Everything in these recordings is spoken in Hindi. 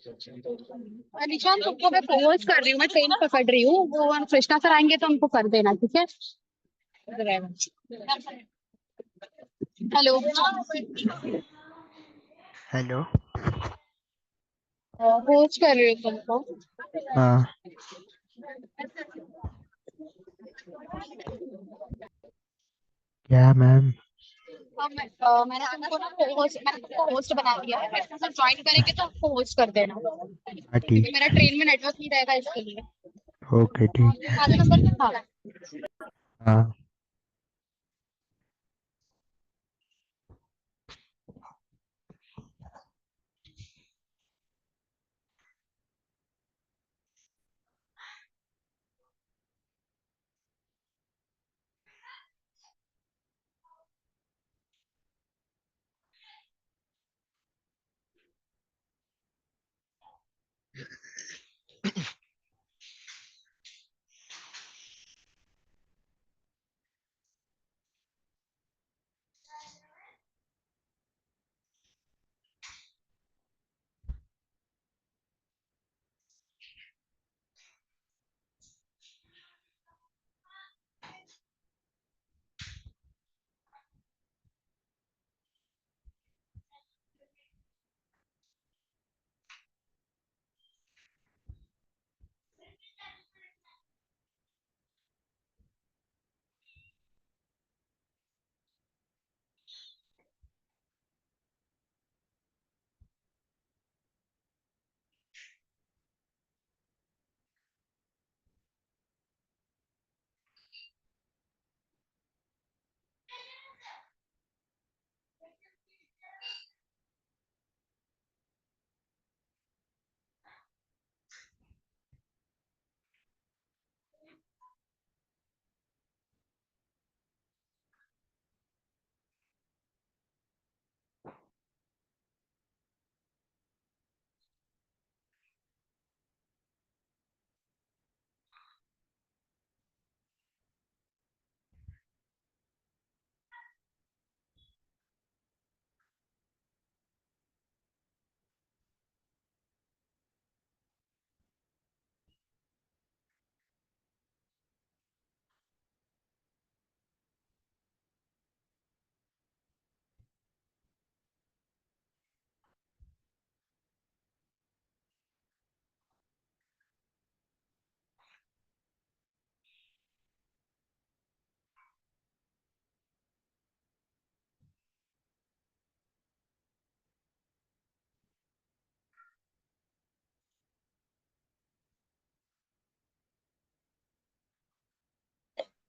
निशान तुमको मैं फोर्स कर रही हूँ, मैं ट्रेन पकड़ रही हूँ, वो कृष्णा सर आएंगे तो उनको कर देना, ठीक है। हेलो। हेलो। फोर्स कर रही हूँ तुमको। हाँ। क्या मैम? मैंने तुमको होस्ट बना दिया है, कृष्णा सर ज्वाइन करेंगे तो आपको होस्ट कर देना, हाँ क्योंकि ठीक। मेरा ट्रेन में नेटवर्क नहीं रहेगा इसके लिए। ओके ठीक। आधा नंबर पे था। हाँ।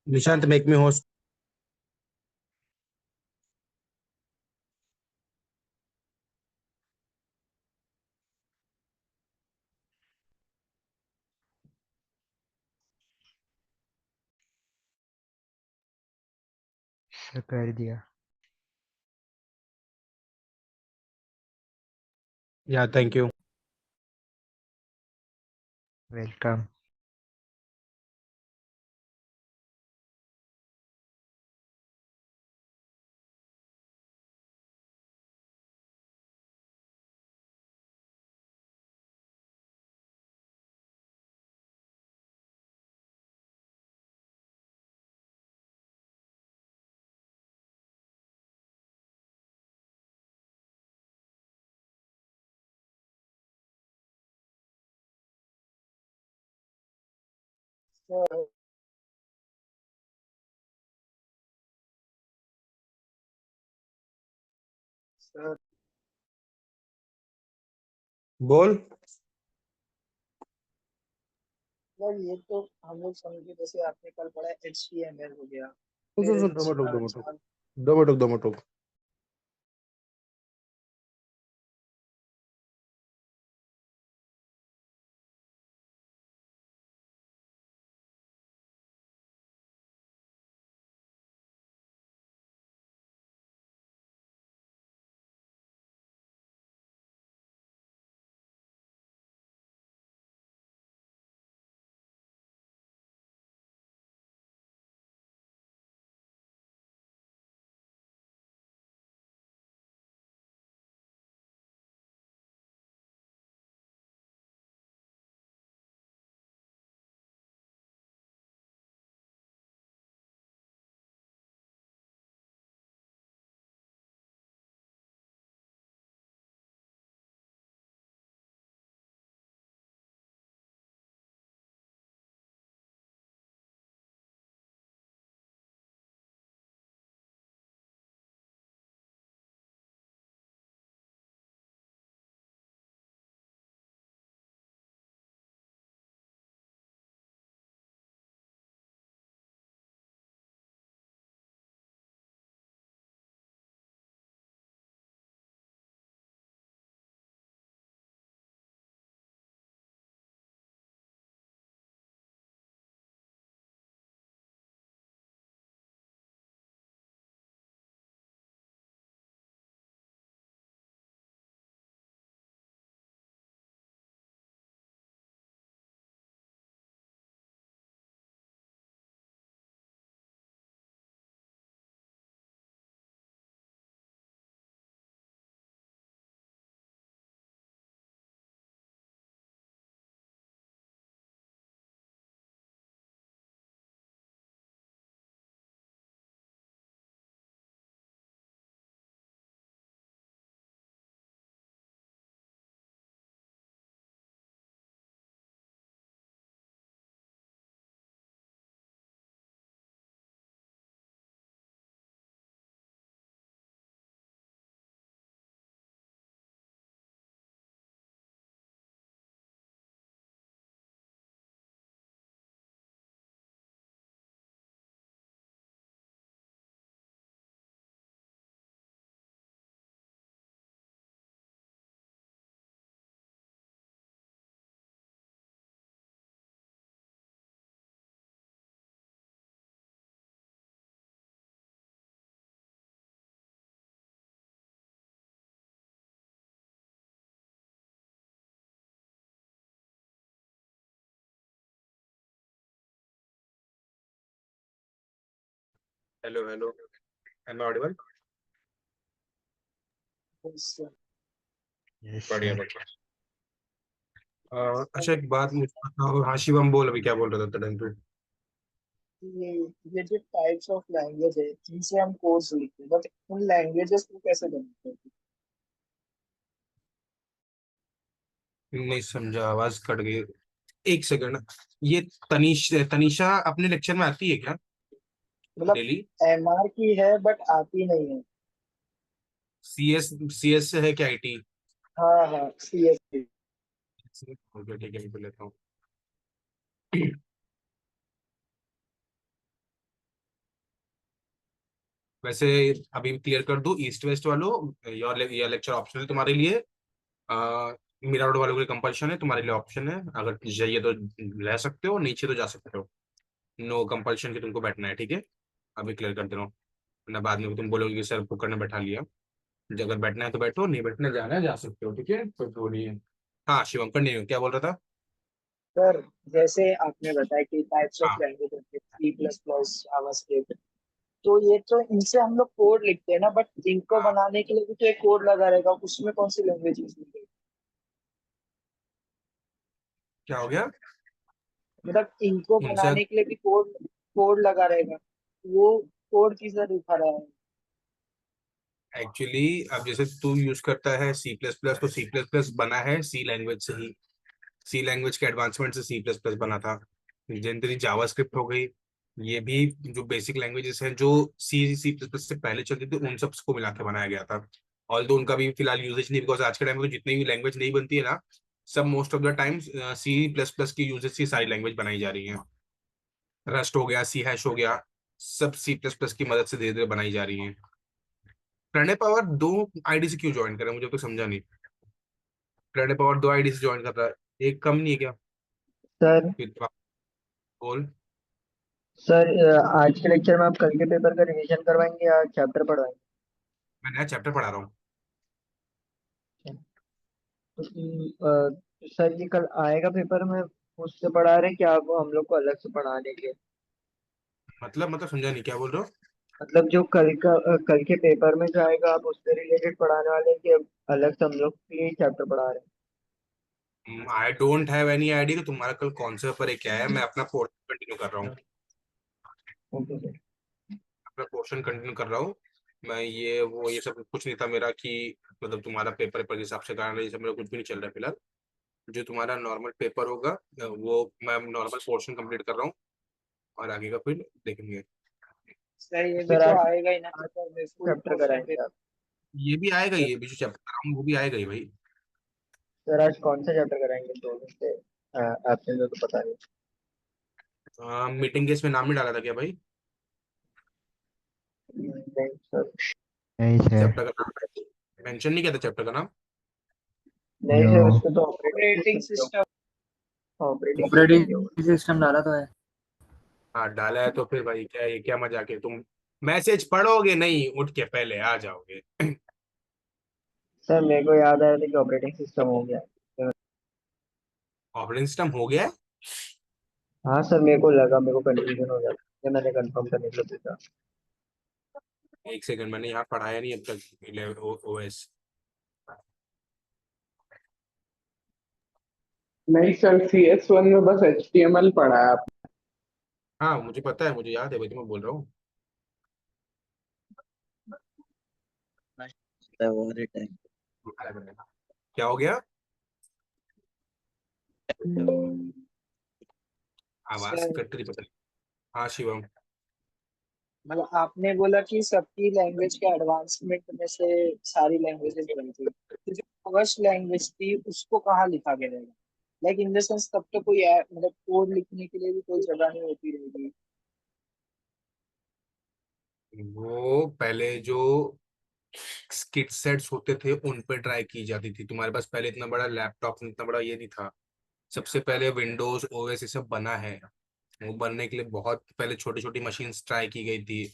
Nishant, make me host. कर दिया। Yeah, thank you. वेलकम। बोल। यार ये तो हम लोग समझे, जैसे आपने कल पढ़ा HTML हो गया, सुन फिर सुन सुन, दो मिनट रुक, दो मिनट रुक, चार। दो मिनट रुक, दो मिनट रुक। Hello hello, am I audible? yes, yes बढ़िया सर। बढ़िया। अच्छा एक बात मुझे बताओ, हाँ शिवम बोल, अभी क्या बोल रहा था टाइम पे? ये ये जो टाइप्स ऑफ लैंग्वेज है जिनसे हम कोड्स लिखते हैं, बट उन लैंग्वेजेस को कैसे बनाते हैं? नहीं समझा, आवाज कट गई। एक सेकंड। ये तनीषा अपने लेक्चर में आती है क्या मतलब डेली? एमआर की है बट आती नहीं है। सी एस से है क्या, आईटी? हाँ हाँ, सीएससी। ओके ठीक है, मैं लेता हूँ। वैसे अभी क्लियर कर दूं, ईस्ट वेस्ट वालों, योर ये लेक्चर ऑप्शनल तुम्हारे लिए। मिरावड वालों के लिए कंपल्शन है, तुम्हारे लिए ऑप्शन है, अगर चाहिए तो रह सकते हो, नीचे तो जा सकते हो। नो कंपल्शन कि तुमको बैठना है, ठीक है? अभी क्लियर कर दे रहा हूँ, वरना बाद में तुम बोलोगे कि सर बुक ने बैठा लिया। अगर बैठना है तो बैठो, नहीं बैठने जाना है जा सकते हो, ठीक है, कोई वो नहीं है। हाँ शिवम कंटिन्यू, क्या बोल रहा था? सर, जैसे आपने बताया कि टाइप्स ऑफ हाँ लैंग्वेज होते हैं, सी प्लस प्लस, जावास्क्रिप्ट, तो ये तो इनसे हम लोग कोड लिखते हैं ना, बट इनको हाँ, बनाने के लिए भी तो एक कोड लगा रहेगा, उसमें कौन सी लैंग्वेज यूज होगी? क्या हो गया? मतलब इनको उनसे बनाने के लिए भी कोड कोड लगा रहेगा, वो कोड किधर दिखा रहा है? एक्चुअली, अब जैसे तू यूज करता है सी प्लस प्लस, तो सी प्लस प्लस बना है सी लैंग्वेज से ही। सी लैंग्वेज के एडवांसमेंट से सी प्लस प्लस बना था। जनरली जावास्क्रिप्ट हो गई, ये भी जो बेसिक लैंग्वेजेस हैं जो सी सी प्लस प्लस से पहले चलती थी, उन सबको मिला के बनाया गया था। ऑल दो उनका भी फिलहाल यूजेज नहीं, बिकॉज आज के टाइम में तो जितनी भी लैंग्वेज नहीं बनती है ना, सब most of the times C plus plus की यूजेज से सारी लैंग्वेज बनाई जा रही है। रस्ट हो गया, सी हैश हो गया, सब सी प्लस प्लस की मदद से धीरे धीरे बनाई जा रही है। प्रणय पावर दो आईडी से क्यों ज्वाइन करें, मुझे तो समझा नहीं। प्रणय पावर दो आईडी से ज्वाइन कर रहा है, एक कम नहीं है क्या? सर फिर तो आप बोल। सर आज के लेक्चर में आप कल के पेपर का रिवीजन करवाएंगे या चैप्टर पढ़वाएंगे? मैं नया चैप्टर पढ़ा रहा हूँ। तो सर ये कल आएगा पेपर में, उससे पढ़ा रहे कि आप हम लोग को अलग से पढ़ा देंगे? मतलब समझा नहीं, क्या बोल रहे हो? मतलब जो कल के पेपर में जो आएगा, आप उससे रिलेटेड पढ़ाने वाले हैं कि अब अलग से हम लोग के लिए चैप्टर पढ़ा रहे I don't have any idea कि तुम्हारा कल कौन से पेपर है, क्या है। मैं अपना पोर्शन कंटिन्यू कर रहा हूँ। हैं? Okay sir. अपना पोर्शन कंटिन्यू कर रहा हूँ। मैं ये सब कुछ नहीं था मेरा कि मतलब तुम्हारा पेपर पेपर के हिसाब से कराना, ये सब मेरा कुछ भी नहीं चल रहा है फिलहाल। जो तुम्हारा नॉर्मल पेपर होगा, वो मैं नॉर्मल पोर्शन कंप्लीट कर रहा हूँ, और आगे का फिर देखेंगे। सर ये भी सर तो आज आएगा ही ना पेपर में, फुल चैप्टर पोर्शन कराएंगे आप? ये भी आएगा, सर ये भी जो चैप्टर कर रहा हूँ वो भी आएगा ही भाई। सर आज कौन सा चैप्टर कराएंगे, दो दिन से आपने तो पता नहीं। मीटिंग केस में नाम नहीं डाला था क्या भाई? नहीं सर। नहीं सर। चैप्टर का नाम मेंशन नहीं किया था, चैप्टर का नाम। नहीं नो। सर, उसको तो operating system, operating system operating system डाला तो है। हाँ डाला है, तो फिर भाई क्या, ये क्या मजाक है? तुम मैसेज पढ़ोगे नहीं, उठ के पहले आ जाओगे। सर मेरे को याद आया था कि ऑपरेटिंग सिस्टम हो गया। ऑपरेटिंग सिस्टम हो गया है? हाँ सर, मेरे को लगा, मेरे को कंफ्यूजन हो जाता है, मैंने कंफर्म करने के लिए पूछा। एक सेकंड, मैंने यहाँ पढ़ाया नहीं अब तक ओएस। नहीं सर, CS1 में बस HTML पढ़ा है आप। हाँ मुझे पता है, मुझे याद है भाई, तो मैं बोल रहा हूँ। क्या हो गया? आवाज सर कट रही, पता नहीं। हाँ शिवम। मतलब आपने बोला कि सबकी लैंग्वेज के एडवांसमेंट में से सारी लैंग्वेजेस बनती है, तो जो फर्स्ट लैंग्वेज थी उसको कहाँ लिखा गया रहेगा? लाइक इन द सेंस, तब तो कोई मतलब कोड लिखने के लिए भी कोई जगह नहीं होती रहेगी। वो पहले जो स्किट सेट्स होते थे उन पे ट्राई की जाती थी। तुम्हारे पास पहले इतना बड़ा लैपटॉप, इतना बड़ा ये नहीं था। सबसे पहले विंडोज ओएस ये सब बना है। वो बनने के लिए बहुत पहले छोटी छोटी मशीन्स ट्राई की गई थी।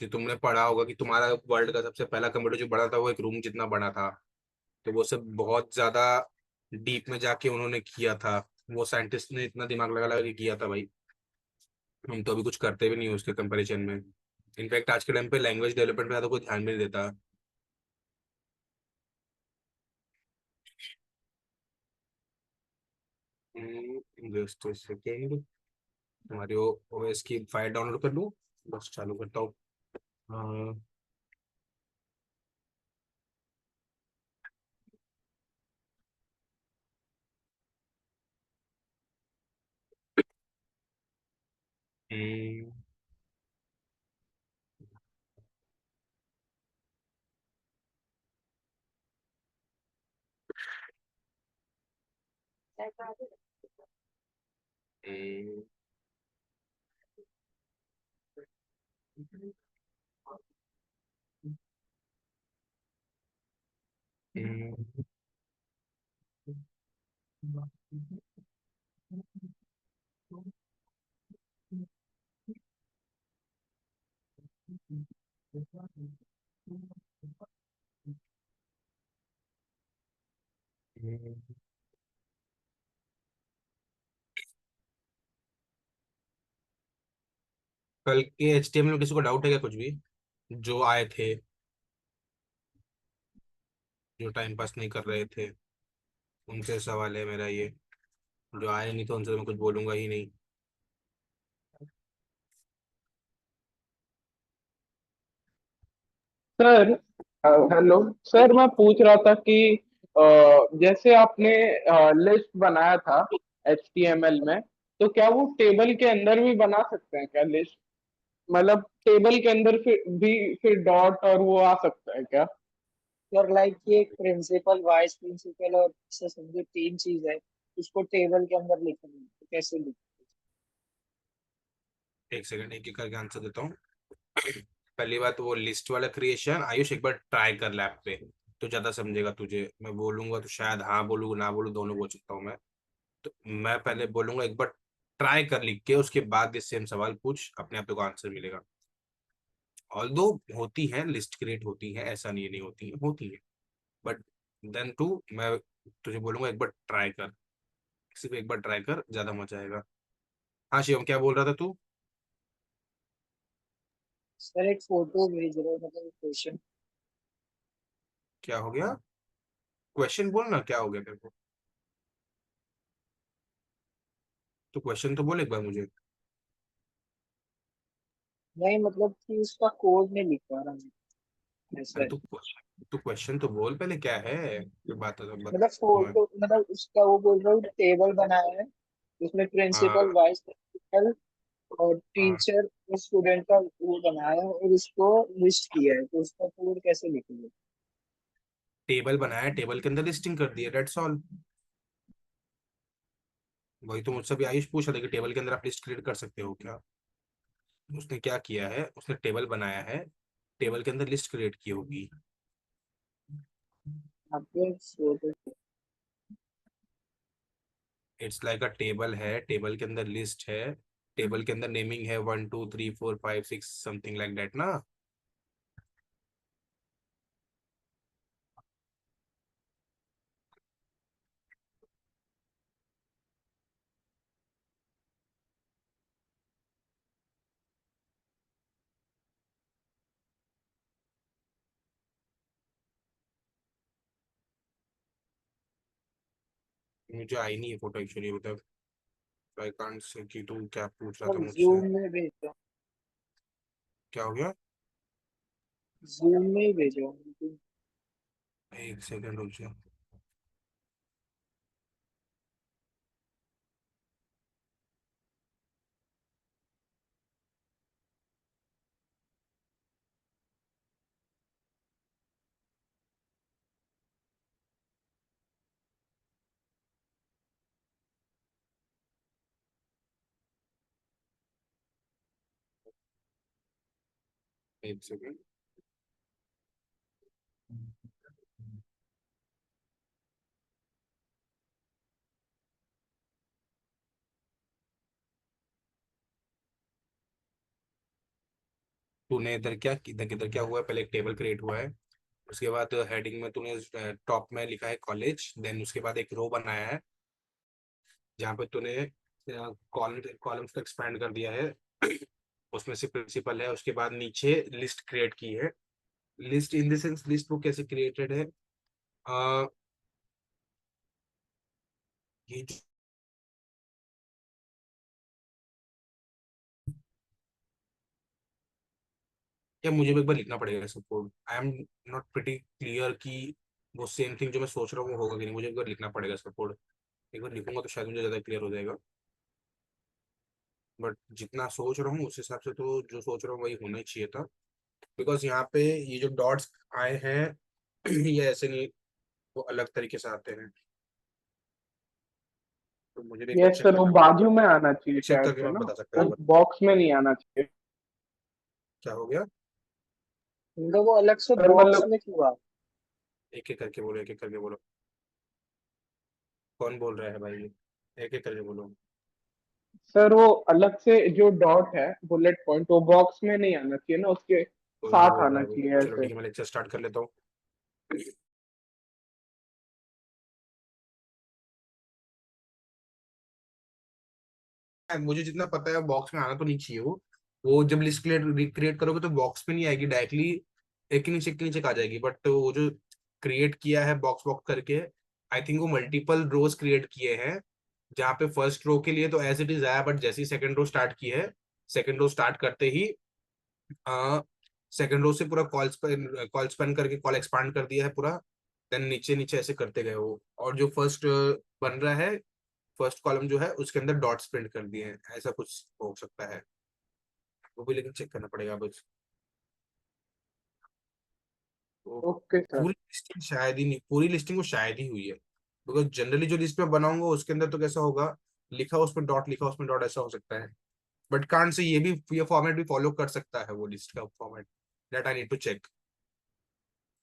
जो तुमने पढ़ा होगा कि तुम्हारा वर्ल्ड का सबसे पहला कंप्यूटर जो बड़ा था वो एक रूम जितना बड़ा था। तो वो सब बहुत ज्यादा डीप में जाके उन्होंने किया था। वो साइंटिस्ट ने इतना दिमाग लगा लगा के किया था भाई। हम तो अभी कुछ करते भी नहीं उसके कंपैरिजन में। इनफैक्ट आज के टाइम पे लैंग्वेज डेवलपमेंट में ज्यादा कोई ध्यान भी नहीं देता। जस्ट सेकेंड, हमारी ओएस की फाइल डाउनलोड कर लूँ, बस चालू करता हूँ। हाँ, हम्म, हम्म, हम्म, हम्म। कल के HTML में किसी को डाउट है क्या कुछ भी, जो आए थे, जो टाइम पास नहीं कर रहे थे, उनसे सवाल है मेरा ये। जो आए नहीं तो उनसे तो मैं कुछ बोलूंगा ही नहीं। सर, हेलो सर, मैं पूछ रहा था कि अ, जैसे आपने लिस्ट बनाया था HTML में, तो क्या वो टेबल के अंदर भी बना सकते हैं क्या लिस्ट? मतलब टेबल के अंदर फिर डॉट और वो आ सकता है क्या? और लाइक ये एक प्रिंसिपल, वाइस प्रिंसिपल और से समझो तीन चीज है, उसको टेबल के अंदर लिखना है, तो कैसे लिख? एक सेकंड, एक एक करके आंसर देता हूँ। पहली बात, वो लिस्ट वाला क्रिएशन, आयुष एक बार ट्राई कर लैब पे, तो ज्यादा समझेगा तुझे। मैं बोलूंगा तो शायद हाँ बोलूँ ना बोलूँ, दोनों बोल सकता हूँ मैं। तो मैं पहले बोलूंगा एक बार ट्राई कर लिख के, उसके बाद इससे हम सवाल पूछ, अपने आप को आंसर मिलेगा। ऑल्दो होती है लिस्ट क्रिएट होती है, ऐसा नहीं है नहीं होती है, होती है। बट देन टू, मैं तुझे बोलूंगा एक बार ट्राई कर, सिर्फ एक बार ट्राई कर, ज्यादा मजा आएगा। हाँ शिवम, क्या बोल रहा था तू? सर एक फोटो भेज रहे हो, मतलब क्वेश्चन। क्या हो गया? क्वेश्चन बोल ना, क्या हो गया तेरे को? तो क्वेश्चन तो बोल एक बार मुझे। नहीं मतलब कि उसका कोड नहीं लिख पा रहा मैं, ऐसा अरे है। तू क्वेश्चन तो बोल पहले, क्या है ये बात है, मतलब तुम्हें। फोटो, मतलब उसका वो बोल रहा हूँ टेबल बनाया है, उसमें प्रिंसिपल, हाँ, वाइस प्रिंसिपल और हाँ, टीचर और स्टूडेंट का वो बनाया है, और उसको लिस्ट किया है, तो उसका कोड कैसे लिखेंगे? टेबल बनाया, टेबल के अंदर लिस्टिंग कर दी है, डेट्स ऑल। वही तो मुझसे भी आयुष पूछ रहा था कि टेबल के अंदर आप लिस्ट क्रिएट कर सकते हो क्या। उसने क्या किया है, उसने टेबल बनाया है, टेबल के अंदर लिस्ट क्रिएट की होगी। आपके photo. It's like a table है, टेबल के अंदर लिस्ट है, टेबल के अंदर नेमिंग है 1 2 3 4 5 6 समथिंग लाइक दैट ना। मुझे आई नहीं है फोटो एक्चुअली, मतलब आई कांट से कि तू क्या पूछ रहा था सर मुझसे। जूम में भेजो, क्या हो गया? जूम में ही भेजो। एक सेकंड रुक जा। एक सेकंड। तूने इधर क्या हुआ है, पहले एक टेबल क्रिएट हुआ है, उसके बाद हेडिंग में तूने टॉप में लिखा है कॉलेज, देन उसके बाद एक रो बनाया है जहाँ पे तूने कॉलम्स को एक्सपैंड कर दिया है। उसमें से प्रिंसिपल है, उसके बाद नीचे लिस्ट क्रिएट की है। List in the sense list वो कैसे क्रिएटेड है, ये या मुझे भी एक बार लिखना पड़ेगा इसको code. I am not pretty clear कि वो सेम थिंग जो मैं सोच रहा हूँ वो होगा कि नहीं, मुझे एक बार लिखना पड़ेगा इसका कोड। एक बार लिखूंगा तो शायद मुझे ज्यादा क्लियर हो जाएगा, बट जितना सोच रहा हूँ उस हिसाब से तो जो सोच रहा हूँ वही होना ही चाहिए था। बिकॉज यहाँ पे ये जो डॉट्स आए हैं ये ऐसे नहीं, वो अलग तरीके से आते हैं, तो मुझे भी एक बार यस चेक सर, वो करना पड़ेगा। बाजू में आना चाहिए चेक शायद करके से मैं ना, बता सकता वो हूँ बॉक्स में नहीं आना चाहिए। क्या हो गया। इनका वो अलग से सर बॉक्स मतलब में क्यों आ? एक एक करके बोलो, एक एक करके बोलो। कौन बोल रहा है भाई, एक एक करके बोलो। सर वो अलग से जो डॉट है बुलेट पॉइंट, वो बॉक्स में नहीं आना चाहिए ना, उसके कोई साथ बोल रहा आना है भाई, चाहिए चलो ऐसे। ठीक है मैं लेक्चर स्टार्ट कर लेता हूँ। मुझे जितना पता है बॉक्स में आना तो नहीं चाहिए वो जब लिस्ट क्रिएट करोगे तो बॉक्स में नहीं आएगी डायरेक्टली, एक के नीचे आ जाएगी। बट वो जो क्रिएट किया है बॉक्स बॉक्स करके, आई थिंक वो मल्टीपल रोज क्रिएट किए हैं, जहाँ पे फर्स्ट रो के लिए तो एज इट इज आया, बट जैसे ही सेकंड रो स्टार्ट की है, सेकंड रो स्टार्ट करते ही सेकंड रो से पूरा कॉल स्पेन करके कॉल एक्सपांड कर दिया है पूरा। देन नीचे नीचे ऐसे करते गए वो, और जो फर्स्ट बन रहा है, फर्स्ट कॉलम जो है उसके अंदर डॉट्स प्रिंट कर दिए हैं, ऐसा कुछ हो सकता है। वो भी लेकिन चेक करना पड़ेगा बस। तो ओके सर। पूरी लिस्टिंग शायद ही नहीं, पूरी लिस्टिंग वो शायद ही हुई है, बिकॉज जनरली जो लिस्ट में बनाऊंगा उसके अंदर तो कैसा होगा, लिखा उसमें डॉट, लिखा उसमें डॉट, ऐसा हो सकता है। बट कांट से ये फॉर्मेट भी फॉलो कर सकता है वो लिस्ट का format, that I need to check.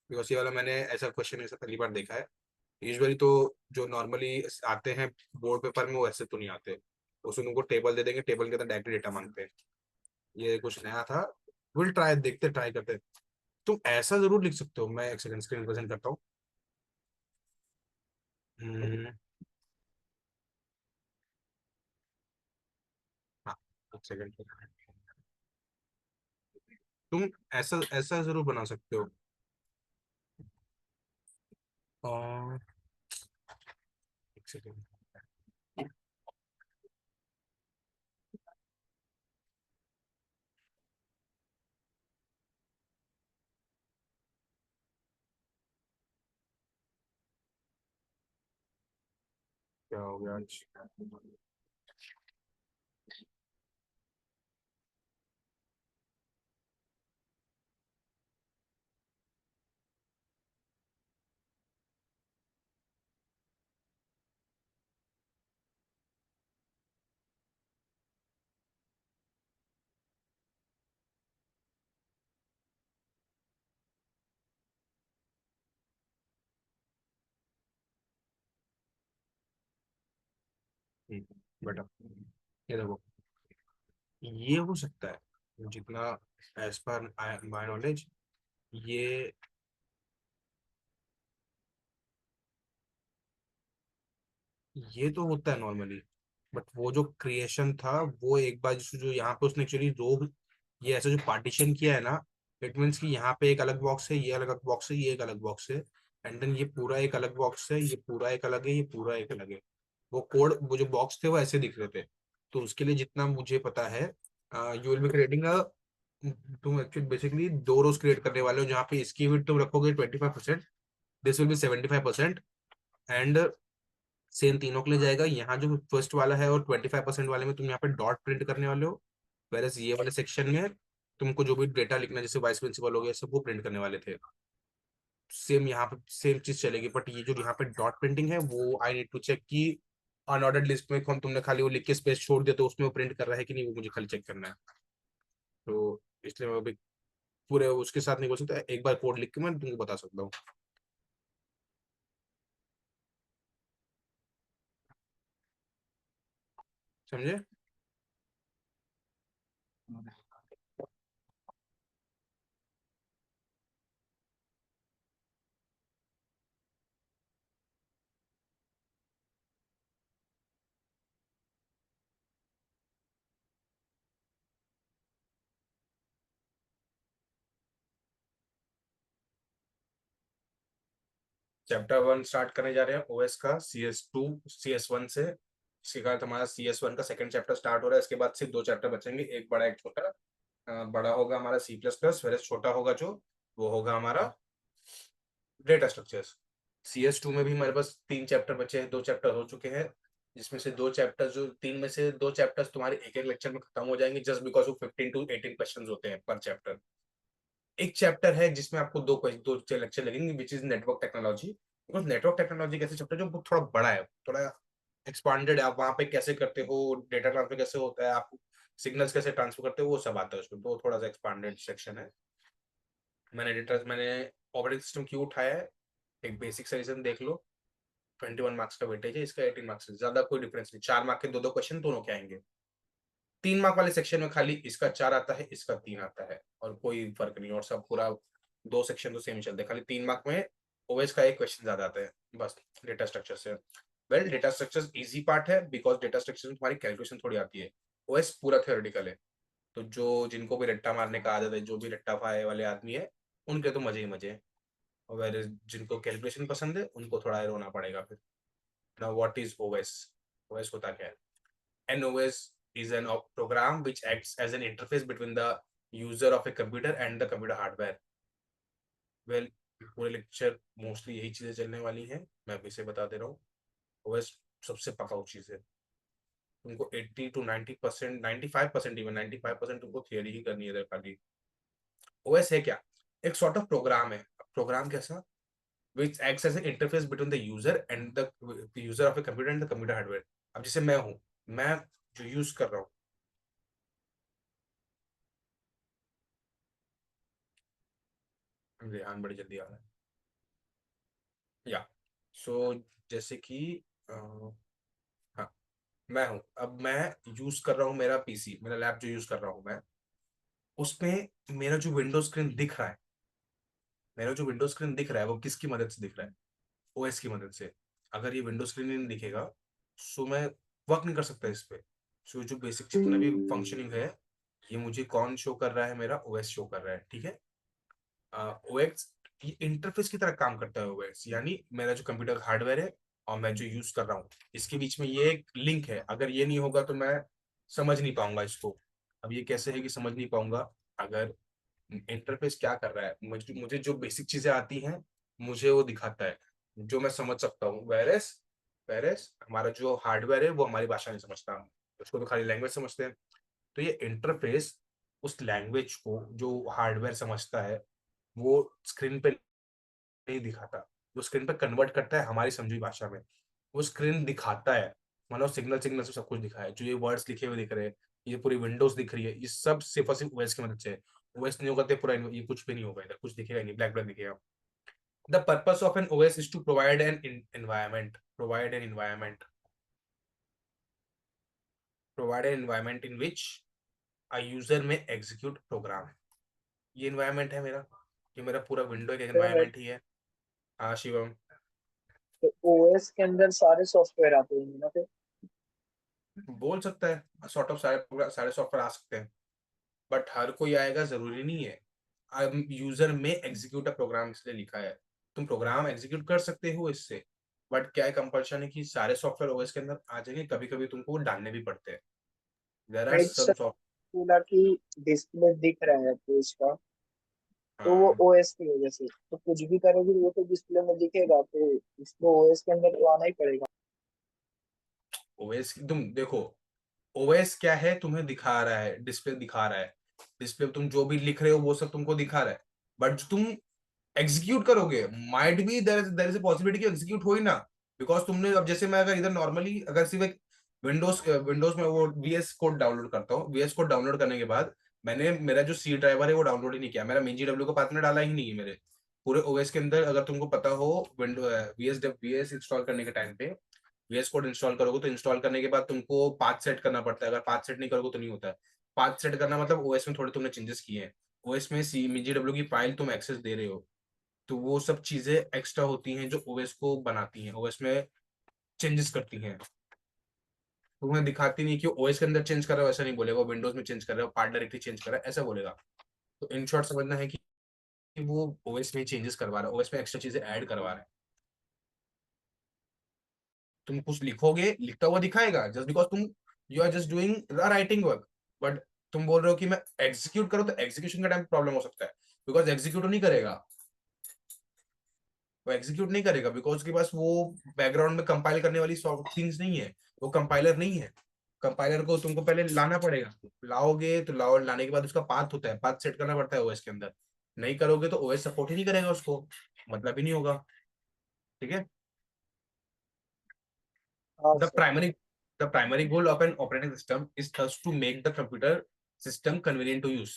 Because ये वाला मैंने ऐसा क्वेश्चन ऐसा पहली बार देखा है। यूजुअली तो जो नॉर्मली आते हैं बोर्ड पेपर में वो ऐसे तो नहीं आते, उसमें उनको टेबल दे देंगे, टेबल के अंदर डायरेक्ट डेटा मांगते हैं। ये कुछ नया था। विल ट्राई, देखते ट्राई करते। तुम ऐसा जरूर लिख सकते हो, मैं एक सेकंड स्क्रीन प्रेजेंट करता हूँ। हम्म, हाँ, एक सेकंड। तुम ऐसा ऐसा जरूर बना सकते हो। और एक सेकंड, क्या हो गया आज। बेटा ये देखो, ये हो सकता है जितना एज पर माय नॉलेज, ये ये तो होता है नॉर्मली। बट वो जो क्रिएशन था वो एक बार जो यहाँ पे उसने एक्चुअली रो, ये ऐसा जो पार्टीशन किया है ना, इट मीन्स कि यहाँ पे एक अलग बॉक्स है, ये अलग बॉक्स है, ये एक अलग बॉक्स है, एंड देन ये पूरा एक अलग बॉक्स है, ये पूरा एक अलग है, ये पूरा एक अलग है। वो कोड, वो जो बॉक्स थे वो ऐसे दिख रहे थे। तो उसके लिए जितना मुझे पता है, you will be creating a, तुम एक्चुअली बेसिकली दो रोज क्रिएट करने वाले हो, जहाँ पे इसकी विड्थ तुम रखोगे 25%, this will be 75%, and same तीनों के लिए जाएगा। यहाँ जो फर्स्ट वाला है और 25% वाले में तुम यहाँ पे डॉट प्रिंट करने वाले हो, वेरस ये वाले सेक्शन में तुमको जो भी डेटा लिखना, जैसे वाइस प्रिंसिपल हो गया, सब वो प्रिंट करने वाले थे। सेम यहाँ पे सेम चीज चलेगी, बट ये जो यहाँ पे डॉट प्रिंटिंग है वो आई नीड टू चेक कि अनऑर्डर्ड लिस्ट में कौन, तुमने खाली वो लिख के स्पेस छोड़ दिया तो उसमें वो प्रिंट कर रहा है कि नहीं, वो मुझे खाली चेक करना है। तो इसलिए मैं अभी पूरे उसके साथ नहीं बोल सकता, एक बार कोड लिख के मैं तुमको बता सकता हूँ। समझे। चैप्टर 1 स्टार्ट करने जा रहे हैं ओएस का CS2 CS1 से। इसके बाद हमारा CS1 का सेकंड चैप्टर स्टार्ट हो रहा है। इसके बाद सिर्फ 2 चैप्टर बचेंगे, एक बड़ा एक छोटा। बड़ा होगा हमारा C++, फिर छोटा होगा जो वो होगा हमारा डेटा स्ट्रक्चर्स। CS2 में भी हमारे पास 3 चैप्टर बचे हैं, 2 चैप्टर हो चुके हैं, जिसमें से 2 चैप्टर जो 3 में से 2 चैप्टर्स तुम्हारे एक एक लेक्चर में खत्म हो जाएंगे, जस्ट बिकॉज वो 15 to 18 क्वेश्चन होते हैं पर चैप्टर। एक चैप्टर है जिसमें आपको 2 लेक्चर लगेंगे, which is network technology. Because network technology कैसे चैप्टर जो थोड़ा बड़ा है, थोड़ा एक्सपांडेड है, आप वहां पे कैसे करते हो, डेटा ट्रांसफर कैसे होता है, आप सिग्नल्स कैसे ट्रांसफर करते हो, वो सब आता है उसमें, तो थोड़ा सा एक्सपांडेड सेक्शन है। मैंने ऑपरेटिंग सिस्टम क्यों उठाया है, एक बेसिक सा रीजन देख लो। 21 मार्क्स का वेटेज है, इसका 18 मार्क्स से ज्यादा कोई डिफरेंस नहीं। 4 मार्क के 2 क्वेश्चन दोनों के आएंगे। 3 मार्क वाले सेक्शन में खाली इसका 4 आता है, इसका 3 आता है, और कोई फर्क नहीं, और सब पूरा 2 सेक्शन तो सेम ही चलते हैं। खाली 3 मार्क में ओएस का एक क्वेश्चन ज्यादा आता है बस डेटा स्ट्रक्चर से। Well, data structure easy part है, बिकॉज डेटा स्ट्रक्चर में तुम्हारी कैलकुलेशन थोड़ी आती है। ओएस पूरा थ्योरेटिकल है, तो जो जिनको भी रट्टा मारने का आदत है, जो भी रट्टा फाए वाले आदमी है, उनके तो मजे ही मजे हैं। और जिनको कैलकुलेशन पसंद है उनको थोड़ा रोना पड़ेगा फिर। Now what is OS? OS होता क्या है? An OS is an program which acts as an interface between the user of a computer and the computer hardware. Well, पूरे लेक्चर मोस्टली यही चीजें चलने वाली हैं, मैं अभी से बता दे रहा हूँ। OS सबसे पकाऊ चीज है, तुमको 80 to 90%, 95% इवन 95% तुमको थियरी ही करनी है खाली। OS है क्या? एक सॉर्ट ऑफ प्रोग्राम है। प्रोग्राम कैसा? which acts as an interface between the user and the user of a computer and the computer hardware. अब जैसे मैं हूँ, मैं जो यूज कर रहा हूँ, रेहान बड़ी जल्दी आ रहा है या सो जैसे कि हाँ, मैं हूँ, अब मैं यूज कर रहा हूँ मेरा पीसी, मेरा लैब जो यूज कर रहा हूँ मैं, उसमें मेरा जो विंडो स्क्रीन दिख रहा है, मेरा जो विंडो स्क्रीन दिख रहा है वो किसकी मदद से दिख रहा है? ओएस की मदद से। अगर ये विंडो स्क्रीन नहीं दिखेगा सो मैं वर्क नहीं कर सकता इस पे। सो जो बेसिक जितना भी फंक्शनिंग है, ये मुझे कौन शो कर रहा है? मेरा ओएस शो कर रहा है, ठीक है। ओएस इंटरफेस की तरह काम करता है ओएस, यानी मेरा जो कंप्यूटर हार्डवेयर है और मैं जो यूज कर रहा हूँ, इसके बीच में ये एक लिंक है। अगर ये नहीं होगा तो मैं समझ नहीं पाऊंगा इसको। अब ये कैसे है कि समझ नहीं पाऊंगा? अगर इंटरफेस क्या कर रहा है, मुझे जो बेसिक चीजें आती हैं मुझे वो दिखाता है, जो मैं समझ सकता हूँ। वेरेस वेरेस हमारा जो हार्डवेयर है वो हमारी भाषा नहीं समझता, उसको तो खाली लैंग्वेज समझते हैं। तो ये इंटरफेस उस लैंग्वेज को जो हार्डवेयर समझता है वो स्क्रीन पे नहीं दिखाता, वो स्क्रीन पे कन्वर्ट करता है हमारी समझी भाषा में। वो स्क्रीन दिखाता है, मतलब सिग्नल सिग्नल से सब कुछ दिखा है। जो ये वर्ड्स लिखे हुए दिख रहे हैं, ये पूरी विंडोज दिख रही है, ये सब सिर्फ और सिर्फ ओएस की मदद से है। ओएस नहीं होगा तो पूरा ये कुछ भी नहीं होगा, इधर कुछ दिखेगा नहीं, ब्लैक ब्लैक दिखेगा। The purpose of an OS is to provide an environment, provide an environment in which a user में एग्जीक्यूट प्रोग्राम। ये एनवायरमेंट है मेरा, ये मेरा पूरा विंडो एक एनवायरमेंट ही है। हाँ शिवम। तो ओएस के अंदर सारे सॉफ्टवेयर आते हैं ना फिर? बोल सकता है सॉर्ट ऑफ सारे सॉफ्टवेयर आ सकते हैं, बट हर कोई आएगा जरूरी नहीं है। यूजर में एग्जीक्यूट अ प्रोग्राम इसलिए लिखा है, तुम प्रोग्राम एग्जीक्यूट कर सकते हो इससे, बट क्या है कंपल्शन है कि सारे सॉफ्टवेयर ओएस के अंदर आ जाएंगे? कभी कभी तुमको वो डालने भी पड़ते हैं। There are right some sir, बोला कि डिस्प्ले दिख रहा है पेज का, तो वो हाँ, ओएस की वजह से, तो कुछ भी करोगे वो तो डिस्प्ले में दिखेगा, तो इसको ओएस के अंदर तो आना ही पड़ेगा। ओएस तुम देखो, ओएस क्या है तुम्हें दिखा रहा है, डिस्प्ले दिखा रहा है, डिस्प्ले तुम जो भी लिख रहे हो वो सब तुमको दिखा रहा है, बट तुम एग्जीक्यूट करोगे, might be there is a possibility कि एग्जीक्यूट हो ही ना। बिकॉज तुमने अब जैसे मैं अगर इधर नॉर्मली अगर सिर्फ एक विंडोज में वो वीएस कोड डाउनलोड करता हूँ, वीएस कोड डाउनलोड करने के बाद मैंने मेरा जो सी ड्राइवर है वो डाउनलोड ही नहीं किया, मेरा MinGW का पाथ में डाला ही नहीं है मेरे पूरे ओएस के अंदर। अगर तुमको पता हो विंडो वीएस इंस्टॉल करने के टाइम पे वीएस कोड इंस्टॉल करोगे तो इंस्टॉल करने के बाद तुमको पाथ सेट करना पड़ता है, अगर पाथ सेट नहीं करोगे तो नहीं होता है। पाथ सेट करना मतलब ओएस में थोड़े तुमने चेंजेस किए हैं, ओएस में सी MinGW की फाइल तुम एक्सेस दे रहे हो, तो वो सब चीजें एक्स्ट्रा होती हैं जो ओएस को बनाती हैं, ओएस में चेंजेस करती हैं। तो तुम्हें दिखाती नहीं कि ओएस के अंदर चेंज कर रहा है, ऐसा नहीं बोलेगा, विंडोज में चेंज कर रहा है, पार्ट डायरेक्टली चेंज कर रहा है ऐसा बोलेगा। तो इन शॉर्ट समझना है कि वो ओएस में चेंजेस करवा रहा है, ओएस में एक्स्ट्रा चीजें ऐड करवा रहा है। तुम कुछ लिखोगे, लिखता हुआ दिखाएगा, जस्ट बिकॉज तुम you are just doing the writing work, but तुम बोल रहे हो कि मैं एग्जीक्यूट करूँ, तो एग्जीक्यूशन का टाइम प्रॉब्लम हो सकता है, बिकॉज एग्जीक्यूट नहीं करेगा, वो एग्जीक्यूट नहीं करेगा, बिकॉज उसके पास वो बैकग्राउंड में कंपाइल करने वाली सॉफ्ट थिंग्स नहीं है, वो कंपाइलर नहीं है। कंपाइलर को तुमको पहले लाना पड़ेगा, लाओगे तो लाने के बाद उसका पाथ होता है, पाथ सेट करना पड़ता है ओएस के अंदर, नहीं करोगे तो ओएस सपोर्ट ही नहीं करेगा, उसको मतलब ही नहीं होगा। ठीक है। हाँ The sir. primary the primary goal of an operating system is thus to make the computer system convenient to use.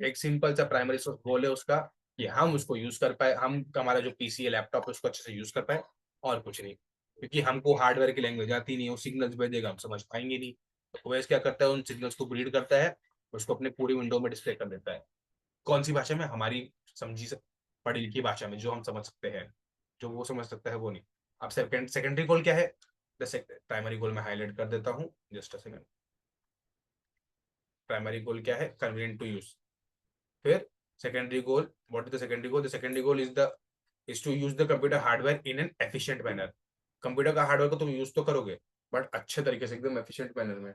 एक सिंपल सा प्राइमरी गोल है उसका कि हम उसको यूज कर पाए, हम हमारा जो पीसी है, लैपटॉप है, उसको अच्छे से यूज कर पाए, और कुछ नहीं, क्योंकि हमको हार्डवेयर की लैंग्वेज आती नहीं है, वो सिग्नल्स भेजेगा, हम समझ पाएंगे नहीं, तो ओएस क्या करता है, उन सिग्नल्स को रीड करता है, उसको अपने पूरी विंडो में डिस्प्ले कर देता है। कौन सी भाषा में? हमारी समझी पढ़ी लिखी भाषा में, जो हम समझ सकते हैं, जो वो समझ सकता है वो नहीं। अब सेकेंडरी गोल क्या है? प्राइमरी गोल में हाईलाइट कर देता हूँ, just a second. Primary goal क्या है? Convenient to use. फिर secondary goal, what is the secondary goal? The secondary goal is to use the computer hardware in an efficient manner. Computer का हार्डवेयर को तुम यूज तो करोगे, बट अच्छे तरीके से, एकदम एफिशिएंट मैनर में।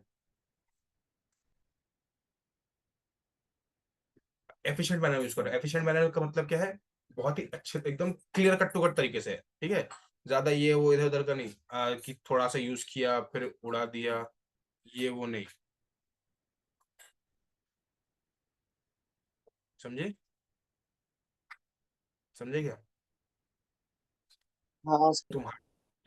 एफिशिएंट मैनर यूज करो। एफिशिएंट मैनर का मतलब क्या है? बहुत ही अच्छे, एकदम क्लियर कट टू कट तरीके से, ठीक है, ज्यादा ये वो इधर उधर का नहीं, कि थोड़ा सा यूज किया फिर उड़ा दिया, ये वो नहीं, समझे? समझे क्या? हाँ सर। तुम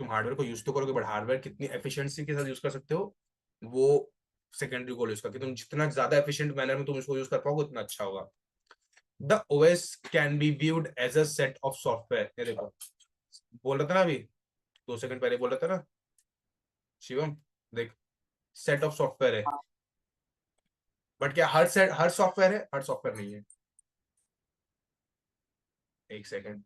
तुम हार्डवेयर को यूज तो करोगे, बट हार्डवेयर कितनी एफिशिएंसी के साथ यूज कर सकते हो, वो सेकेंडरी गोल उसका, कि तुम जितना ज्यादा एफिशिएंट मैनर में तुम उसको यूज कर पाओगे, उतना अच्छा होगा। The OS can be viewed as a set of software. ये देखो, बोल रहा था ना अभी, 2 सेकंड पहले बोल रहा था ना शिवम, देख, सेट ऑफ सॉफ्टवेयर है, बट क्या हर सॉफ्टवेयर है? हर सॉफ्टवेयर नहीं है। एक सेकंड,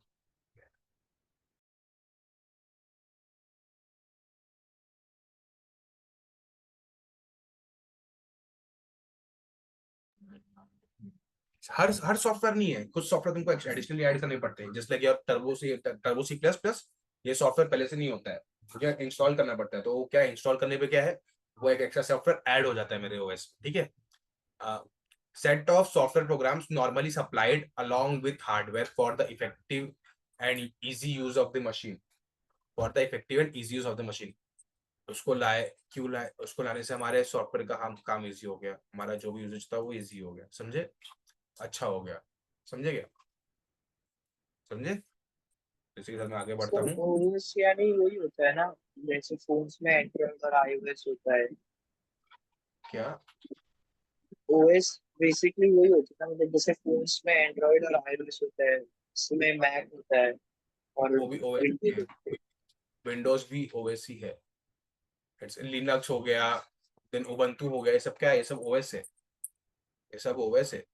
हर सॉफ्टवेयर नहीं है, कुछ सॉफ्टवेयर तुमको एडिशनली ऐड करने पड़ते हैं, जैसे कि टर्बो सी प्लस प्लस, ये सॉफ्टवेयर पहले से नहीं होता है, मुझे इंस्टॉल करना पड़ता है, तो वो क्या इंस्टॉल करने पे क्या है, वो एक एक्स्ट्रा सॉफ्टवेयर ऐड हो जाता है मेरे ओएस। ठीक है। Set of software programmes normally supplied along with hardware for the effective and easy use of the machine, for the effective and easy use of the machine. उसको लाए, क्यों लाए? उसको लाने से हमारे सॉफ्टवेयर का हम काम इजी हो गया, हमारा जो भी यूजेज था वो इजी हो गया, समझे? अच्छा हो गया, समझे क्या? समझे? इसी के साथ मैं आगे बढ़ता सर हूँ। ओएस यानी वही होता है ना, जैसे फोन्स में एंड्रॉइड और आईओएस होता है। क्या? ओएस बेसिकली वही होता है ना, मतलब जैसे फोन्स में एंड्रॉइड और आईओएस होता है, इसमें मैक होता है और वो भी ओएस ही विंडोज है, होता है। विंडोज भी ओएस ही है। इट्स लिनक्स हो गया, देन उबंटू हो गया, ये सब क्या है? ये सब ओएस है, ये सब ओएस है।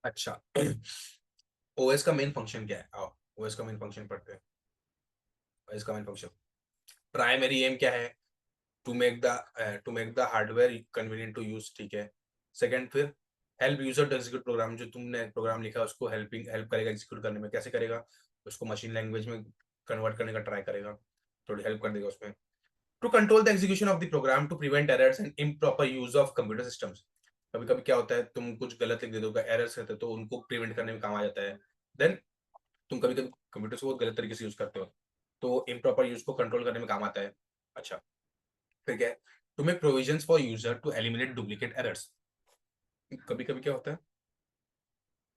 अच्छा, ओएस का मेन फंक्शन क्या है? आओ, ओएस का मेन फंक्शन पढ़ते हैं। ओएस का मेन फंक्शन, प्राइमरी एम क्या है? To make the hardware convenient to use, ठीक है। सेकंड, फिर help user to execute program, जो तुमने प्रोग्राम लिखा उसको हेल्प करेगा एग्जीक्यूट करने में। कैसे करेगा? उसको मशीन लैंग्वेज में कन्वर्ट करने का ट्राई करेगा, थोड़ी हेल्प कर देगा उसमें। To control the execution of the program, to prevent errors and improper use of computer systems. कभी कभी क्या होता है, तुम कुछ गलत लिख दे दोगे, एरर्स रहते हैं, तो उनको प्रिवेंट करने में काम आ जाता है। देन तुम कभी कभी कंप्यूटर को बहुत गलत तरीके से यूज करते हो, तो इम्प्रॉपर यूज को कंट्रोल करने में काम आता है। अच्छा, फिर क्या है? To make provisions for user to eliminate duplicate errors. कभी कभी क्या होता है,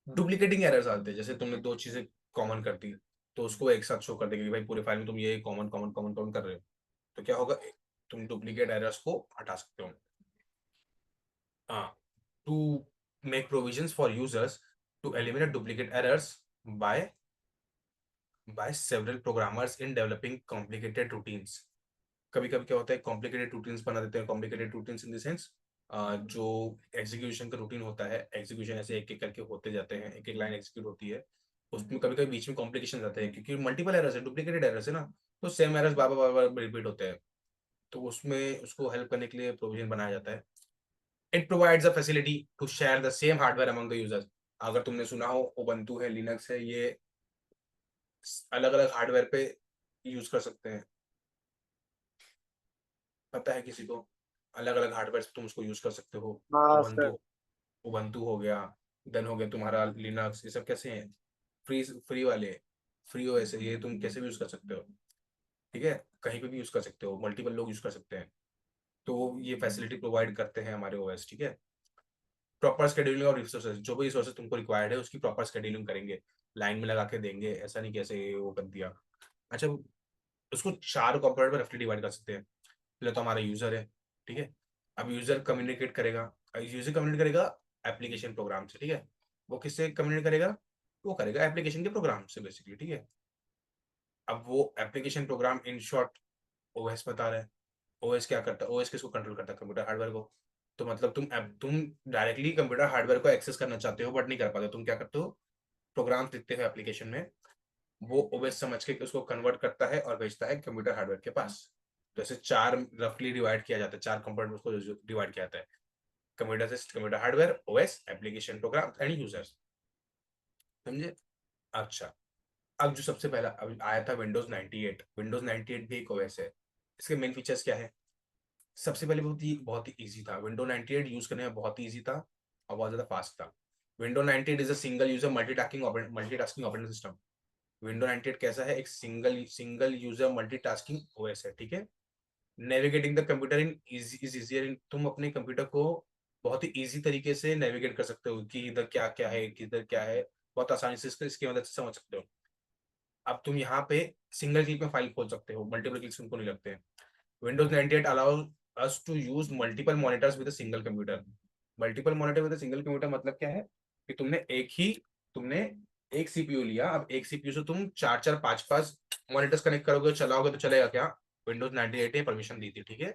डुप्लीकेटिंग एरर्स आते हैं, जैसे तुमने दो चीजें कॉमन कर दी, तो उसको एक साथ शो कर देगा कि भाई पूरे फाइल में तुम ये कॉमन कॉमन कॉमन कॉमन कर रहे हो, तो क्या होगा, तुम डुप्लीकेट एरर्स को हटा सकते हो। हाँ, to make provisions for users to eliminate duplicate errors by by several programmers in developing complicated routines. कभी कभी क्या होता है, कॉम्प्लिकेटेड रूटीन्स बना देते हैं। Complicated routines in the sense, जो एग्जीक्यूशन का रूटीन होता है, एग्जीक्यूशन ऐसे एक एक करके होते जाते हैं, एक एक लाइन एग्जीक्यूट होती है, उसमें कभी कभी बीच में कॉम्प्लिकेशन आते हैं क्योंकि मल्टीपल एरर्स है, डुप्लीकेटेड एरर्स है ना, तो सेम एरर्स बार बार बार रिपीट होते हैं, तो उसमें उसको हेल्प करने के लिए प्रोविजन बनाया जाता है। It provides a facility to share the same hardware among the users. अगर तुमने सुना हो उबंटू है, लिनक्स है, ये अलग अलग हार्डवेयर पे यूज कर सकते हैं, पता है किसी को? अलग अलग हार्डवेयर तुम उसको यूज कर सकते हो। हाँ सर। उबंटू उबंटू हो गया, देन हो गया तुम्हारा लिनक्स, ये सब कैसे हैं, फ्री फ्री वाले, फ्री ओएस है, ये तुम कैसे भी यूज कर सकते हो, ठीक है, कहीं पे भी यूज कर सकते हो, मल्टीपल लोग यूज कर सकते हैं, तो वो ये फैसिलिटी प्रोवाइड करते हैं हमारे ओएस, ठीक है। प्रॉपर शेड्यूलिंग और रिसोर्सेज, जो भी रिसोर्सेज तुमको रिक्वायर्ड है उसकी प्रॉपर शेड्यूलिंग करेंगे, लाइन में लगा के देंगे, ऐसा नहीं कैसे वो कर दिया। अच्छा, उसको 4 कंपोनेंट में रफली डिवाइड कर सकते हैं। पहले तो हमारा यूजर है, ठीक है, अब यूजर कम्युनिकेट करेगा, यूजर कम्युनिकेट करेगा एप्लीकेशन प्रोग्राम से, ठीक है, वो किससे कम्युनिकेट करेगा, वो करेगा एप्लीकेशन के प्रोग्राम से बेसिकली, ठीक है। अब वो application program in short OS बता रहे हैं। ओएस क्या करता है, ओएस किसको कंट्रोल करता है, कंप्यूटर हार्डवेयर को। तो मतलब तुम डायरेक्टली कंप्यूटर हार्डवेयर को एक्सेस करना चाहते हो बट नहीं कर पाते, तुम क्या करते हो, प्रोग्राम लिखते हो एप्लीकेशन में, वो ओएस समझ के उसको कन्वर्ट करता है और भेजता है कंप्यूटर हार्डवेयर के पास। तो ऐसे 4 रफली डिवाइड किया जाता है, 4 कंपोनेंट उसको डिवाइड किया जाता है, computer system, computer hardware, OS, application program and users, समझे। अच्छा, अब जो सबसे पहला अब आया था विंडोज 98, विंडोज 98 भी एक ओएस है। इसके मेन फीचर्स क्या है? सबसे पहले बहुत ही ईजी था, विंडो 98 यूज करने में बहुत ही ईजी था और बहुत ज्यादा फास्ट था। Window 98 is a single user multitasking operating system. Window 98 कैसा है, एक सिंगल यूजर मल्टीटास्किंग ओएस है, ठीक है। Navigating the computer in is easier, तुम अपने कंप्यूटर को बहुत ही इजी तरीके से नेविगेट कर सकते हो कि इधर क्या क्या है, किधर क्या है, बहुत आसानी से इसकी मदद से समझ सकते हो। अब तुम यहाँ पे सिंगल क्लिक में फाइल खोल सकते हो, मल्टीपल क्लिक्स तुमको नहीं लगते हैं। Windows 98 allows us to use multiple monitors with a single computer. Multiple monitor with a single computer मतलब क्या है कि तुमने एक सीपीयू लिया, अब एक सीपीयू से तुम 4 4 5 5 मॉनिटर्स कनेक्ट करोगे, चलाओगे तो चलेगा क्या? विंडोज 98 ने परमिशन दी थी, ठीक है।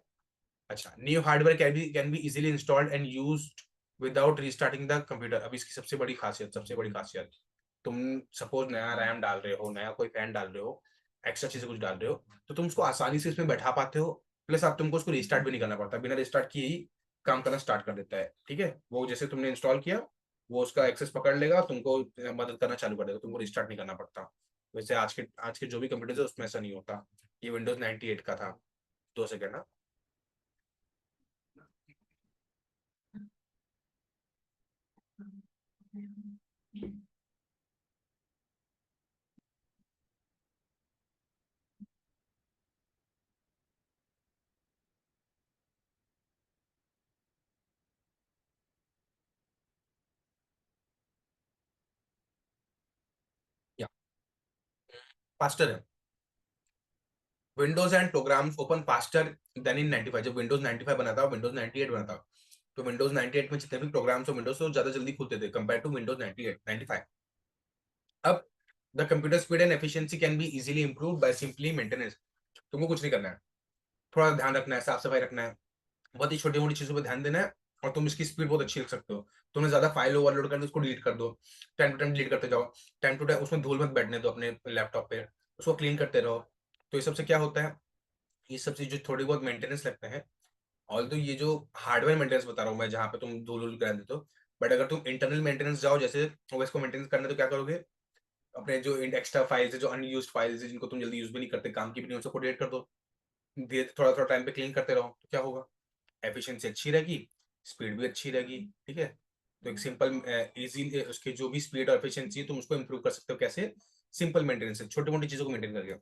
अच्छा, new hardware can be easily installed and used without restarting the computer. अब इसकी सबसे बड़ी खासियत, तुम सपोज नया रैम डाल रहे हो, नया कोई फैन डाल रहे हो, एक्स्ट्रा चीजें कुछ डाल रहे हो, तो तुम उसको आसानी से इसमें बैठा पाते हो, प्लस अब तुमको उसको रिस्टार्ट भी नहीं करना पड़ता, बिना रिस्टार्ट किए ही काम करना स्टार्ट कर देता है, ठीक है। वो जैसे तुमने इंस्टॉल किया, वो उसका एक्सेस पकड़ लेगा, तुमको मदद करना चालू कर देगा, तुमको रिस्टार्ट नहीं करना पड़ता। वैसे आज के जो भी कंप्यूटर है उसमें ऐसा नहीं होता। ये विंडोज 98 का था। 2 सेकंड ना। या फास्टर है, Windows and programs open faster than in 95। जब विंडोज 95 बना था, विंडोज 98 बना था, तो विंडोज 98 में जितने भी प्रोग्राम्स हो विंडोज तो ज्यादा जल्दी खुलते थे कंपेयर टू विंडोज 98 95। अब the computer speed and efficiency can be easily improve by simply maintenance. तुमको कुछ नहीं करना है, थोड़ा ध्यान रखना है, साफ सफाई रखना है, बहुत ही छोटी मोटी चीजों पर ध्यान देना है, और तुम इसकी स्पीड बहुत अच्छी रख सकते हो। तुमने ज्यादा फाइल ओवरलोड कर दी, उसको डिलीट कर दो, टाइम टू टाइम डिलीट करते जाओ, टाइम टू टाइम उसमें धूल मत बैठने दो अपने लैपटॉप पे, उसको क्लीन करते रहो। तो ये सबसे क्या होता है, ये सब चीज जो थोड़ी बहुत मेंटेनेंस लगते हैं, ऑल तो ये जो हार्डवेयर मेंटेनेंस बता रहा हूँ मैं, जहाँ पे तुम धूल धूल करा देते हो, बट अगर तुम इंटरनल मेंटेनेंस जाओ, जैसे ओएस को मेंटेनेंस करना है, तो क्या करोगे, अपने जो एक्स्ट्रा फाइल्स है, जो अनयूज्ड फाइल्स है, जिनको तुम जल्दी यूज भी नहीं करते, काम की भी नहीं, उनको डिलीट कर दो, धीरे थोड़ा थोड़ा टाइम पे क्लीन करते रहो, तो क्या होगा, एफिशिएंसी अच्छी रहेगी, स्पीड भी अच्छी रहेगी, ठीक है। तो एक सिंपल इजी उसके जो भी स्पीड और एफिशिएंसी है तुम उसको इंप्रूव कर सकते हो, कैसे, सिंपल मेंटेनेंस से, छोटी मोटी चीजों को मेंटेन करके।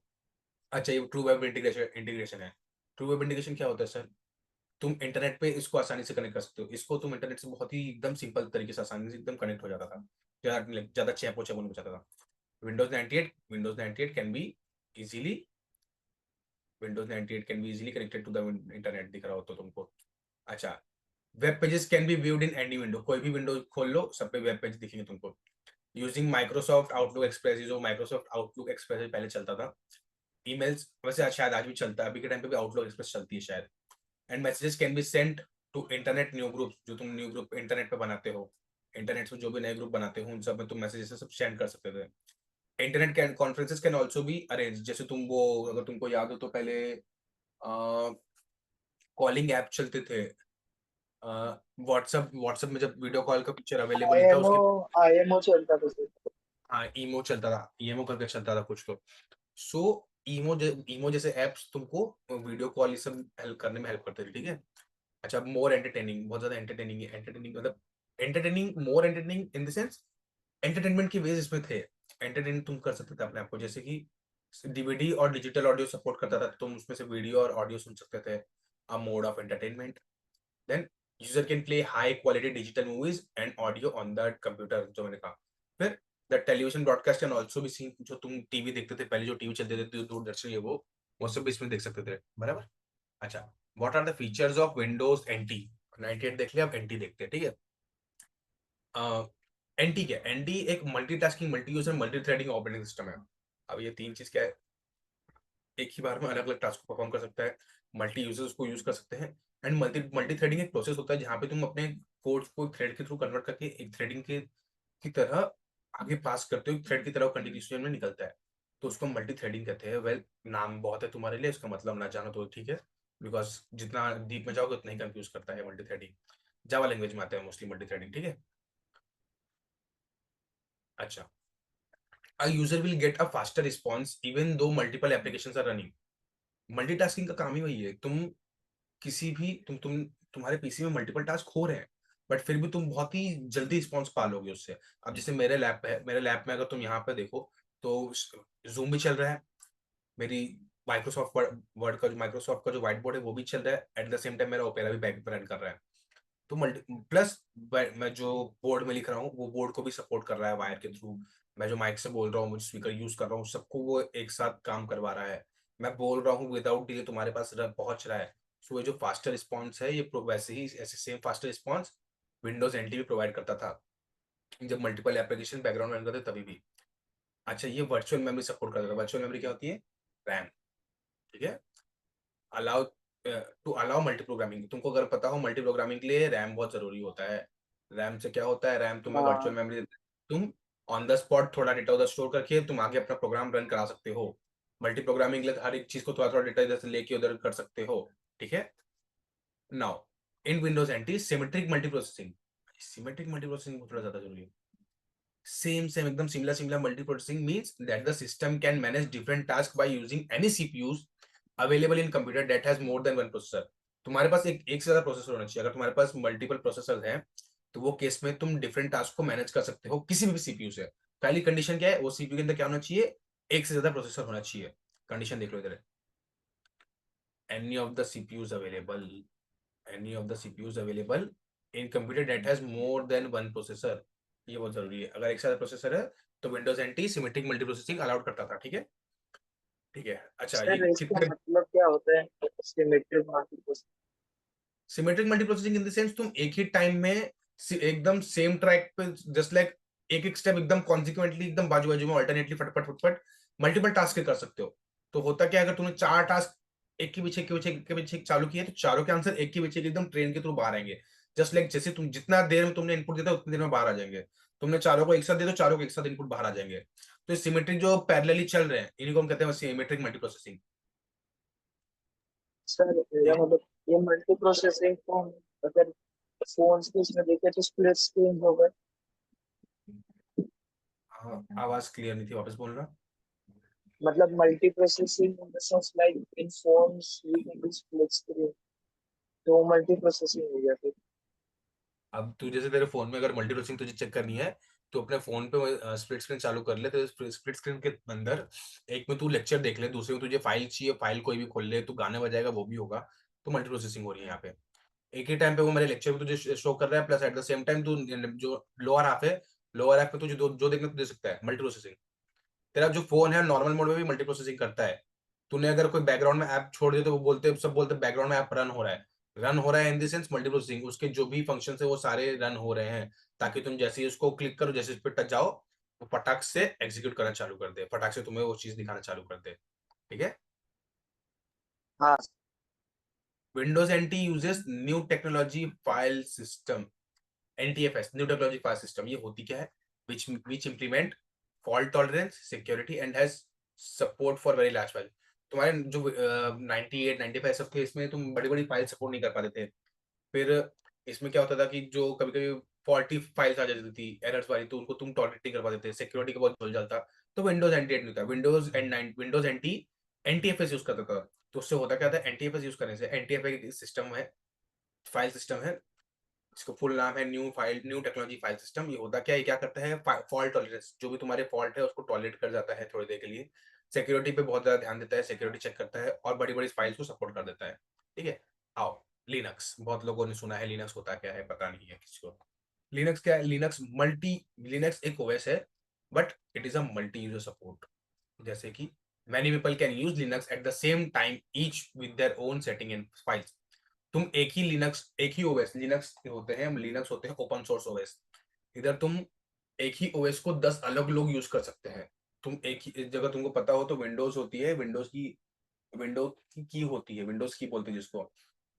अच्छा, ये ट्रू वेब इंटीग्रेशन है। ट्रू वेब इंटीग्रेशन क्या होता है सर? तुम इंटरनेट पे इसको आसानी से कनेक्ट कर सकते हो, इसको तुम इंटरनेट से बहुत ही एकदम सिंपल तरीके से आसानी से एकदम कनेक्ट हो जाता था, ज्यादा चैपो चैपो नहीं बचाता था। Windows 98 can be easily Windows 98 can be easily connected to the internet, दिख रहा हो तो तुमको। अच्छा, web pages can be viewed in any window, कोई भी विंडो खोल लो, सब पे वेब पेज दिखेंगे तुमको। यूजिंग माइक्रोसॉफ्ट आउटलुक एक्सप्रेस, जो माइक्रोसॉफ्ट आउटलुक एक्सप्रेस पहले चलता था, ईमेल्स वैसे शायद आज भी चलता है, अभी के टाइम पे भी आउटलुक एक्सप्रेस चलती है शायद। And messages can be sent to internet new group, जो तुम न्यू ग्रुप इंटरनेट पे बनाते हो, इंटरनेट पे जो भी नए ग्रुप बनाते हो उन सब में तुम मैसेजेस सब सेंड कर सकते थे। Internet conferences can also be arrange. जैसे तुम वो, अगर तुमको याद हो तो पहले कॉलिंग ऐप चलते थे, व्हाट्सएप व्हाट्सएप में जब वीडियो कॉल का फीचर अवेलेबल नहीं था आईएमओ उसके, आईएमओ चलता था सर। हाँ ईमो चलता था, ईएमओ करके चलता था कुछ तो। सो ईमो जैसे एप्स तुमको वीडियो कॉल ये सब हेल्प करने में हेल्प करते थे, ठीक है। अच्छा, मोर एंटरटेनिंग, बहुत ज्यादा एंटरटेनिंग है, एंटरटेनिंग मतलब entertaining, more entertaining in the sense entertainment की वेज इसमें थे। एंटरटेन तुम कर सकते थे अपने आप को, जैसे कि डीवीडी और डिजिटल ऑडियो सपोर्ट करता था, तुम उसमें से वीडियो और ऑडियो सुन सकते थे, a mode of entertainment. Then user can play high quality digital movies and audio on the computer, जो मैंने कहा। फिर the television broadcast can also भी सीन, जो तुम टीवी देखते थे पहले, जो टीवी चलते थे दूरदर्शन, ये वो सब भी इसमें देख सकते थे, बराबर। अच्छा, what are the features of Windows NT. 98 देख लिया, अब एनटी देखते हैं, ठीक है। एनटी क्या है? एनटी एक multitasking, multi user, multi threading operating system है। अब ये तीन चीज क्या है, एक ही बार में अलग अलग टास्क को परफॉर्म कर सकता है, मल्टी यूजर्स को यूज कर सकते हैं। एंड मल्टी थ्रेडिंग एक प्रोसेस होता है जहां पे तुम अपने कोड को थ्रेड के थ्रू कन्वर्ट करके एक थ्रेडिंग के की तरह आगे पास करते हो, थ्रेड की तरह कंटिन्यूएशन में निकलता है, तो उसको मल्टी थ्रेडिंग कहते हैं। वेल, नाम बहुत है तुम्हारे लिए, इसका मतलब ना जानो तो ठीक है, बिकॉज जितना डीप में जाओगे उतना ही कंफ्यूज करता है मल्टी थ्रेडिंग। जावा लैंग्वेज में आता है मोस्टली मल्टी थ्रेडिंग, ठीक है। अच्छा, a user will get a faster response even though multiple applications are running। Multitasking का काम ही वही है, तुम किसी भी तुम्हारे पीसी में मल्टीपल टास्क हो रहे हैं, बट फिर भी तुम बहुत ही जल्दी रिस्पॉन्स पा लोगे उससे। अब जैसे मेरे लैब पे है, मेरे लैब में अगर तुम यहाँ पे देखो तो जूम भी चल रहा है, मेरी माइक्रोसॉफ्ट वर्ड का जो माइक्रोसॉफ्ट का जो व्हाइट बोर्ड है वो भी चल रहा है, एट द सेम टाइम मेरा ओपेरा भी बैक पे रन कर रहा है। तो मल्टी प्लस मैं जो बोर्ड में लिख रहा हूँ वो बोर्ड को भी सपोर्ट कर रहा है वायर के थ्रू। मैं जो माइक से बोल रहा हूँ, मुझे स्पीकर यूज कर रहा हूँ, सबको वो एक साथ काम करवा रहा है। मैं बोल रहा हूँ विदाउट डिले, तुम्हारे पास पहुंच रहा है। सो ये जो फास्टर रिस्पॉन्स है, ये वैसे ही ऐसे same faster response Windows NT भी प्रोवाइड करता था जब मल्टीपल एप्लीकेशन बैकग्राउंड में रन करते तभी भी। अच्छा, ये वर्चुअल मेमोरी सपोर्ट करता था। वर्चुअल मेमोरी क्या होती है? रैम, ठीक है। Allow to allow multi programming, तुमको अगर पता हो मल्टी प्रोग्रामिंग के लिए रैम बहुत जरूरी होता है। रैम से क्या होता है, रैम तुम्हें वर्चुअल हाँ मेमोरी, तुम ऑन द स्पॉट थोड़ा डेटा उधर स्टोर करके तुम आगे अपना प्रोग्राम रन करा सकते हो। मल्टी प्रोग्रामिंग के लिए हर एक चीज को थोड़ा थोड़ा डेटा इधर से लेके उधर कर सकते हो, ठीक है। Now in Windows anti symmetric multi processing, symmetric multi processing थोड़ा ज्यादा जरूरी है। सेम एकदम similar multi processing means that the system can manage different task by using any CPUs available in computer that has more than one processor. तुम्हारे पास एक से ज्यादा प्रोसेसर होना चाहिए। अगर तुम्हारे पास मल्टीपल प्रोसेसर हैं तो वो केस में तुम डिफरेंट टास्क को मैनेज कर सकते हो किसी भी सीपीयू से। पहली कंडीशन क्या है, वो सीपीयू के अंदर क्या होना चाहिए, एक से ज्यादा प्रोसेसर होना चाहिए। कंडीशन देख लो इधर, any of the CPUs available, any of the CPUs available in computer that has more than one processor. ये बहुत जरूरी है, अगर एक से ज्यादा प्रोसेसर है तो Windows anti symmetric multi processing allowed करता था, ठीक है। ठीक है, अच्छा ये सर, इसका कितने मतलब क्या होता है symmetric multiplex? Symmetric multi processing in the sense तुम एक ही टाइम में एकदम सेम ट्रैक पे जस्ट लाइक एक एक स्टेप एकदम कॉन्सिक्वेंटली एकदम बाजू बाजू में अल्टरनेटली फटफट फटफट मल्टीपल टास्क कर सकते हो। तो होता क्या है, अगर तुमने चार टास्क एक के पीछे एक के पीछे एक के पीछे एक चालू किए तो चारों के आंसर एक के पीछे एक एकदम ट्रेन के थ्रू बाहर आएंगे। जस्ट लाइक जैसे तुम जितना देर में तुमने इनपुट देता उतनी देर में बाहर आ जाएंगे। तुमने चारों को एक साथ दे दो, चारों को एक साथ इनपुट बाहर आ जाएंगे। तो सिमेट्रिक जो पैरेलली चल रहे हैं इन्हीं को हम कहते हैं सिमेट्रिक मल्टी प्रोसेसिंग। सर मेरा मतलब ये मल्टी प्रोसेसिंग को हम अगर फोन्स के इसमें देखें तो स्प्लिट स्क्रीन होगा। हाँ, आवाज क्लियर नहीं थी, वापस बोलना। मतलब multi processing in the sense like in phones we can do split screen, तो मल्टी प्रोसेसिंग हो गया फिर। अब तू जैसे तेरे फोन में अगर मल्टी प्रोसेसिंग तुझे चेक करनी है तो अपने फोन पे स्प्लिट स्क्रीन चालू कर ले, तो स्प्लिट स्क्रीन के अंदर एक में तू लेक्चर देख ले, दूसरे में तुझे फाइल चाहिए, फाइल कोई भी खोल ले, तू गाने बजाएगा वो भी होगा। तो मल्टी प्रोसेसिंग हो रही है यहाँ पे। एक ही टाइम पे वो मेरे लेक्चर भी तुझे शो कर रहा है, plus at the same time तू जो लोअर हाफ है, लोअर हाफ पे तुझे जो देखना तू दे सकता है मल्टी प्रोसेसिंग। तेरा जो फोन है नॉर्मल मोड में भी मल्टी प्रोसेसिंग करता है। तूने अगर कोई बैकग्राउंड में ऐप छोड़ दिया तो वो सब बोलते बैकग्राउंड में ऐप रन हो रहा है। रन हो रहा है इन द सेंस मल्टी प्रोसेसिंग, उसके जो भी फंक्शन है वो सारे रन हो रहे हैं, ताकि तुम जैसे ही उसको क्लिक करो, जैसे इस पे टच जाओ, वो फटाक से एग्जीक्यूट करना चालू कर दे, फटाक से तुम्हें वो चीज दिखाना चालू कर दे, ठीक है। हाँ Windows NT uses new technology file system, NTFS, new technology file system. ये होती क्या है, which implement fault tolerance, security and has support for very large file. तुम्हारे जो 98 95 ऐसे थे, इसमें तुम बड़ी बड़ी फाइल सपोर्ट नहीं कर पाते थे। फिर इसमें क्या होता था कि जो कभी कभी फॉल्टी फाइल्स आ जाती थी एरर्स वाली, तो उनको तुम टॉलरेट नहीं कर पाते थे, सिक्योरिटी का बहुत झोल था। तो विंडोज NT8 नहीं था, विंडोज NTFS यूज करता था। तो उससे होता क्या था, NTFS यूज करने से, NTFS सिस्टम है, फाइल सिस्टम है, इसको फुल नाम है न्यू टेक्नोलॉजी फाइल सिस्टम। ये होता क्या है, क्या करता है, फॉल्ट टॉलरेंस, जो भी तुम्हारे फॉल्ट है उसको टॉलरेट कर जाता है थोड़ी देर के लिए। सिक्योरिटी पे बहुत ज्यादा ध्यान देता है, सिक्योरिटी चेक करता है और बड़ी बड़ी फाइल्स को सपोर्ट कर देता है। ठीक है। आओ लिनक्स, बहुत लोगों ने सुना है लिनक्स होता क्या है, पता नहीं है किसी को। लिनक्स क्या है, लिनक्स एक ओएस है, but it is a multi user support. जैसे कि many people can use Linux at the same time, each with their own setting and files। तुम एक ही ओएस, लिनक्स होते हैं, लिनक्स होते हैं ओपन सोर्स ओएस। इधर तुम एक ही ओएस को 10 अलग लोग यूज कर सकते हैं। तुम एक ही जगह, तुमको पता हो तो विंडोज होती है, विंडोज की होती है, विंडोज की बोलते हैं जिसको।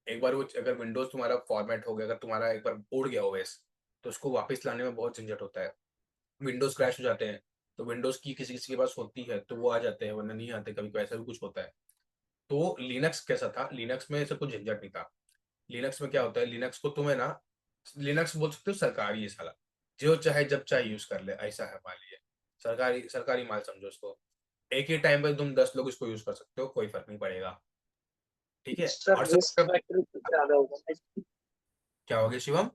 एक बार वो अगर विंडोज तुम्हारा फॉर्मेट हो गया, अगर तुम्हारा एक बार उड़ गया ओएस, तो उसको वापस लाने में बहुत झंझट होता है। विंडोज क्रैश हो जाते हैं, तो विंडोज की किसी किसी के पास होती है तो वो आ जाते हैं, वरना नहीं आते, कभी कभी ऐसा भी कुछ होता है। तो लिनक्स कैसा था, लिनक्स में ऐसा कुछ झंझट नहीं था। लिनक्स में क्या होता है, लिनक्स को तुम्हें ना, लिनक्स बोल सकते हो सरकारी है साला, जो चाहे जब चाहे यूज कर ले, ऐसा है। मान लीजिए सरकारी सरकारी माल समझो इसको, एक ही टाइम पे तुम 10 लोग इसको यूज कर सकते हो, कोई फर्क नहीं पड़ेगा। ठीक है। सर और रिस्क सब फैक्टर तो ज्यादा होगा। क्या हो गया शिवम,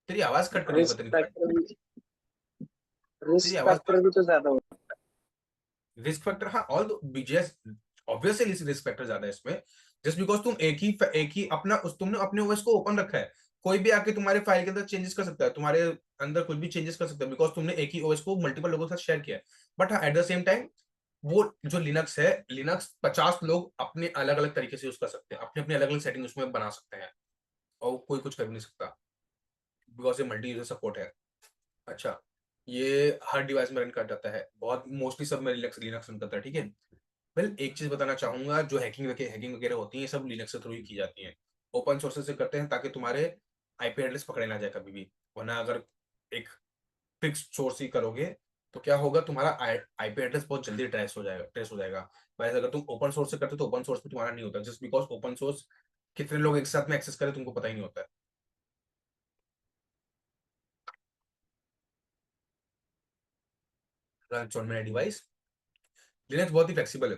तेरी आवाज कट कर रही है, रिस्क पता नहीं क्यों। फैक्टर तेरी रिस्क आवाज, फैक्टर भी तो ज्यादा होगा। रिस्क फैक्टर, हाँ all BJS obviously risk factor ज्यादा है इसमें। जस्ट बिकॉज तुम एक ही अपना तुमने अपने ओएस को ओपन रखा है, कोई भी आके तुम्हारे फाइल के अंदर चेंजेस कर सकता है, तुम्हारे अंदर कुछ भी चेंजेस कर सकता है, बिकॉज तुमने एक ही ओएस को मल्टीपल लोगों के साथ शेयर किया है। बट हाँ एट द सेम टाइम, वो जो लिनक्स है, लिनक्स 50 लोग अपने अलग अलग तरीके से यूज कर सकते हैं, अपने अपने अलग अलग सेटिंग उसमें बना सकते हैं, और कोई कुछ कर नहीं सकता, बिकॉज ये मल्टी यूजर सपोर्ट है। अच्छा, ये हर डिवाइस में रन कर जाता है, बहुत मोस्टली सब में लिनक्स लिनक्स रन करता है। ठीक है। वेल एक चीज बताना चाहूंगा, जो हैकिंग वगैरह होती है, ये सब लिनक्स के थ्रू ही की जाती है। ओपन सोर्स से करते हैं ताकि तुम्हारे आईपी एड्रेस पकड़े ना जाए कभी भी, वरना अगर एक फिक्स सोर्स ही करोगे तो क्या होगा, तुम्हारा आईपी एड्रेस बहुत जल्दी ट्रेस हो जाएगा। वैसे अगर तुम ओपन सोर्स से करते हो तो ओपन सोर्स पे तुम्हारा नहीं होता, जस्ट बिकॉज ओपन सोर्स कितने लोग एक साथ में एक्सेस करें तुमको पता ही नहीं होता है। Run on my device. Linux बहुत ही फ्लेक्सिबल है,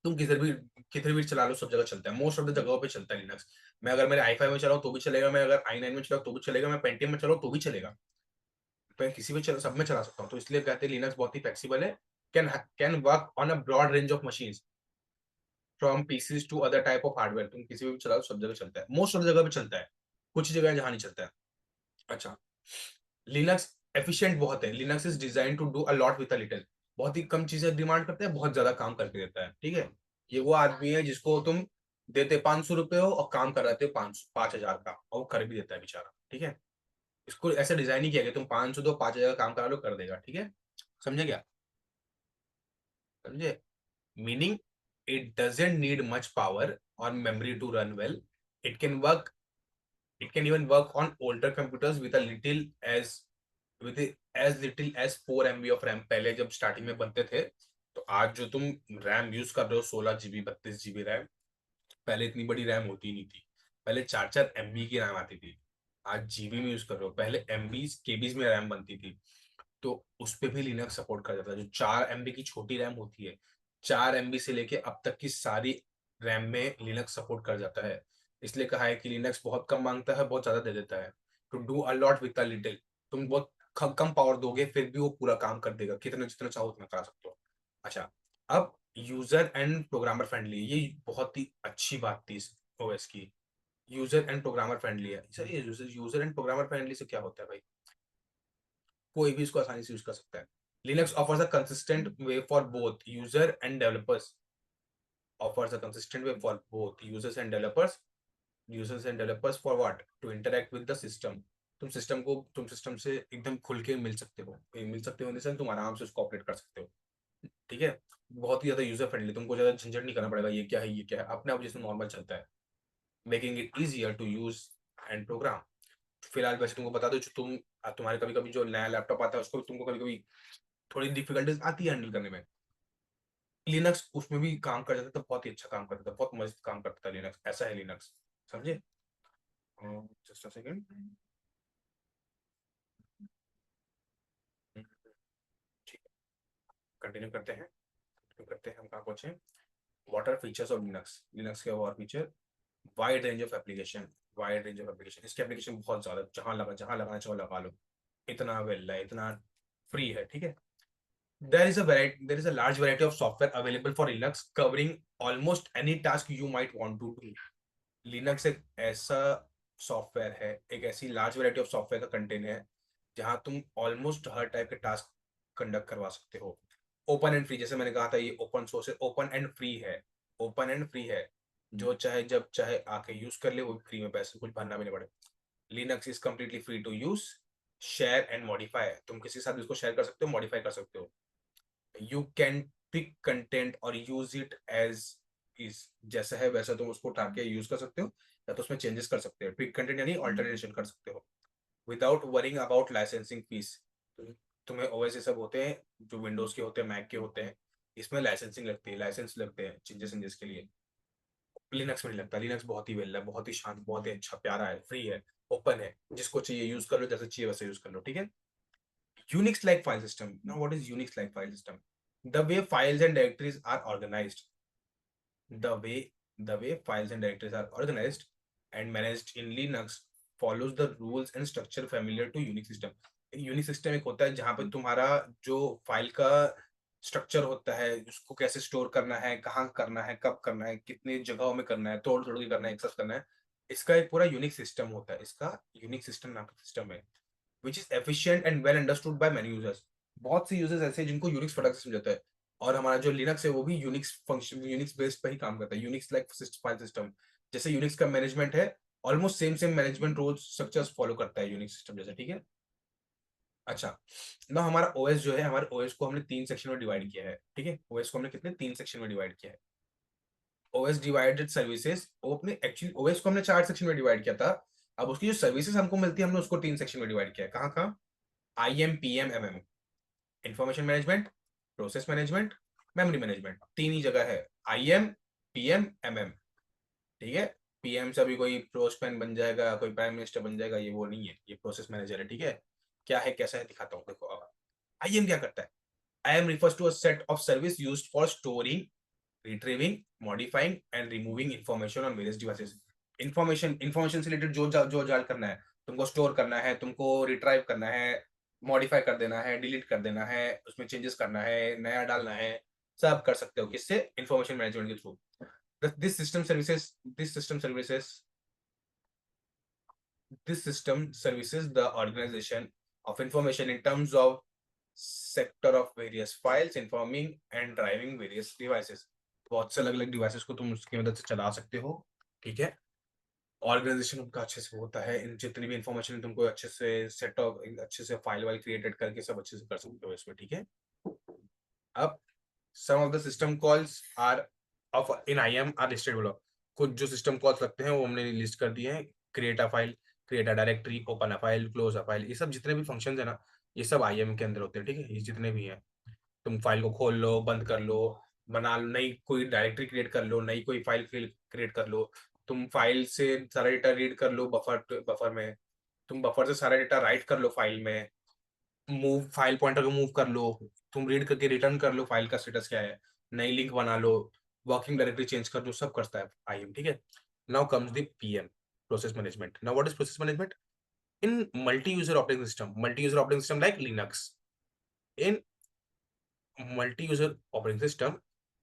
तुम किधर भी चला लो, सब जगह चलता है, मोस्ट ऑफ द जगहों पे चलता है लिनक्स। मैं अगर मेरे i5 में चलाऊं तो भी चलेगा, मैं अगर i9 में चलाऊं तो भी चलेगा, मैं पेंटियम में चलाऊं तो भी चलेगा, मैं किसी भी सब में चला सकता हूँ। तो इसलिए कहते हैं लिनक्स बहुत ही फ्लेक्सिबल है, can work on a broad range of machines from PCs to other type of hardware. तुम किसी भी चलाओ, सब जगह चलता है, मोस्ट ऑफ जगह पे चलता है, कुछ जगह जहां नहीं चलता है। अच्छा, लिनक्स एफिशिएंट बहुत है, Linux is design to do a lot with a little. बहुत ही कम चीजें डिमांड करते हैं, बहुत ज्यादा काम करके देता है। ठीक है। ये वो आदमी है जिसको तुम देते 500 रुपए हो और काम कर रहे थे 5,000 का, और वो कर भी देता है बेचारा। ठीक है। इसको ऐसे डिजाइन ही किया कि तुम 500 दो, 5,000 का काम करा लो, कर देगा। ठीक है। समझे क्या, समझे? Meaning it doesn't need much power or memory to run well. It can work, it can even work on older computers with a little as with as little as 4 MB of RAM। पहले जब स्टार्टिंग में बनते थे, तो आज जो तुम रैम यूज कर रहे हो 16 GB 32 GB रैम, पहले इतनी बड़ी रैम होती नहीं थी, पहले 4 4 MB की रैम आती थी, आज जीबी में यूज कर रहे हो, पहले एमबीज केबीज में रैम बनती थी। तो उस पे भी लिनक्स सपोर्ट कर जाता है। जो 4 MB की छोटी रैम होती है, 4 MB से लेके अब तक की सारी रैम में लिनक्स सपोर्ट कर जाता है। इसलिए कहा है कि लिनक्स बहुत कम मांगता है, बहुत ज्यादा दे देता है, to do a lot with a little. तुम बहुत कम पावर दोगे फिर भी वो पूरा काम कर देगा, कितने जितना चाहो उतना करा सकते हो। अच्छा, अब यूजर एंड प्रोग्रामर फ्रेंडली, ये बहुत ही अच्छी बात थी इस ओएस की। यूजर एंड प्रोग्रामर फ्रेंडली है सर, ये यूजर एंड प्रोग्रामर फ्रेंडली से क्या होता है भाई, कोई भी इसको आसानी से यूज कर सकता है। Linux offers a consistent way for both user and developers, offers a consistent way for both users and developers for what, to interact with the system। तुम सिस्टम से एकदम खुल के मिल सकते हो इन द सेंस तुम आराम से उसको ऑपरेट कर सकते हो। ठीक है। बहुत ही ज्यादा यूजर फ्रेंडली, तुमको ज्यादा झंझट नहीं करना पड़ेगा, ये क्या है ये क्या है, अपने आप जैसे नॉर्मल चलता है, making it easier to use and program. फिलहाल वैसे तुमको बता दो, जो तुम्हारे कभी कभी जो नया लैपटॉप आता है उसको तुमको कभी कभी थोड़ी डिफिकल्टीज आती है हैंडल करने में। लिनक्स उसमें भी काम कर जाता था, बहुत ही अच्छा काम करता था, बहुत मस्त काम करता था लिनक्स, ऐसा है लिनक्स, समझे? Just a second. ठीक है, कंटिन्यू करते हैं, हम कहाँ पहुंचे? What are features of Linux, Linux के और feature, wide range of application, wide range of application, इसके एप्लीकेशन बहुत ज्यादा, जहां लगाना चाहो लगा लो, इतना अवेलेबल है, इतना फ्री है, ठीक है। There is a large variety of software available for Linux covering almost any task you might want to do. Linux एक ऐसा सॉफ्टवेयर है, एक ऐसी लार्ज वैरायटी ऑफ सॉफ्टवेयर का कंटेन है जहां तुम ऑलमोस्ट हर टाइप के टास्क कंडक्ट करवा सकते हो। ओपन एंड फ्री, जैसे मैंने कहा था ये ओपन सोर्स है, ओपन एंड फ्री है, ओपन एंड फ्री है, जो चाहे जब चाहे आके यूज कर ले, वो फ्री में, पैसे कुछ भरना भी नहीं पड़े। Linux is completely free to use, share and modify, तुम किसी के साथ इसको शेयर कर सकते हो, मॉडिफाई कर सकते हो। यू कैन पिक कंटेंट और यूज इट एज इज, जैसा है वैसा तुम उसको उठा के यूज कर सकते हो, या तो उसमें चेंजेस कर सकते हो, पिक कंटेंट यानी ऑल्टरनेशन कर सकते हो, without worrying about licensing fees. तुम्हें ओएस ये सब होते हैं जो विंडोज के होते हैं, मैक के होते हैं, इसमें लाइसेंसिंग लगती है, लाइसेंस लगते हैं चेंजेस के लिए। लिनक्स में नहीं लगता, लिनक्स बहुत ही वेल है, बहुत ही शांत, बहुत ही अच्छा प्यारा है, फ्री है, ओपन है, जिसको चाहिए यूज कर लो, जैसे चाहिए वैसे यूज कर लो, ठीक है। Unix like file system. Now what is Unix like file system? The way files and directories are organized, the way files and directories are organized and managed in Linux follows the rules and structure familiar to Unix system. Unix system एक होता है जहां पे तुम्हारा जो फाइल का स्ट्रक्चर होता है, उसको कैसे स्टोर करना है, कहाँ करना है, कब करना है, कितनी जगहों में करना है, तोड़ तोड़ के करना है, एक्सेस करना है, इसका एक पूरा यूनिक सिस्टम होता है, इसका यूनिक सिस्टम नाम का सिस्टम है, which is efficient and well understood by many users. बहुत से यूजर्स ऐसे हैं जिनको यूनिक्स प्रोडक्ट सिस्टम जाता है, और हमारा जो लिनक्स है वो भी यूनिक्स फंक्शन, यूनिक्स बेस्ड पर ही काम करता है, यूनिक्स लाइक फाइल सिस्टम, जैसे यूनिक्स का मैनेजमेंट है, almost same management rules structures follow करता है यूनिक्स सिस्टम जैसे, ठीक है। अच्छा, ना हमारा ओएस जो है, हमारे ओएस को हमने 3 सेक्शन में डिवाइड किया है, ठीक है। ओएस को हमने कितने 3 सेक्शन में डिवाइड किया है। ओएस डिवाइडेड सर्विसेज, वो अपने एक्चुअली ओएस को हमने 4 सेक्शन में डिवाइड किया था, अब उसकी जो सर्विसेज हमको मिलती है हमने उसको 3 सेक्शन में डिवाइड किया है। कहाँ कहाँ? IM PM MM, information management, process management, memory management, 3 ही जगह है, IM PM MM, ठीक है। PM से अभी कोई पोस्टमैन बन जाएगा, कोई प्राइम मिनिस्टर बन जाएगा, ये वो नहीं है, ये प्रोसेस मैनेजर है, ठीक है। क्या है कैसा है दिखाता हूँ, देखो अब IM क्या करता है। IM refers to a set of service used for storing, retrieving, modifying and removing information on various devices. Information से रिलेटेड जो जाल करना है, तुमको स्टोर करना है, तुमको रिट्राइव करना है, मॉडिफाई कर देना है, डिलीट कर देना है, उसमें चेंजेस करना है, नया डालना है, सब कर सकते हो किससे? इंफॉर्मेशन मैनेजमेंट के through. This system services this system services the organization of information in terms of sector of various files, informing and driving various devices. बहुत से अलग अलग डिवाइसेस को तुम उसकी मदद से चला सकते हो, ठीक है। ऑर्गेनाइजेशन उनका अच्छे से होता है, इन जितनी भी इंफॉर्मेशन तुमको अच्छे से सेट ऑफ, अच्छे से फाइल वाइल क्रिएटेड करके सब अच्छे से कर सकते हो इसमें, ठीक है। अब some of the system calls are of in IM are listed below. कुछ जो सिस्टम कॉल्स लगते हैं वो हमने लिस्ट कर दिए हैं। Create a file, create a directory, open a file, close a file, ये सब जितने भी फंक्शंस है ना, ये सब IM के अंदर होते हैं, ठीक है। ये जितने भी हैं, तुम फाइल को खोल लो, बंद कर लो, बना लो, नई कोई डायरेक्टरी क्रिएट कर लो, नई कोई फाइल क्रिएट कर लो, तुम फाइल से सारा डेटा रीड कर लो बफर में, तुम बफर से सारा डेटा राइट कर लो फाइल में, मूव फाइल पॉइंटर को मूव कर लो, तुम रीड करके रिटर्न कर लो फाइल का स्टेटस क्या है, नई लिंक बना लो, वर्किंग डायरेक्टरी चेंज कर दो, सब करता है IM, ठीक है। Now comes the PM, process management. Now what is process management? in multi-user operating system like Linux, in multi-user operating system,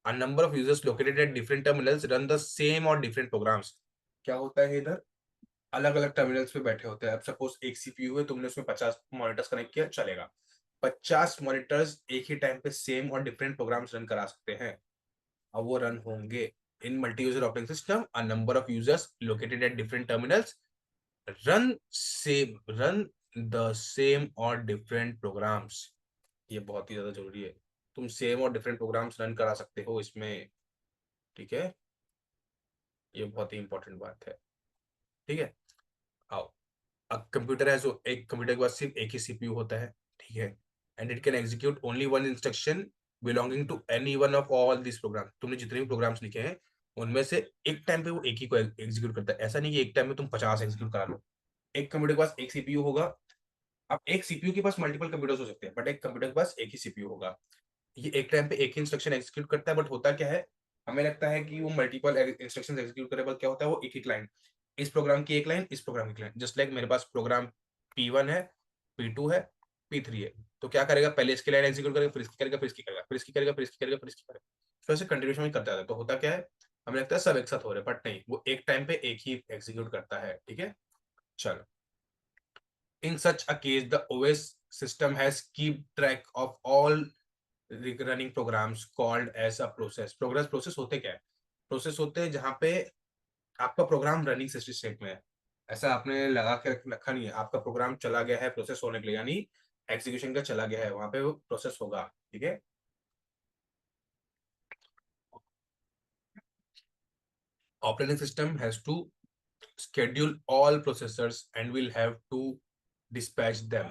a number of users located at different terminals run the same or different programs. क्या होता है इधर? अलग अलग टर्मिनल्स पे बैठे होते हैं। अब सपोज एक CPU है, तुमने उसमें 50 मॉनिटर्स कनेक्ट किया, चलेगा। 50 मॉनिटर्स एक ही टाइम पे सेम और डिफरेंट प्रोग्राम्स रन करा सकते हैं। अब वो रन होंगे in multi user operating system, a number of users located at different terminals run the same or different programs। ये बहुत ही ज्यादा जरूरी है, तुम सेम और डिफरेंट प्रोग्राम्स रन करा सकते हो इसमें, ठीक है। ये बहुत ही इंपॉर्टेंट बात है, ठीक है। आओ, अब कंप्यूटर है, जो एक कंप्यूटर के पास सिर्फ एक ही CPU होता है, ठीक है। And it can execute only one instruction belonging to any one of all this program. तुमने जितने भी प्रोग्राम्स लिखे हैं उनमें से एक टाइम पे वो एक ही को एग्जीक्यूट करता है। ऐसा नहीं कि एक टाइम में तुम 50 एग्जीक्यूट करा लो। एक कंप्यूटर के पास एक सीपीयू होगा। अब एक सीपीयू के पास मल्टीपल कंप्यूटर्स हो सकते हैं, बट एक कंप्यूटर के पास एक ही सीपीयू होगा। ये एक टाइम पे एक ही इंस्ट्रक्शन एग्जीक्यूट करता है, बट होता क्या है, हमें लगता है कि वो मल्टीपल इंस्ट्रक्शंस एग्जीक्यूट करे, बट क्या होता है, वो एक एक लाइन, इस प्रोग्राम की एक लाइन, इस प्रोग्राम की एक लाइन। जस्ट लाइक मेरे पास प्रोग्राम P1 है, P2 है, P3 है, तो क्या करेगा, पहले इसकी लाइन एग्जीक्यूट करेगा, फिर इसकी करेगा, फिर इसकी करेगा, फिर इसकी करेगा, फिर इसकी करेगा, फिर इसकी करेगा, तो ऐसे कंटिन्यूशन में करता है। तो होता क्या है, हमें लगता है सब एक साथ हो रहा है, बट नहीं, वो एक टाइम पे एक ही एग्जीक्यूट करता है। ठीक है, चलो। In such a case, the OS system has keep track of all running programs called as a process। Process होते क्या है, प्रोसेस होते हैं जहां पे आपका प्रोग्राम रनिंग स्टेट में है, ऐसा आपने लगा के रखा नहीं है, आपका प्रोग्राम चला गया है प्रोसेस होने के लिए, यानी एग्जीक्यूशन का चला गया है, वहां पे वो प्रोसेस होगा। ठीक है, operating system has to schedule all processors and will have to dispatch them।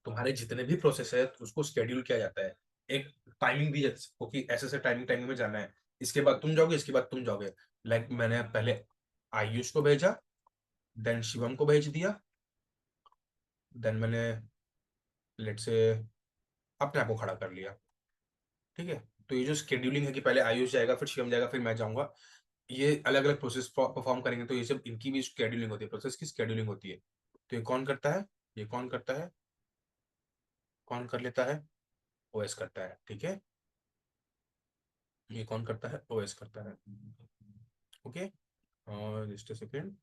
तुम्हारे जितने भी प्रोसेस है उसको स्केड्यूल किया जाता है, एक टाइमिंग दी जाती है कि ऐसे टाइमिंग में जाना है, इसके बाद तुम जाओगे, इसके बाद तुम जाओगे। लाइक मैंने पहले आयुष को भेजा, देन शिवम को भेज दिया, देन मैंने लेट से अपने आप को खड़ा कर लिया। ठीक है, तो ये जो स्केड्यूलिंग है कि पहले आयुष जाएगा, फिर शिवम जाएगा, फिर मैं जाऊंगा, ये अलग अलग प्रोसेस परफॉर्म करेंगे, तो ये सब इनकी भी स्केड्यूलिंग होती है, प्रोसेस की स्केड्यूलिंग होती है। तो ये कौन करता है, ये कौन करता है, कौन कर लेता है, ओएस करता है। ठीक है, ये कौन करता है, ओएस करता है। ओके, और जस्ट अ सेकेंड।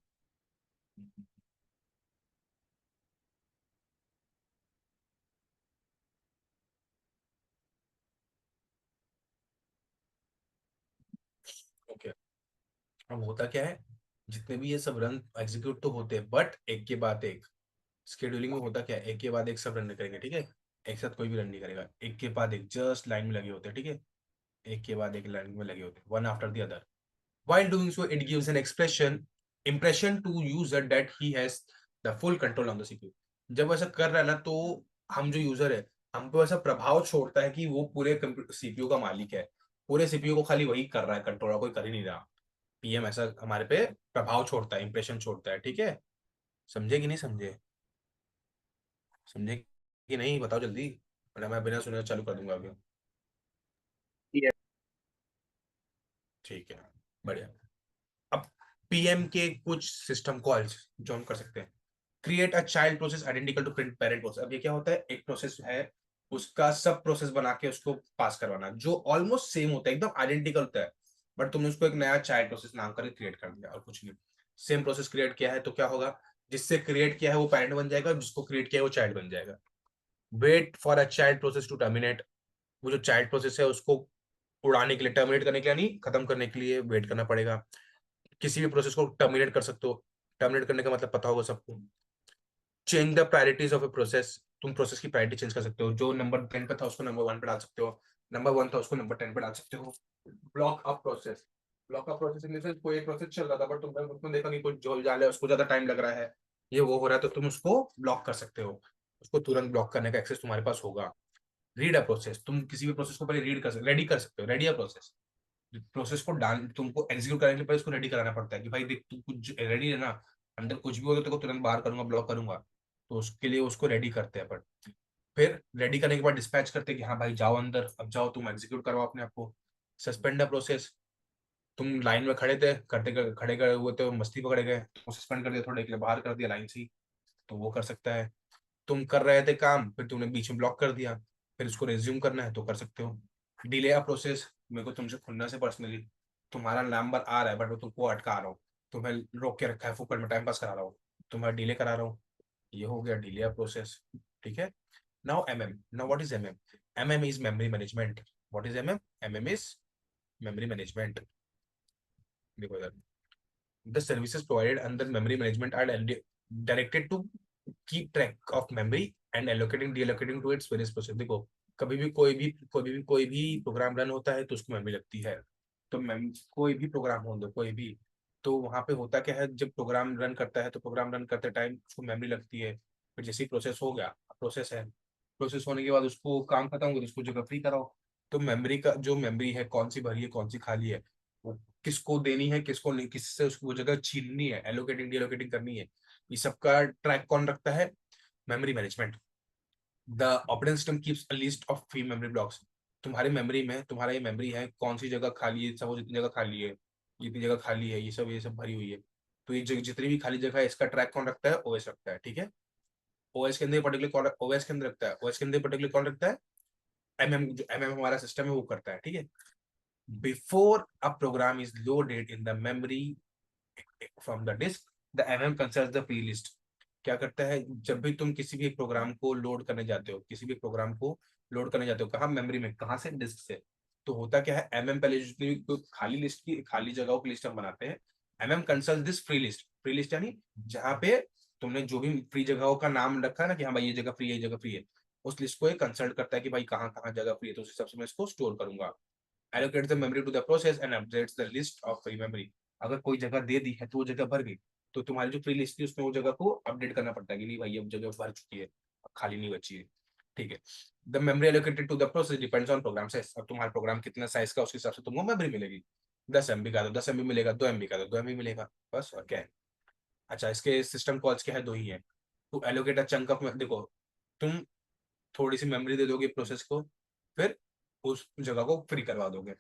ओके, अब होता क्या है, जितने भी ये सब रन एग्जीक्यूट तो होते हैं, बट एक के बाद एक, स्केड्यूलिंग में होता क्या है, एक के बाद एक सब रन करेंगे। ठीक है, एक साथ कोई भी रन नहीं करेगा, एक के बाद एक जस्ट लाइन में लगे होते हैं। ठीक है, एक के बाद एक लाइन में लगे होते हैं, one after the other. While doing so, it gives an impression to user that he has the full control on the CPU। जब ऐसा कर रहा है ना, तो हम जो यूजर है, हम पे ऐसा प्रभाव छोड़ता है कि वो पूरे सीपीयू का मालिक है, पूरे सीपीयू को खाली वही कर रहा है, कंट्रोलर कोई कर ही नहीं रहा। पीएम ऐसा हमारे पे प्रभाव छोड़ता है, इंप्रेशन छोड़ता है। ठीक है, समझे कि नहीं समझे, समझे कि नहीं, बताओ जल्दी, वरना मैं बिना सुने चालू कर दूंगा अभी। ठीक है, बढ़िया। अब पीएम के कुछ सिस्टम कॉल्स जो हम कर सकते हैं, create a child process identical to print parent process. अब ये क्या होता है, एक प्रोसेस है, उसका सब प्रोसेस बना के उसको पास करवाना, जो ऑलमोस्ट सेम होता है, एकदम आइडेंटिकल होता है, बट तुमने उसको एक नया चाइल्ड प्रोसेस नाम करके क्रिएट कर दिया और कुछ नहीं। सेम प्रोसेस क्रिएट किया है तो क्या होगा, जिससे क्रिएट किया है वो पेरेंट बन जाएगा, जिसको क्रिएट किया है वो चाइल्ड बन जाएगा। Wait for a child process to terminate. वो जो चाइल्ड प्रोसेस है उसको उड़ाने के लिए, टर्मिनेट करने के लिए नहीं, खत्म करने के लिए वेट करना पड़ेगा। किसी भी प्रोसेस को टर्मिनेट कर सकते हो, टर्मिनेट करने का मतलब पता होगा सबको। Change the priorities of a process. तुम प्रोसेस की प्रायोरिटी चेंज कर सकते हो, जो नंबर 10 पे था उसको नंबर 1 पे डाल सकते हो, नंबर 1 था उसको नंबर 10 पे डाल सकते हो। Block up process. Block up process in sense कोई प्रोसेस चल रहा था, बट तुमने देखा कि कोई जो जाल है उसको ज्यादा टाइम लग रहा है, ये वो हो रहा है, तो तुम उसको ब्लॉक कर सकते हो, उसको तुरंत ब्लॉक करने का एक्सेस तुम्हारे पास होगा। Read a process. तुम किसी भी प्रोसेस को पहले रीड कर सकते, रेडी कर सकते हो, रेडी अ प्रोसेस। प्रोसेस को डाल, तुमको एग्जीक्यूट करने के लिए पहले उसको रेडी कराना पड़ता है कि भाई देख तू कुछ रेडी है ना, अंदर कुछ भी हो तो तेरे को तुरंत बाहर करूंगा, ब्लॉक करूंगा, तो उसके लिए उसको रेडी करते हैं। बट फिर रेडी करने के बाद डिस्पैच करते हैं कि हाँ भाई जाओ अंदर, अब जाओ तुम एग्जीक्यूट करो अपने आप को। Suspend the process. तुम लाइन में खड़े थे, खड़े हुए थे, मस्ती पकड़े गए, तो सस्पेंड कर दिया, थोड़े के लिए बाहर कर दिया लाइन से ही, तो वो कर सकता है। तुम कर रहे थे काम, फिर तुमने बीच में ब्लॉक कर दिया, फिर उसको रिज्यूम करना है तो कर सकते हो। Delay a process. मेरे को तुमसे खुन्ना से पर्सनली तुम्हारा नंबर आ रहा है, बट मैं तुमको अटका रहा हूँ, तुम्हें रोक के रखा है, फुकड़ में टाइम पास करा रहा हूँ, तुम्हारा डिले करा रहा हूँ, ये हो गया डिले अ प्रोसेस। ठीक है, now MM. Now what is MM? MM is memory management. What is MM? MM is memory management. देखो इधर, the services provided under memory management are directed to keep track of memory and allocating deallocating to its various process। देखो, कभी भी कोई भी प्रोग्राम रन होता है तो उसको मेमोरी लगती है, तो कोई भी प्रोग्राम हो दो कोई भी, तो वहां पे होता क्या है, जब प्रोग्राम रन करता है तो प्रोग्राम रन करते टाइम उसको मेमोरी लगती है। फिर जैसे ही प्रोसेस हो गया, प्रोसेस है, प्रोसेस होने के बाद उसको काम खत्म हो गया तो उसको जगह फ्री कराओ। तो मेमोरी का जो मेमोरी है, कौन सी भरी है कौन सी खाली है, वो किसको देनी है किसको नहीं, किससे उसको वो जगह छीननी है, एलोकेटिंग डीलोकेटिंग करनी है, ये सबका ट्रैक कौन रखता है? Memory management. The operating system keeps a list of free memory blocks. तुम्हारी मेमोरी में, तुम्हारा ये मेमोरी है, कौन सी जगह खाली है, सब जितनी जगह खाली है, जितनी जगह खाली है, ये सब भरी हुई है। तो ये जितनी भी खाली जगह है इसका ट्रैक कौन रखता है? ओएस रखता है, ठीक है। ओएस के अंदर पर्टिकुलर कौन, ओएस के अंदर रखता है, ओएस के अंदर पर्टिकुलर कौन रखता है? एमएम, जो एमएम हमारा सिस्टम है वो करता है, ठीक है। Before a program is loaded in the memory from the disk, the MM considers the free list. क्या करता है? जब भी तुम किसी भी प्रोग्राम को लोड करने जाते हो, किसी भी प्रोग्राम को लोड करने जाते हो, कहाँ? मेमोरी में। कहाँ से? डिस्क से। तो होता क्या है, एमएम पहले जितनी भी कोई खाली लिस्ट की, खाली जगहों की लिस्ट हम बनाते हैं, MM consult this free list. Free list यानी जहाँ पे तुमने जो भी फ्री जगहों का नाम रखा है ना, कि हाँ भाई ये जगह फ्री है, ये जगह फ्री है, उस लिस्ट को ये कंसल्ट करता है कि भाई कहाँ कहाँ जगह फ्री है, तो उस हिसाब से मैं इसको स्टोर करूंगा। Allocate the memory to the process and updates the list of free memory। अगर कोई जगह दे दी है तो वो जगह भर गई, तो तुम्हारी जो फ्री लिस्ट थी उसमें वो जगह को अपडेट करना पड़ता है कि नहीं भाई अब जगह भर चुकी है, अब खाली नहीं बची है, ठीक है। The memory allocated to the process depends on program size. अब तुम्हारा प्रोग्राम कितना साइज का, उसके हिसाब से तुमको मेमोरी मिलेगी। 10 MB का तो 10 MB मिलेगा, 2 MB का तो 2 MB मिलेगा, बस और क्या है। अच्छा, इसके सिस्टम कॉल्स क्या है? दो ही है। To allocate a chunk of, देखो तुम थोड़ी सी मेमोरी दे दोगे प्रोसेस को, फिर उस जगह को फ्री करवा दोगे,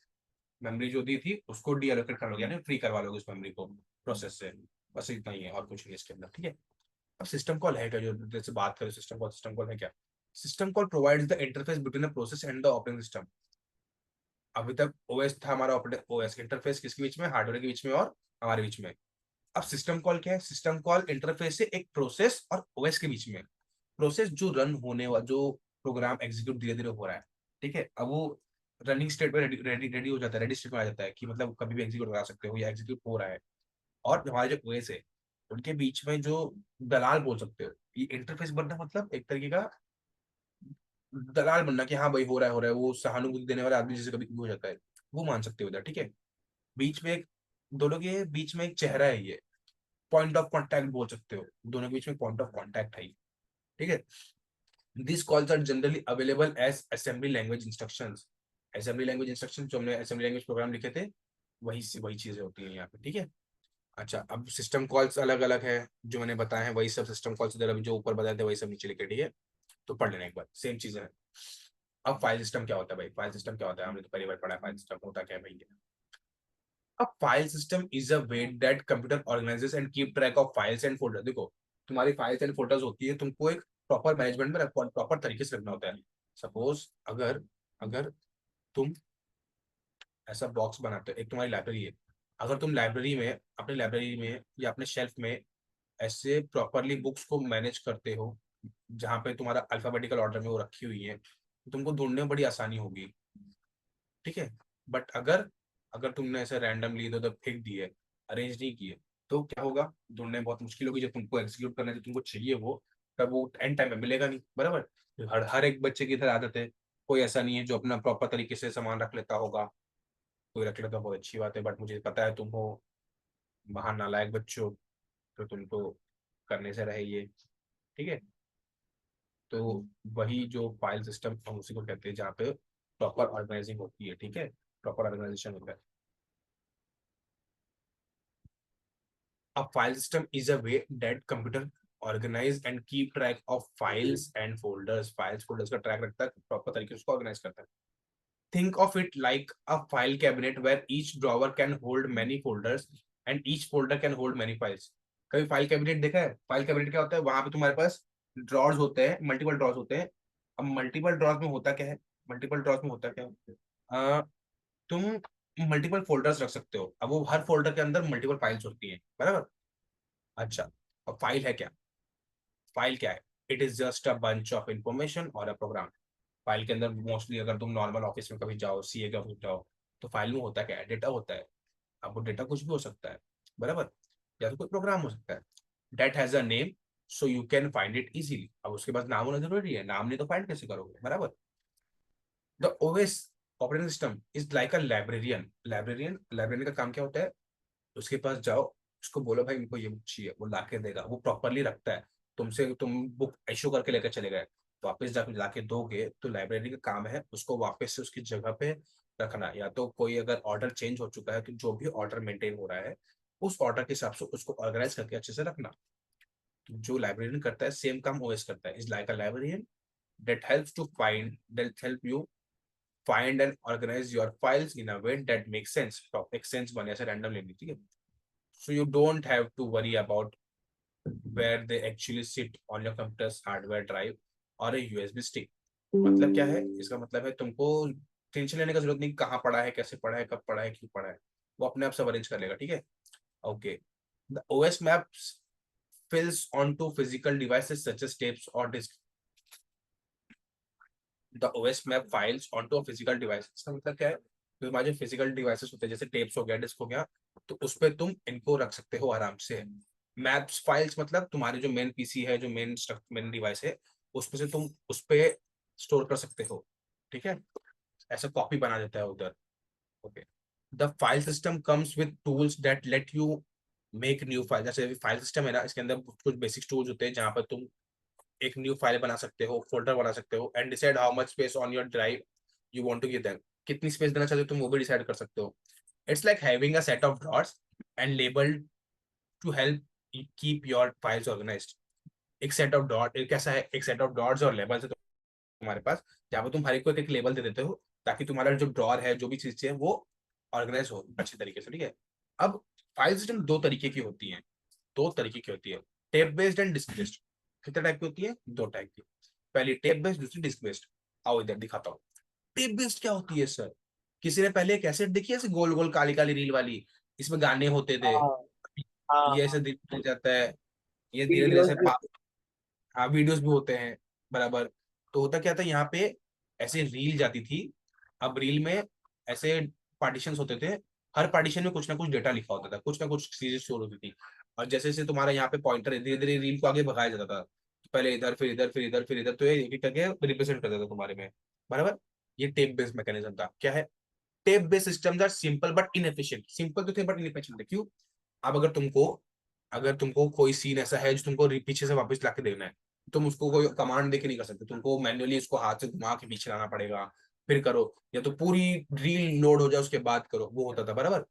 मेमोरी जो दी थी उसको डीएलोकेट कर लोगे, यानी फ्री करवा लोगे उस मेमोरी को प्रोसेस से। बस इतना ही है और कुछ नहीं है इसके अंदर, ठीक है। अब सिस्टम कॉल है क्या? जो जैसे बात करें सिस्टम कॉल, सिस्टम कॉल है क्या? System call provides the interface between the process and the operating system. अभी तक ओएस था हमारा, ऑपरेटिंग ओएस इंटरफेस किसके बीच में? हार्डवेयर के बीच में और हमारे बीच में। अब सिस्टम कॉल क्या है? सिस्टम कॉल इंटरफेस है एक प्रोसेस और ओएस के बीच में। प्रोसेस जो रन होने वाला, जो प्रोग्राम एग्जीक्यूट धीरे धीरे हो रहा है, ठीक है, अब वो रनिंग स्टेट में रेडी रेडी रेडी हो जाता है, रेडी स्टेट में आ जाता है कि मतलब कभी भी एग्जीक्यूट करा सकते हो या एग्जीक्यूट हो रहा है। और हमारे जो ओएस है उनके बीच में जो दलाल बोल सकते हो, ये इंटरफेस बनना मतलब एक तरीके का दलाल बनना, कि हाँ भाई हो रहा है हो रहा है, वो सहानुभूति देने वाले आदमी जैसे कभी कभी हो जाता है, वो मान सकते हो इधर, ठीक है। बीच में एक, दोनों के बीच में एक चेहरा है, ये पॉइंट ऑफ कॉन्टैक्ट बोल सकते हो, दोनों के बीच में पॉइंट ऑफ कॉन्टैक्ट है, ठीक है। These calls are generally available as assembly language instructions। assembly language instructions जो हमने assembly language प्रोग्राम लिखे थे, वही चीजें होती हैं यहाँ पे, ठीक है। अच्छा, अब सिस्टम कॉल्स अलग अलग है, जो मैंने बताया है वही सब सिस्टम कॉल्स इधर, अभी जो ऊपर बताए थे वही सब नीचे लिखे, ठीक है। तो पढ़ लेना एक बार, सेम चीजें है। अब फाइल सिस्टम क्या होता है भाई? फाइल सिस्टम क्या होता है? हमने तो पहली बार पढ़ा है फाइल सिस्टम होता क्या है भाई। अब file system is a way that computer organises and keep track of files and folder. देखो तुम्हारी फाइल्स एंड फोल्डर्स होती है, तुमको एक प्रॉपर मैनेजमेंट में प्रॉपर तरीके से रखना होता है। सपोज अगर अगर तुम ऐसा बॉक्स बनाते हो, एक तुम्हारी लाइब्रेरी है, अगर तुम लाइब्रेरी में, अपनी लाइब्रेरी में या अपने शेल्फ में ऐसे प्रॉपरली बुक्स को मैनेज करते हो जहाँ पे तुम्हारा अल्फाबेटिकल ऑर्डर में वो रखी हुई है, तो तुमको ढूंढने में बड़ी आसानी होगी, ठीक है। बट अगर अगर तुमने ऐसे रैंडमली इधर उधर फेंक दिए, अरेंज नहीं किए, तो क्या होगा? ढूंढने में बहुत मुश्किल होगी। जब तुमको एग्जीक्यूट करने से तुमको चाहिए वो, तब वो एंड टाइम में मिलेगा नहीं, बराबर। हर एक बच्चे की इधर आदत है, कोई ऐसा नहीं है जो अपना प्रॉपर तरीके से सामान रख लेता होगा, कोई रख लेता, बहुत अच्छी बात है, बट मुझे पता है तुम हो महान नालायक बच्चों, तो तुमको करने से रहे ये, ठीक है। तो वही जो फाइल सिस्टम हम उसी को कहते हैं जहाँ पे प्रॉपर ऑर्गेनाइजिंग होती है, ठीक है, प्रॉपर ऑर्गेनाइजेशन होता है। A file system is a way that computer organize and keep track of files and folders। files folders का ट्रैक रखता है, प्रॉपर तरीके से उसको ऑर्गेनाइज करता है। Think of it like a file cabinet where each drawer can hold many folders and each folder can hold many files। कभी फाइल कैबिनेट देखा है? फाइल कैबिनेट क्या होता है? वहां पे तुम्हारे पास ड्रॉर्स होते हैं, मल्टीपल ड्रॉर्स होते हैं। अब मल्टीपल ड्रॉर्स में होता क्या है? मल्टीपल ड्रॉर्स में होता क्या है? तुम मल्टीपल फोल्डर्स रख सकते हो, अब वो हर फोल्डर के अंदर मल्टीपल फाइल्स होती हैं, बराबर। अच्छा, अब फाइल है क्या? फाइल क्या है? It is just a bunch of information और अ प्रोग्राम। फाइल के अंदर मोस्टली अगर तुम नॉर्मल ऑफिस में कभी जाओ, सीए का ऑफिस जाओ, तो फाइल में होता क्या है? डेटा होता है। अब वो डेटा कुछ भी हो सकता है, बराबर, या तो कोई प्रोग्राम हो सकता है। That has a name so you can find it easily. अब उसके पास नाम होना जरूरी है, नाम नहीं तो फाइंड कैसे करोगे, बराबर। The OS operating system is like a librarian. Librarian, librarian का काम क्या होता है? उसके पास जाओ, उसको बोलो भाई मेरे को ये बुक चाहिए, वो ला के देगा, वो प्रॉपरली रखता है। तुमसे तुम बुक इशू करके लेकर चले गए, वापस जाके लाके दोगे तो लाइब्रेरी का काम है उसको वापस से उसकी जगह पे रखना, या तो कोई अगर ऑर्डर चेंज हो चुका है तो जो भी ऑर्डर मेंटेन हो रहा है उस ऑर्डर के हिसाब से उसको ऑर्गेनाइज करके अच्छे से रखना। तो जो लाइब्रेरियन करता है सेम काम ओएस करता है, is like a librarian that help you find and organize your files in a way that makes sense। तो एक सेंस बने, ऐसे रैंडम लेनी, ठीक है। So you don't have to worry about where they actually sit on your computer's hardware drive or a USB stick। मतलब क्या है इसका, मतलब है तुमको टेंशन लेने का जरूरत नहीं कहाँ पड़ा है, कैसे पड़ा है, कब पड़ा है, क्यों पड़ा है, वो अपने आप सब अरेंज कर लेगा, ठीक है। Okay, the OS maps fills onto physical devices such as tapes or disk। The OS map files onto a physical device, इसका मतलब क्या है, तो तुम्हारे जो फिजिकल डिवाइसेस होते हैं जैसे टेप्स हो गया, डिस्क हो गया, तो उस पर तुम इनको रख सकते हो आराम से। मैप्स फाइल्स मतलब तुम्हारे जो मेन पीसी है, जो मेन डिवाइस है, उसमें से तुम उस पे स्टोर कर सकते हो, ठीक है, ऐसा कॉपी बना देता है उधर। Okay, the file system comes with tools that let you make new file. जैसे फाइल सिस्टम है ना, इसके अंदर कुछ बेसिक टूल्स होते हैं जहां पर तुम एक न्यू फाइल बना सकते हो, फोल्डर बना सकते हो, and decide how much space on your drive you want to give them. कितनी स्पेस देना चाहते हो तुम वो भी डिसाइड कर सकते हो। It's like having a set of drawers and label to help keep your files organised. एक सेट ऑफ डॉट, एक ऐसा है, एक सेट ऑफ डॉट्स और लेबल्स है तुम्हारे पास, जहाँ पर तुम हर एक को एक लेबल दे देते हो ताकि तुम्हारा जो ड्रॉर है, जो भी चीजें वो ऑर्गेनाइज हो अच्छे तरीके से, ठीक है। अब फाइल सिस्टम दो तरीके की होती है, tape based and disk based. कितने टाइप की होती है? दो टाइप की। पहली टेप बेस्ड, दूसरी डिस्क बेस्ड। आओ इधर दिखाता हूँ। टेप बेस्ड क्या होती है सर? किसी ने पहले कैसेट देखी है ऐसे गोल गोल काली काली रील वाली, इसमें गाने होते थे, हाँ हाँ ये हाँ। ऐसे धीरे जाता है, ये धीरे धीरे वीडियोस से भी। हाँ वीडियोस भी होते हैं, बराबर। तो होता क्या था यहाँ पे, ऐसे रील जाती थी। अब रील में ऐसे पार्टीशन होते थे, हर पार्टीशन में कुछ ना कुछ डेटा लिखा होता था, कुछ ना कुछ चीजें स्टोर होती थी। और जैसे जैसे तुम्हारा यहाँ पे पॉइंटर है, धीरे धीरे रील को आगे भगाया जाता था, पहले इधर फिर इधर फिर इधर फिर इधर, तो ये एक एक करके रिप्रेजेंट करता था तुम्हारे में, बराबर। ये टेप बेस्ड मैकेनिज्म था। क्या है? Tape based systems are simple but inefficient. Simple तो थे बट इनएफिशिएंट थे। क्यों? अब अगर तुमको कोई सीन ऐसा है जो तुमको पीछे से वापस लाके देना है, तुम उसको कोई कमांड देके नहीं कर सकते, तुमको मैन्युअली उसको हाथ से घुमा के पीछे लाना पड़ेगा, फिर करो, या तो पूरी रील लोड हो जाए उसके बाद करो, वो होता था, बराबर।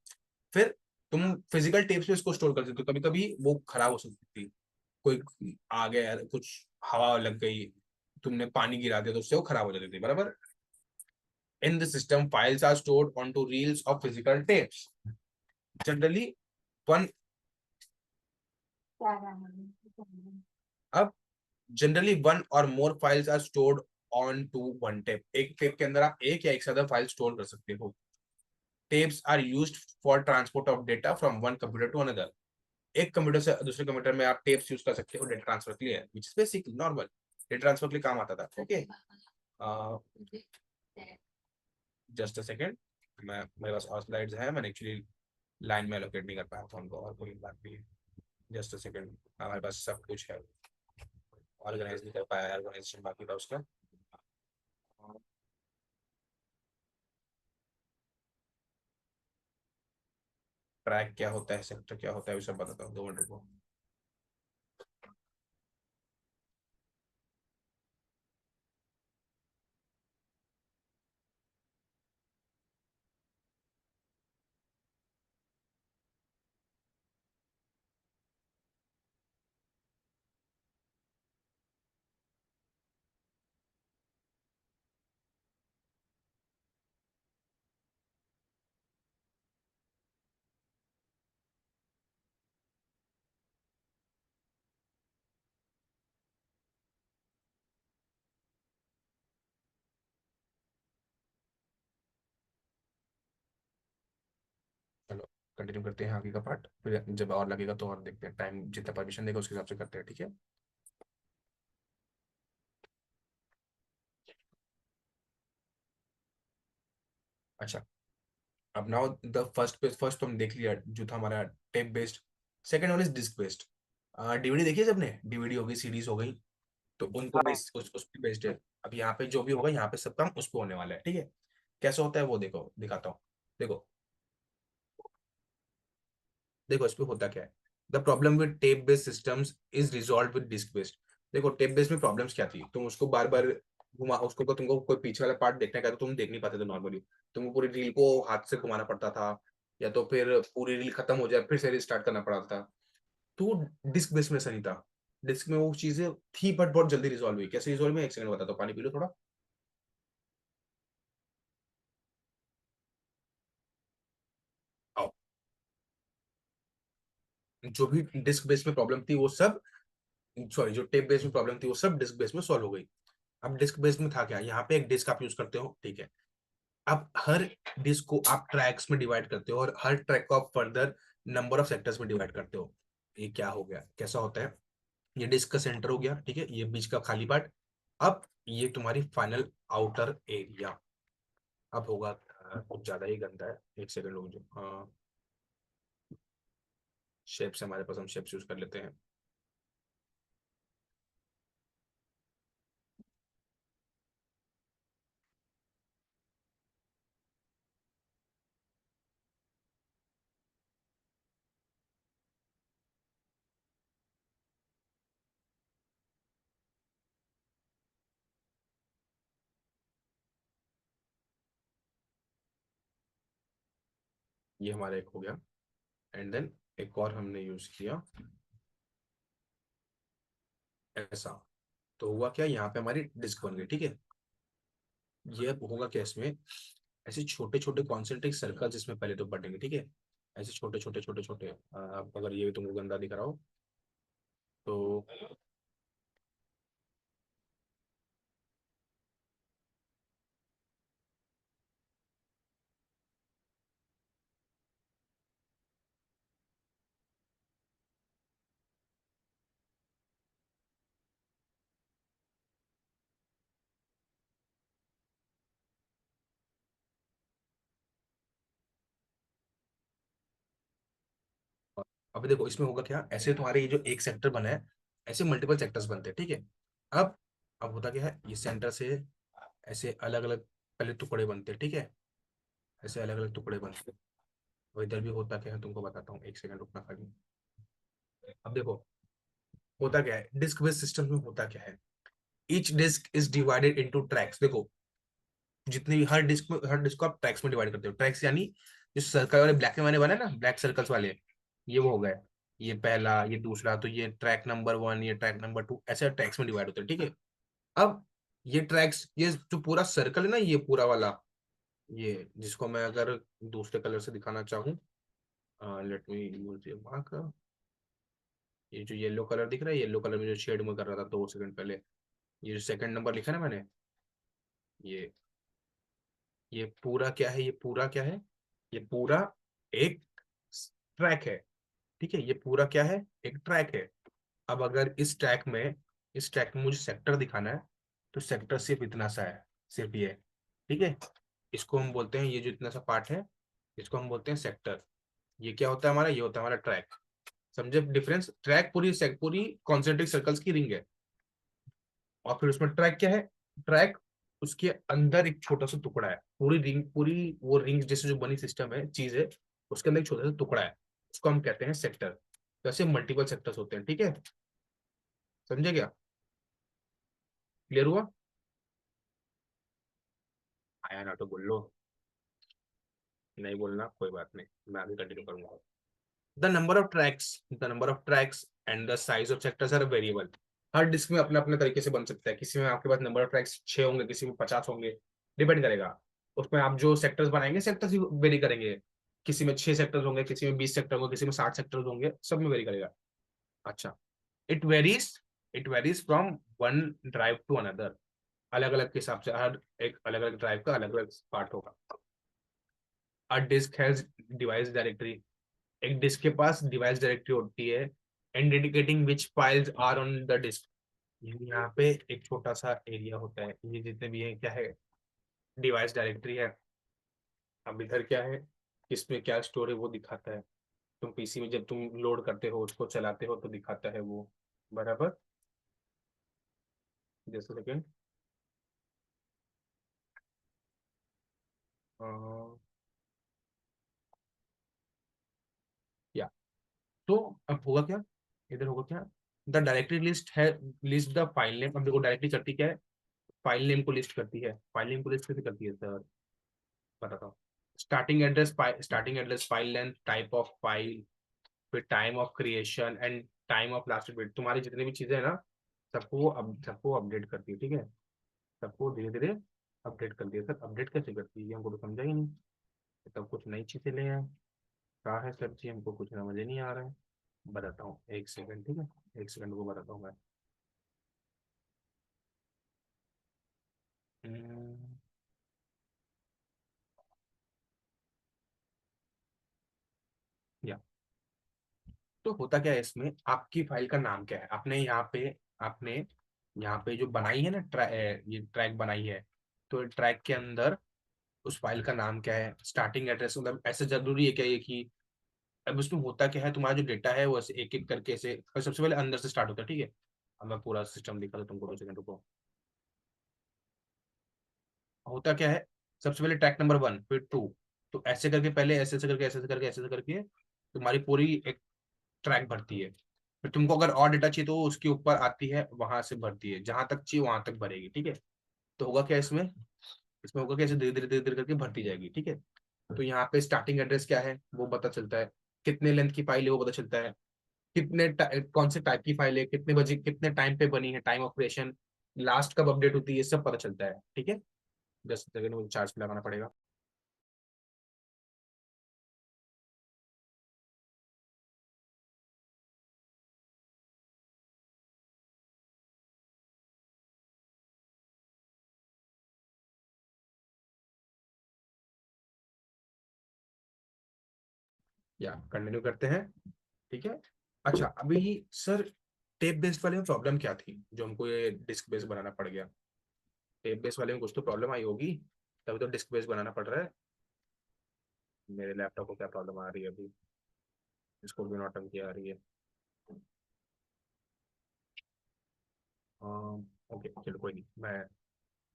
फिर तुम फिजिकल टेप्स पे इसको स्टोर करते थे, कभी कभी वो खराब हो सकती थी, कोई आ गया, कुछ हवा लग गई, तुमने पानी गिरा दिया तो उससे वो खराब हो जाती थी, बराबर। In the system files are stored onto reels of physical tapes. Generally one अब generally one or more files are stored on to one tape. एक टेप के अंदर आप एक या एक से ज्यादा फाइल स्टोर कर सकते हो। Tapes are used for transport of data from one computer to another. एक कंप्यूटर से दूसरे कंप्यूटर में आप टेप्स यूज कर सकते हो डेटा ट्रांसफर के लिए, which is basic normal data transfer के लिए काम आता था। ओके, जस्ट अ सेकंड, मैं मेरे पास और स्लाइड्स हैं, मैंने एक्चुअली लाइन में एलोकेट नहीं कर पाया था उनको, और कोई बात भी है। जस्ट अ सेकंड, हमारे पास सब कुछ है, ऑर्गेनाइज नहीं कर पाया, ऑर्गेनाइजेशन बाकी था उसका। ट्रैक क्या होता है, सेक्टर क्या होता है, वो सब बताता हूँ, 2 मिनट को। चलो कंटिन्यू करते हैं आगे का पार्ट, फिर जब और लगेगा तो और देखते हैं, टाइम जितना परमिशन देगा उसके हिसाब से करते हैं, ठीक है। अच्छा, अब नाउ द फर्स्ट तो हम देख लिया जो था हमारा tape based. Second one is disk based. DVD देखिए सबने, डीवीडी हो गई, सीडीज हो गई, तो उनको हाँ बेस उस पे बेस्ड है। अब यहाँ पे जो भी होगा यहाँ पे सब काम उस पे होने वाला है, ठीक है। कैसे होता है वो देखो, दिखाता हूँ। देखो देखो इस पे होता क्या है। The problem with tape based systems is resolve with disk based. देखो टेप बेस में प्रॉब्लम्स क्या थी, तुम उसको बार बार घुमा, उसको को तुमको कोई पीछे वाला पार्ट देखने का तो तुम देख नहीं पाते थे नॉर्मली, तुमको पूरी रील को हाथ से घुमाना पड़ता था, या तो फिर पूरी रील खत्म हो जाए फिर से रिस्टार्ट करना पड़ता था। तो डिस्क बेस में ऐसा नहीं था, डिस्क में वो चीजें थी बट बहुत जल्दी रिजॉल्व हुई। कैसे रिजॉल्व हुई, एक सेकंड बताता हूँ, पानी पी लो थोड़ा। आओ। जो भी डिस्क बेस में प्रॉब्लम थी वो सब, सॉरी जो टेप बेस में प्रॉब्लम थी वो सब डिस्क बेस में सॉल्व हो गई। अब डिस्क बेस में था क्या, यहाँ पे एक डिस्क आप यूज करते हो, ठीक है। अब हर डिस्क को आप ट्रैक्स में डिवाइड करते हो और हर ट्रैक को आप फर्दर नंबर ऑफ सेक्टर्स में डिवाइड करते हो। ये क्या हो गया, कैसा होता है, ये डिस्क का सेंटर हो गया, ठीक है, ये बीच का खाली पार्ट। अब ये तुम्हारी फाइनल आउटर एरिया। अब होगा कुछ ज्यादा ही गंदा है, एक सेकंड रुक जाओ। शेप्स हमारे पास, हम शेप्स यूज कर लेते हैं। ये हमारा एक हो गया, एंड देन एक और हमने यूज किया ऐसा। तो हुआ क्या, यहाँ पे हमारी डिस्क बन गई, ठीक है। ये अब होगा क्या इसमें, ऐसे छोटे छोटे कॉन्सेंट्रिक सर्कल जिसमें पहले तो बढ़ेंगे, ठीक है, ऐसे छोटे छोटे छोटे छोटे। अगर ये तुमको गंदा दिख रहा हो तो अभी देखो इसमें होगा क्या, ऐसे तुम्हारे ये जो एक सेक्टर बना है, ऐसे मल्टीपल सेक्टर्स बनते हैं, ठीक है। अब अब होता क्या है, ये सेंटर से ऐसे अलग अलग पहले टुकड़े बनते हैं, ठीक है, ऐसे अलग अलग टुकड़े बनते हैं। और इधर भी होता क्या है तुमको बताता हूँ, एक सेकंड रुकना खाली। अब देखो होता क्या है, डिस्क बेस्ड सिस्टम में होता क्या है, each disk is divided into tracks. देखो जितनी भी हर डिस्क को आप ट्रैक्स में डिवाइड करते हो, ट्रैक्स यानी जो सर्कल वाले ब्लैक में बने ना, ब्लैक सर्कल्स वाले, ये वो हो गए, ये पहला ये दूसरा, तो ये ट्रैक नंबर 1, ये ट्रैक नंबर 2, ऐसे ट्रैक्स में डिवाइड होते हैं, ठीक है। अब ये ट्रैक्स, ये जो पूरा सर्कल है ना, ये पूरा वाला, ये जिसको मैं अगर दूसरे कलर से दिखाना चाहूँ, लेट मी यूज का, ये जो येलो कलर दिख रहा है, येलो कलर में जो शेड में कर रहा था 2 सेकंड पहले, ये जो सेकंड नंबर लिखा ना मैंने, ये ये पूरा क्या है, ये पूरा क्या है, ये पूरा एक ट्रैक है, ठीक है, ये पूरा क्या है, एक ट्रैक है। अब अगर इस ट्रैक में मुझे सेक्टर दिखाना है, तो सेक्टर सिर्फ इतना सा है, सिर्फ ये, ठीक है। इसको हम बोलते हैं, ये जो इतना सा पार्ट है, इसको हम बोलते हैं सेक्टर। ये क्या होता है हमारा, ये होता है हमारा ट्रैक। समझे डिफरेंस, ट्रैक पूरी कॉन्सेंट्रिक सर्कल्स की रिंग है, और फिर उसमें ट्रैक क्या है, ट्रैक उसके अंदर एक छोटा सा टुकड़ा है, पूरी रिंग, पूरी वो रिंग जैसे जो बनी सिस्टम है, चीज है, उसके अंदर एक छोटा सा टुकड़ा है, उसको हम कहते हैं सेक्टर। तो ऐसे मल्टीपल सेक्टर्स होते हैं, ठीक है, समझे क्या, क्लियर हुआ। आया ना तो बोल लो, नहीं बोलना कोई बात नहीं, मैं आगे कंटिन्यू करूंगा। The number of tracks and the size of sectors are variable. हर डिस्क में अपने अपने तरीके से बन सकता है, किसी में आपके पास नंबर ऑफ ट्रैक्स 6 होंगे, किसी में 50 होंगे, डिपेंड करेगा। उसमें आप जो सेक्टर्स बनाएंगे, सेक्टर्स भी वेरी करेंगे, किसी में 6 सेक्टर्स होंगे, किसी में 20 सेक्टर होंगे, किसी में 60 सेक्टर्स होंगे, सब में वेरी करेगा। अच्छा, it varies it varies from one drive to another. अलग अलग के हिसाब से हर एक अलग अलग ड्राइव का अलग अलग पार्ट होगा। A disk has device directory, एक डिस्क के पास डिवाइस डायरेक्टरी होती है, and indicating which files are on the disk. यहाँ पे एक छोटा सा एरिया होता है, ये जितने भी है क्या है, डिवाइस डायरेक्टरी है। अब इधर क्या है, किसमें क्या स्टोर है वो दिखाता है, तुम पीसी में जब तुम लोड करते हो, उसको चलाते हो तो दिखाता है वो, बराबर। जैसे सेकेंड, या तो अब होगा क्या, इधर होगा क्या, द डायरेक्टरी लिस्ट है, लिस्ट द फाइल नेम। अब देखो डायरेक्टरी करती क्या है, फाइल नेम को लिस्ट करती है। फाइल नेम को लिस्ट कैसे करती है सर, बताता हूँ। Starting address, file length, type of file, फिर time of creation and time of last update. तुम्हारी जितनी भी चीजें है ना, सबको अपडेट करती है, ठीक है। सबको धीरे धीरे अपडेट करती है। सर अपडेट कैसे करती है ये हमको तो समझा ही नहीं। सब कुछ नई चीजें ले आए, क्या है सर जी, हमको कुछ समझ ही नहीं आ रहा है। बताता हूँ, एक सेकंड, ठीक है, एक सेकंड को बताता हूँ मैं। हम्म, या तो होता क्या है इसमें, आपकी फाइल का नाम क्या है, आपने यहाँ पे जो बनाई है ना ये ट्रैक बनाई है, तो ट्रैक के अंदर उस फाइल का नाम क्या है, स्टार्टिंग एड्रेस, मतलब ऐसे जरूरी है क्या ये कि, अब उसमें होता क्या है, तुम्हारा जो डेटा है वो ऐसे एक एक करके ऐसे, और सबसे पहले अंदर से स्टार्ट होता है, ठीक है। अब मैं पूरा सिस्टम दिखा दूँ तुमको, 2 सेकंड रुको। होता क्या है, सबसे पहले ट्रैक नंबर 1, फिर 2, तो ऐसे करके पहले ऐसे ऐसे करके ऐसे ऐसे करके ऐसे ऐसे करके तुम्हारी पूरी एक ट्रैक भरती है। फिर तुमको अगर और डेटा चाहिए तो उसके ऊपर आती है, वहां से भरती है, जहां तक चाहिए वहां तक भरेगी, ठीक है। तो होगा क्या इसमें, इसमें होगा क्या, ऐसे धीरे धीरे करके भरती जाएगी, ठीक है। तो यहाँ पे स्टार्टिंग एड्रेस क्या है वो पता चलता है, कितने लेंथ की फाइल है वो पता चलता है, कौन से टाइप की फाइल है, कितने बजे कितने टाइम पे बनी है, टाइम ऑफ क्रिएशन, लास्ट कब अपडेट होती है, ये सब पता चलता है, ठीक है। 10 सेकंड मुझे चार्ज पे लगाना पड़ेगा। या कंटिन्यू करते हैं, ठीक है। अच्छा अभी सर, टेप बेस्ड वाले में प्रॉब्लम क्या थी जो हमको ये डिस्क बेस्ड बनाना पड़ गया। टेप बेस्ड वाले में कुछ तो प्रॉब्लम आई होगी, तभी तो डिस्क बेस्ड बनाना पड़ रहा है। मेरे लैपटॉप को क्या प्रॉब्लम आ रही है अभी, इसको भी नौटंकी आ रही है। ओके चलो कोई नहीं, मैं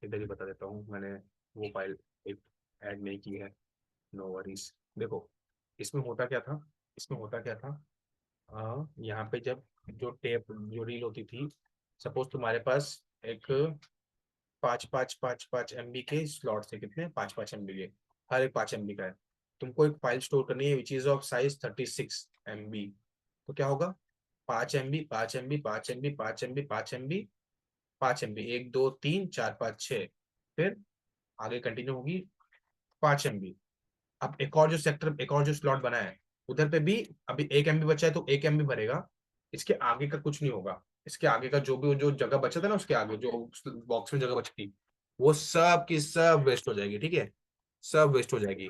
इधर ही बता देता हूँ। मैंने वो फाइल एक ऐड नहीं की है, नो वरीज। देखो इसमें होता क्या था, इसमें होता क्या था, यहाँ पे जब जो टेप जो रील होती थी, सपोज तुम्हारे पास एक 5 5 5 5 MB के स्लॉट थे, कितने, 5 5 MB के, हर एक 5 MB का है। तुमको एक फाइल स्टोर करनी है which is of size 36 MB। तो क्या होगा, 5 MB 5 MB 5 MB 5 MB 5 MB 5 MB, 1 2 3 4 5 6, फिर आगे कंटिन्यू होगी 5 MB। अब एक और जो सेक्टर, एक और जो स्लॉट बना है उधर पे भी अभी 1 MB बचा है, तो 1 MB भरेगा। इसके आगे का कुछ नहीं होगा, इसके आगे का जो भी जो जगह बचा था ना, उसके आगे जो बॉक्स में जगह बची थी, वो सब की सब वेस्ट हो जाएगी, ठीक है। सब वेस्ट हो जाएगी।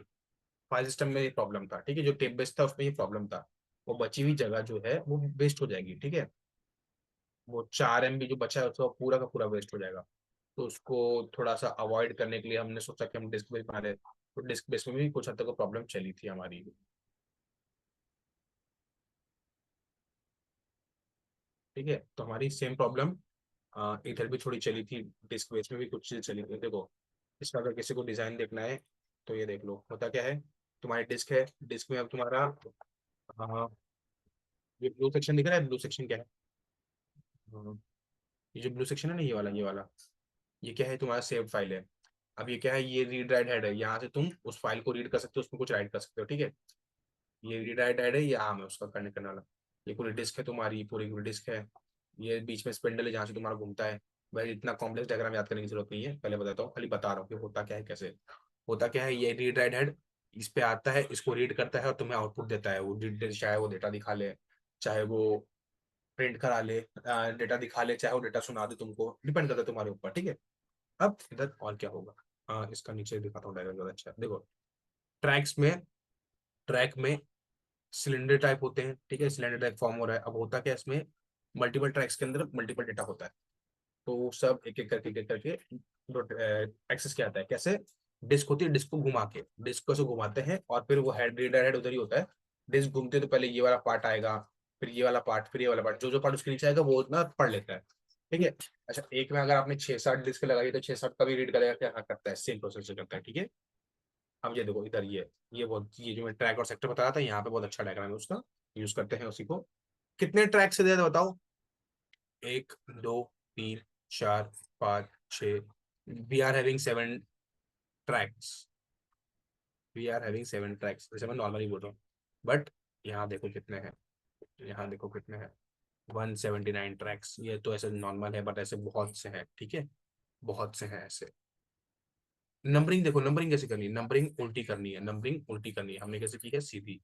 फाइल सिस्टम में ये प्रॉब्लम था, ठीक है, जो टेप बेस्ड था उसमें ये प्रॉब्लम था। वो बची हुई जगह जो है वो वेस्ट हो जाएगी, ठीक है। वो 4 MB जो बचा है उसका पूरा का पूरा वेस्ट हो जाएगा। तो उसको थोड़ा सा अवॉइड करने के लिए हमने सोचा कि हम डिस्क बेस बना रहे, तो डिस्क बेस में भी कुछ हद तक प्रॉब्लम चली थी हमारी, ठीक है। तो हमारी सेम प्रॉब्लम इधर भी थोड़ी चली थी, डिस्क बेस में भी कुछ चीज चली थी। देखो इसका अगर किसी को डिजाइन देखना है तो ये देख लो, होता क्या है, तुम्हारी डिस्क है, डिस्क में अब तुम्हारा ये ब्लू सेक्शन दिख रहा है, ब्लू सेक्शन क्या है, अ, ये जो ब्लू सेक्शन है ना, ये वाला ये क्या है, तुम्हारा सेव फाइल है। अब ये क्या है, ये रीड राइट हेड है, यहाँ से तुम उस फाइल को रीड कर सकते हो, उसमें कुछ राइट कर सकते हो, ठीक है। ये रीड राइट हेड है, ये आर्म है उसका कनेक्ट करने वाला। ये पूरी डिस्क है तुम्हारी, पूरी पूरी डिस्क है। ये बीच में स्पिंडल है जहाँ से तुम्हारा घूमता है। भाई इतना कॉम्प्लेक्स डायग्राम याद करने की जरूरत नहीं है, पहले बताता हूँ, खाली बता रहा हूँ कि होता क्या है कैसे। होता क्या है, ये रीड राइट हेड इस पे आता है, इसको रीड करता है और तुम्हें आउटपुट देता है। वो चाहे वो डेटा दिखा ले, चाहे वो प्रिंट करा ले, डेटा दिखा ले, चाहे वो डेटा सुना दे, तुमको डिपेंड करता है तुम्हारे ऊपर, ठीक है। अब इधर और क्या होगा, इसका नीचे दिखाता हूँ डायग्राम ज्यादा अच्छा है। देखो ट्रैक्स में, ट्रैक में सिलेंडर टाइप होते हैं, ठीक है, सिलेंडर टाइप फॉर्म हो रहा है। अब होता क्या है इसमें, मल्टीपल ट्रैक्स के अंदर मल्टीपल डेटा होता है, तो वो सब एक एक करके एक्सेस किया जाता है। कैसे, डिस्क होती है, डिस्क को घुमा के, डिस्क को ऐसे घुमाते हैं और फिर वो हेड, रीडर हेड उधर ही होता है। डिस्क घूमते तो पहले ये वाला पार्ट आएगा, फिर ये वाला पार्ट, फिर ये वाला पार्ट, जो जो पार्ट उसके नीचे आएगा वो उतना पढ़ लेता है, ठीक है। अच्छा एक में अगर आपने 6 7 डिस्क लगाई तो 6 7 का भी रीड करेगा, क्या करता है, सेम प्रोसेस से करता है, ठीक है। अब ये देखो इधर ये बहुत, ये जो मैं ट्रैक और सेक्टर बता रहा था, यहाँ पे बहुत अच्छा डायग्राम है उसका, यूज करते हैं उसी को। कितने ट्रैक से दे बताओ, 1 2 3 4 5 6, we are having 7 tracks, we are having 7 tracks, जैसे मैं नॉर्मली बोल रहा हूँ, बट यहाँ देखो कितने हैं, यहाँ देखो कितने हैं, 179 ट्रैक्स। ये तो ऐसे नॉर्मल है, बट ऐसे बहुत से हैं, ठीक है, बहुत से हैं ऐसे। नंबरिंग देखो, नंबरिंग कैसे करनी है, नंबरिंग उल्टी करनी है, नंबरिंग उल्टी करनी है। हमने कैसे की है, सीधी।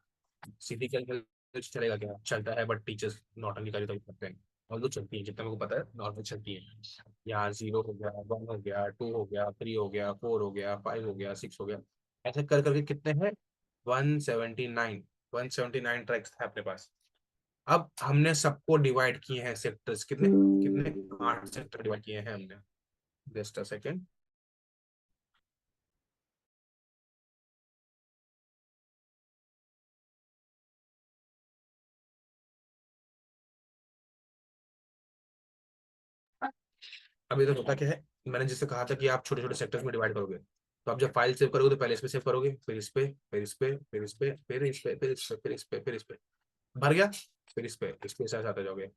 सीधी कैलकुलेट चलेगा क्या, चलता है, बट टीचर्स नॉट निकाली तो करते हैं, और तो चलती है, जितना मेरे को पता है नॉर्मल चलती है। यहाँ 0 हो गया, 1 हो गया, 2 हो गया, 3 हो गया, 4 हो गया, 5 हो गया, 6 हो गया, ऐसे कर करके कितने हैं, 179, 179 ट्रैक्स है अपने पास। अब हमने सबको डिवाइड किए हैं सेक्टर्स, कितने कितने, 8 सेक्टर डिवाइड किए हैं हमने। जस्ट अ सेकेंड, अब इधर होता क्या है, मैंने जिससे कहा था कि आप छोटे छोटे सेक्टर्स में डिवाइड करोगे, तो आप जब फाइल सेव करोगे तो पहले इस पे सेव करोगे, फिर इस पे, फिर इस पे, फिर इस पे, फिर इस पे, फिर इस पे, फिर इस पे, फिर इस पे, भर गया, फिर इस पे ऐसे आते जाओगे,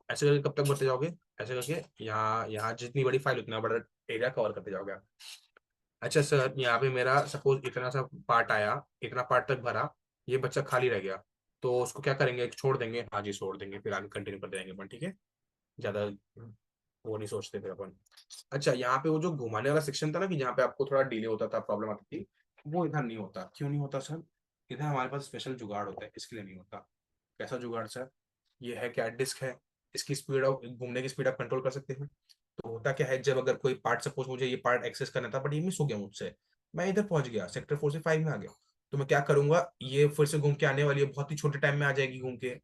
ऐसे करके कब तक बढ़ते जाओगे, ऐसे करके यहाँ यहाँ जितनी बड़ी फाइल उतना बड़ा एरिया कवर करते जाओगे। अच्छा सर, यहाँ पे मेरा सपोज इतना सा पार्ट आया, इतना पार्ट तक भरा, ये बच्चा खाली रह गया, तो उसको क्या करेंगे, छोड़ देंगे, हाँ जी छोड़ देंगे, फिर आगे कंटिन्यू करते जाएंगे अपन, ठीक है, ज्यादा वो नहीं सोचते फिर अपन। अच्छा, यहाँ पे वो जो घुमाने वाला सेक्शन था ना, कि जहाँ पे आपको थोड़ा डिले होता था, प्रॉब्लम आती थी, वो इधर नहीं होता। क्यों नहीं होता सर, इधर हमारे पास स्पेशल जुगाड़ होता है, इसके लिए नहीं होता। कैसा जुगाड़ सर, ये है क्या, डिस्क है, इसकी स्पीड ऑफ घूमने की स्पीड आप कंट्रोल कर सकते हैं। तो होता क्या है, जब अगर कोई पार्ट, सपोज मुझे ये पार्ट एक्सेस करना था, बट ये मिस हो गया मुझसे, मैं इधर पहुंच गया, सेक्टर 4 से 5 में आ गया, तो मैं क्या करूंगा, ये फिर से घूम के आने वाली है, बहुत ही छोटे टाइम में आ जाएगी घूम के,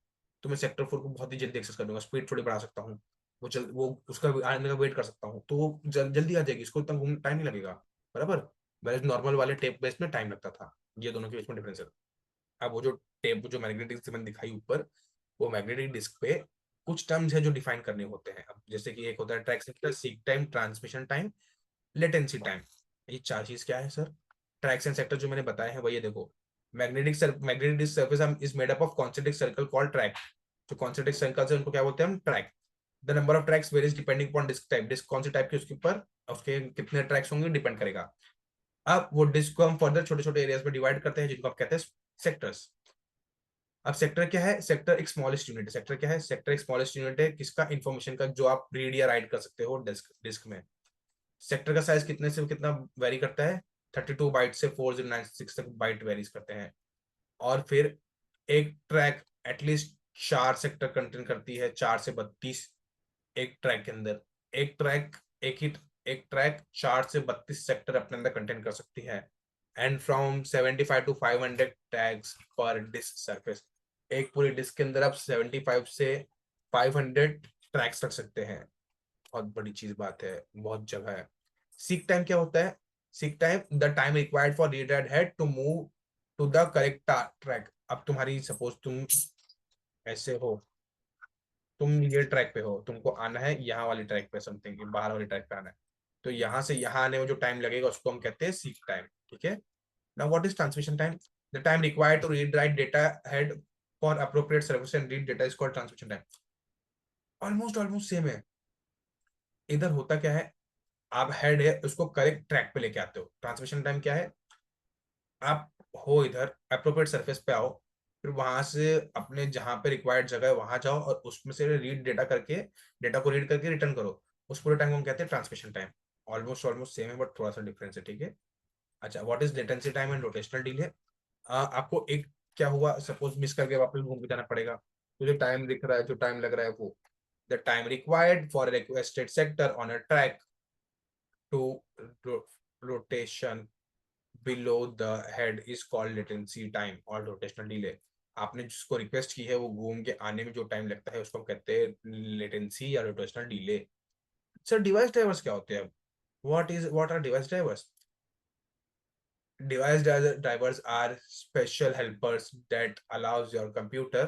तो मैं सेक्टर 4 को बहुत ही जल्दी एक्सेस कर दूंगा, स्पीड थोड़ी बढ़ा सकता हूँ, वो उसका आने का वेट कर सकता हूँ, तो वो जल्दी आ जाएगी, इसको इतना टाइम नहीं लगेगा, बराबर। वैसे नॉर्मल वाले टेप बेस में टाइम लगता था, ये दोनों के बीच में डिफरेंस है। अब वो जो टेप, जो मैग्नेटिक डिस्क मैंने दिखाई ऊपर, वो मैग्नेटिक डिस्क पे कुछ टर्म्स है जो डिफाइन करने होते हैं। अब जैसे कि एक होता है track sector, seek time, transmission time, latency time. ये 4 चीज क्या है सर, ट्रैक्स एंड सेक्टर जो मैंने बताए हैं, वही ये देखो, magnetic disk surface is made up of concentric circle called track. जो कॉन्सेंट्रिक सर्कल है उनको क्या बोलते हैं हम, track. The number of tracks varies depending upon disk type, disk कौन सी टाइप की उसके ऊपर, उसके कितने ट्रैक्स होंगे डिपेंड करेगा। अब वो डिस्क को हम फर्दर छोटे छोटे एरियाज में डिवाइड करते हैं, जिनको आप कहते हैं सेक्टर्स। अब सेक्टर क्या है, सेक्टर एक स्मॉलेस्ट यूनिट है। सेक्टर क्या है, सेक्टर एक स्मॉलेस्ट यूनिट है किसका, इंफॉर्मेशन का, जो आप रीड या राइट कर सकते हो डिस्क डिस्क में। सेक्टर का साइज कितने से कितना वेरी करता है, 32 बाइट से 4096 तक बाइट वेरीज करते हैं। और फिर एक ट्रैक एटलीस्ट 4 सेक्टर कंटेन करती है, 4 से 32 एक ट्रैक के अंदर। एक ट्रैक एक ही एक ट्रैक 4 से 32 सेक्टर अपने अंदर कंटेन कर सकती है। एंड फ्रॉम 75 टू 500 टैग्स पर डिस्क सरफेस। एक पूरी डिस्क के अंदर आप 75 से 500 ट्रैक्स रख सकते हैं। बहुत बड़ी चीज बात है, बहुत जगह है। सीक टाइम क्या होता है, seek time, the time required for read write head to move to the correct track. अब तुम्हारी सपोज तुम ऐसे हो, तुम ये ट्रैक पे हो, तुमको आना है यहाँ वाली ट्रैक पे, समथिंग बाहर वाली ट्रैक पे आना है, तो यहाँ से यहाँ आने में जो टाइम लगेगा उसको हम कहते हैं सीक टाइम, ठीक है। Now what is transmission time, the time required to read write data head for appropriate service and read data is called transmission time. Almost almost same है। इधर होता क्या है, आप हेड है उसको करेक्ट ट्रैक पे लेके आते हो। ट्रांसमिशन टाइम क्या है, आप हो इधर अप्रोप्रिएट सरफेस पे आओ, फिर वहां से अपने जहां पे रिक्वायर्ड जगह है वहां जाओ, और उसमें से रीड डेटा करके, डेटा को रीड करके रिटर्न करो। उस पूरे टाइम को हम कहते हैं transmission time. Almost almost same है, बट थोड़ा सा डिफरेंस है, ठीक है। अच्छा, what is latency time and rotational delay. आपको एक क्या हुआ, सपोज मिस करके वापस घूम के जाना पड़ेगा, तो जो टाइम दिख रहा है, जो टाइम लग रहा है, वो the time required for requested sector on a track to rotation below the head is called latency time और rotational delay। आपने जिसको रिक्वेस्ट की है वो घूम के आने में जो टाइम लगता है उसको हम कहते हैं लेटेंसी या rotational delay. Sir device drivers क्या होते हैं, what are device drivers? Device drivers are special helpers that allows your computer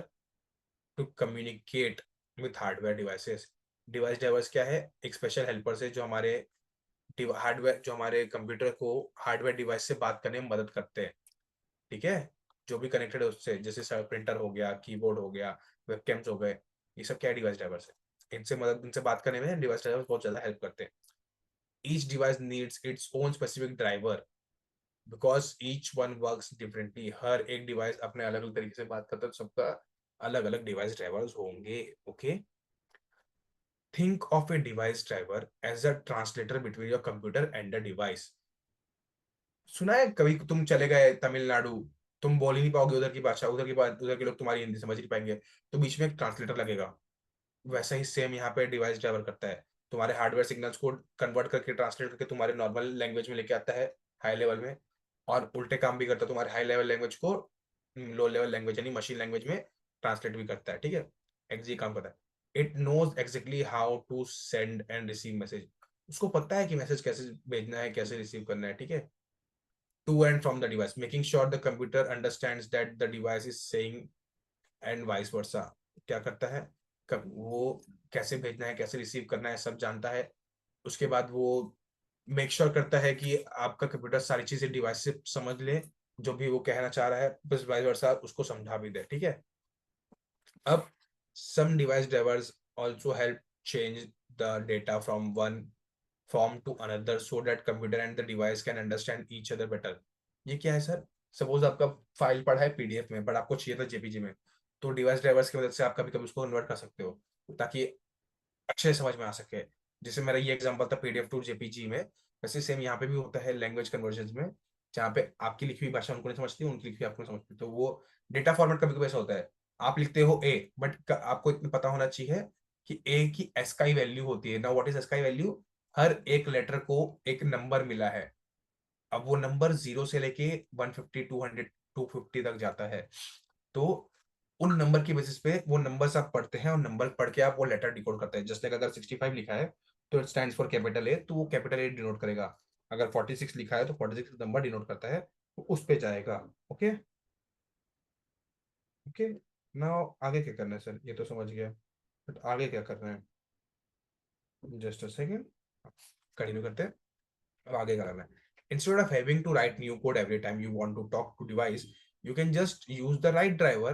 to communicate with hardware devices। Device drivers क्या है, एक स्पेशल हेल्पर है जो हमारे हार्डवेयर, जो हमारे कंप्यूटर को हार्डवेयर डिवाइस से बात करने में मदद करते हैं, ठीक है। जो भी कनेक्टेड है उससे, जैसे प्रिंटर हो गया, कीबोर्ड हो गया, वेबकैम्स हो गए, ये सब क्या डिवाइस ड्राइवर्स है। इनसे बात करने में डिवाइस ड्राइवर्स बहुत ज्यादा हेल्प करते हैं. Each device needs its own specific driver because each one works differently. हर एक डिवाइस अपने अलग अलग तरीके से बात करता है, सबका अलग अलग डिवाइस ड्राइवर्स होंगे. Okay, think of a device driver as a translator between your computer and the device. सुना है कभी तुम चले गए तमिलनाडु, तुम बोल ही नहीं पाओगे उधर की भाषा, उधर की बात, उधर के लोग तुम्हारी हिंदी समझ नहीं पाएंगे, तो बीच में एक ट्रांसलेटर लगेगा. वैसा ही सेम यहाँ पे डिवाइस ड्राइवर करता है. तुम्हारे हार्डवेयर सिग्नल्स को कन्वर्ट करके ट्रांसलेट करके तुम्हारे नॉर्मल लैंग्वेज में लेके आता है, हाई लेवल में, और उल्टे काम भी करता है, तुम्हारे हाई लेवल लैंग्वेज को लो लेवल लैंग्वेज यानी मशीन लैंग्वेज में ट्रांसलेट भी करता है. ठीक है, एक्जी काम करता है. It knows exactly how to send and receive message. उसको पता है कि मैसेज कैसे भेजना है, कैसे रिसीव करना है. ठीक है, to and from the device, making sure the computer understands that the device is saying and vice versa. क्या करता है, कब वो कैसे भेजना है, कैसे रिसीव करना है, सब जानता है. उसके बाद वो मेक श्योर करता है कि आपका कंप्यूटर सारी चीजें डिवाइस से समझ ले, जो भी वो कहना चाह रहा है, बस वाइस वर्सा उसको समझा भी दे. ठीक है, अब some device drivers also help change the data from one form to another so that computer and the device can understand each other better. ये क्या है सर? सपोज आपका फाइल पड़ा है पीडीएफ में, बट आपको चाहिए था जेपीजी में, तो डिवाइस ड्राइवर्स की मदद से आप कभी कभी उसको कन्वर्ट कर सकते हो ताकि अच्छे से समझ में आ सके. जैसे मेरा ये एग्जांपल था पीडीएफ टू जेपीजी में, वैसे सेम यहाँ पे भी होता है लैंग्वेज कन्वर्जन में, जहाँ पे आपकी लिखी हुई भाषा उनको नहीं समझती, उनकी लिखी हुई आपको नहीं समझती. तो वो डेटा फॉर्मेट कभी कभी ऐसा होता है, आप लिखते हो ए, बट आपको इतना पता होना चाहिए कि ए की एस का ही वैल्यू होती है ना. व्हाट इज एस का ही वैल्यू? हर एक लेटर को एक नंबर मिला है. अब वो नंबर 0 से लेके 150 200 250 तक जाता है. तो उन नंबर की बेसिस पे वो नंबर्स आप पढ़ते हैं और नंबर पढ़ के आप वो लेटर डिकोड करते हैं. जस्ट लाइक अगर 65 लिखा है तो it stands for capital A, तो वो कैपिटल ए डिनोट करेगा. अगर 46 लिखा है तो 46 नंबर डिनोट करता है, तो उस पे जाएगा. ओके ओके, नाउ आगे क्या करना है सर, ये तो समझ गया, बट आगे क्या करना है, जस्ट अ सेकेंड, कंटिन्यू करते हैं. अब आगे क्या करना है, instead of having to write new code every time you want to talk to device, you can just use the right driver,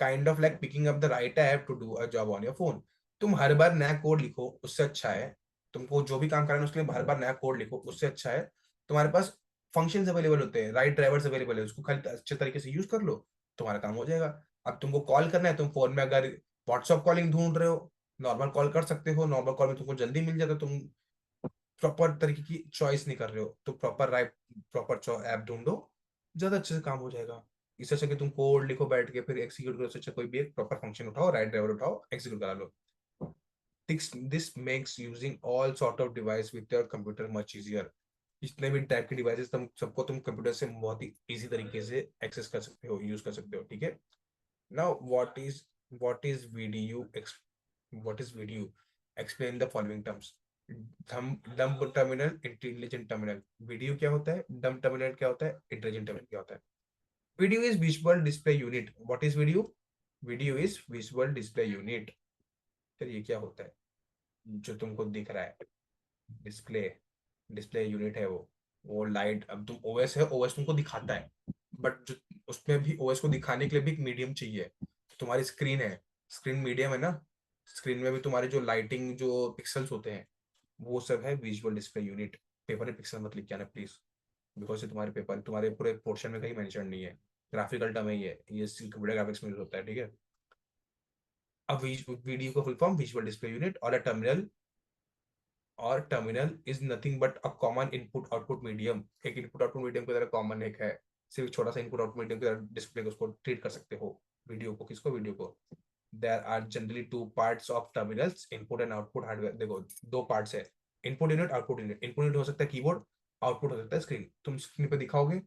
kind of like picking up the right app to do a job on your phone. तुम हर बार नया कोड लिखो उससे अच्छा है, तुमको जो भी काम करना है उसके लिए हर बार नया कोड लिखो उससे अच्छा है, तुम्हारे पास फंक्शंस अवेलेबल होते हैं, राइट ड्राइवर्स अवेलेबल है, उसको खाली अच्छे तरीके से यूज कर लो, तुम्हारा काम हो जाएगा. अब तुमको कॉल करना है, तुम फोन में अगर व्हाट्सअप कॉलिंग ढूंढ रहे हो, नॉर्मल कॉल कर सकते हो, नॉर्मल कॉल में तुमको जल्दी मिल जाता, तुम प्रॉपर तरीके की चॉइस नहीं कर रहे हो, तो प्रॉपर ऐप ढूंढो, ज्यादा अच्छे से काम हो जाएगा. इससे अच्छा कि तुम कोड लिखो बैठ के फिर एग्जीक्यूट करो, इससे अच्छा कोई भी एक प्रॉपर फंक्शन उठाओ, राइट ड्राइवर उठाओ, एग्जीक्यूट करा लो. This makes using all sort of device with your computer much easier. जितने भी टाइप के डिवाइसेस तुम सबको तुम कंप्यूटर से बहुत ही इजी तरीके से एक्सेस कर सकते हो, यूज कर सकते हो. ठीक है, now what is VDU, what is VDU, explain the following terms. Dumb terminal, intelligent terminal. Video क्या होता है, डम्ब टर्मिनल क्या होता है, इंटेलिजेंट टर्मिनल क्या होता है. Video is visual display unit. What is video? Video is visual display unit. फिर ये क्या होता है, जो तुमको दिख रहा है, डिस्प्ले डिस्प्ले यूनिट है वो लाइट. अब तुम ओएस है, ओएस तुमको दिखाता है, बट जो उसमें भी ओएस को दिखाने के लिए भी एक मीडियम चाहिए. तुम्हारी स्क्रीन है, स्क्रीन मीडियम है ना, स्क्रीन में भी तुम्हारे जो लाइटिंग जो पिक्सल्स होते हैं वो सब है विजुअल डिस्प्ले यूनिट. पेपर में पिक्सल मत लिख के आना प्लीज, बिकॉज ये तुम्हारे पेपर तुम्हारे पूरे पोर्शन में कहीं मेंशन नहीं है. ग्राफिकल टर्म है ये कंप्यूटर ग्राफिक्स में यूज होता है. ठीक है, अब वीडियो का full form visual display unit or terminal is nothing but a common input output medium. एक इनपुट आउटपुट मीडियम की तरह कॉमन एक है, सिर्फ छोटा सा इनपुट आउटपुट मीडियम की तरह डिस्प्ले को उसको ट्रीट कर सकते हो. वीडियो को, किसको, वीडियो को. There are generally two parts of terminals, input and output hardware. देखो दो पार्ट्स है, input unit output unit. Input unit हो सकता है कीबोर्ड, आउटपुट हो सकता है स्क्रीन. तुम स्क्रीन पे दिखाओगे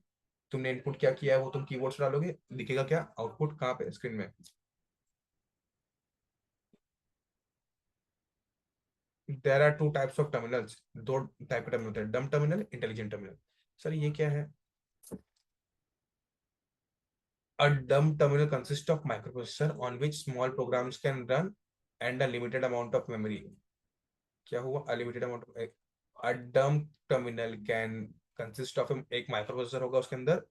तुमने इनपुट क्या किया है, वो तुम कीबोर्ड से डालोगे, दिखेगा क्या, आउटपुट कहाँ पे, स्क्रीन में. There are two types of terminals, दो टाइप के टर्मिनल होते हैं, डम टर्मिनल, इंटेलिजेंट टर्मिनल. सर ये क्या है, a dumb terminal consists of microprocessor on which small programs can run and a limited amount of memory. क्या हुआ, a limited amount of, a dumb terminal can consist of एक माइक्रोप्रोसेसर होगा उसके अंदर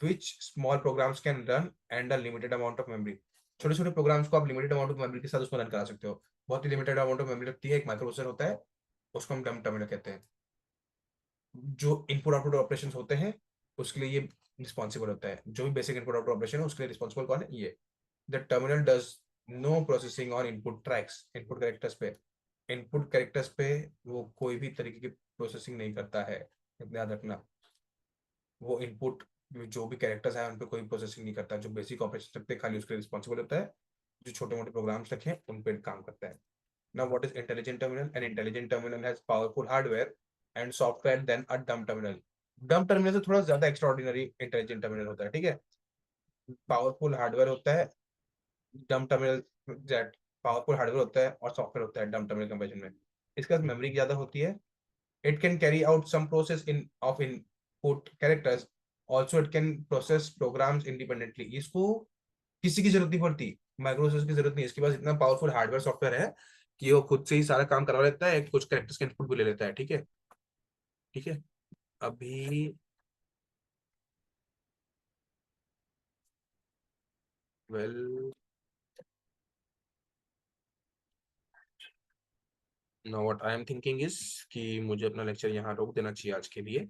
which small programs can run and a limited amount of memory. छोटे छोटे प्रोग्राम्स को आप लिमिटेड अमाउंट ऑफ मेमोरी के साथ उसमें रन करा सकते हो। बहुत ही लिमिटेड अमाउंट ऑफ मेमोरी लगती है, एक माइक्रो प्रोसेसर होता है, उसको हम डम टर्मिनल कहते हैं। जो इनपुट आउटपुट ऑपरेशंस होते हैं उसके लिए ये रिस्पॉन्सिबल होता है। जो भी बेसिक इनपुट आउटपुट ऑपरेशन है उसके लिए रिस्पॉन्सिबल कौन है? ये। The terminal does no processing on input tracks, input characters पे। इनपुट कैरेक्टर्स पे वो कोई भी तरीके की प्रोसेसिंग नहीं करता है, इतना याद रखना। वो इनपुट जो भी कैरेक्टर्स हैं उन पे कोई प्रोसेसिंग नहीं करता। जो बेसिक ऑपरेशन पे खाली उसके लिए रिस्पॉन्सिबल होता है, जो छोटे मोटे प्रोग्राम्स लिखे उन पे काम करता है। Now, what is intelligent terminal? An intelligent terminal has powerful hardware and software than a dumb terminal. Dumb terminal से थोड़ा ज्यादा extraordinary intelligent terminal होता है, ठीक है। पावरफुल हार्डवेयर होता है डम टर्मिनल, दैट पावरफुल हार्डवेयर होता है और सॉफ्टवेयर होता है डम टर्मिनल कंपैरिजन में। इसके पास मेमोरी ज्यादा होती है। It can carry out some process in of input characters, also it can process programs independently. इसको किसी की जरूरत नहीं पड़ती, माइक्रोप्रोसेसर की जरूरत नहीं। इसके पास इतना पावरफुल हार्डवेयर सॉफ्टवेयर है कि वो खुद से ही सारा काम करवा लेता है, कुछ कैरेक्टर्स के इनपुट भी ले लेता है, ठीक है। ठीक है, अभी well now what I am thinking is कि मुझे अपना लेक्चर यहाँ रोक देना चाहिए आज के लिए।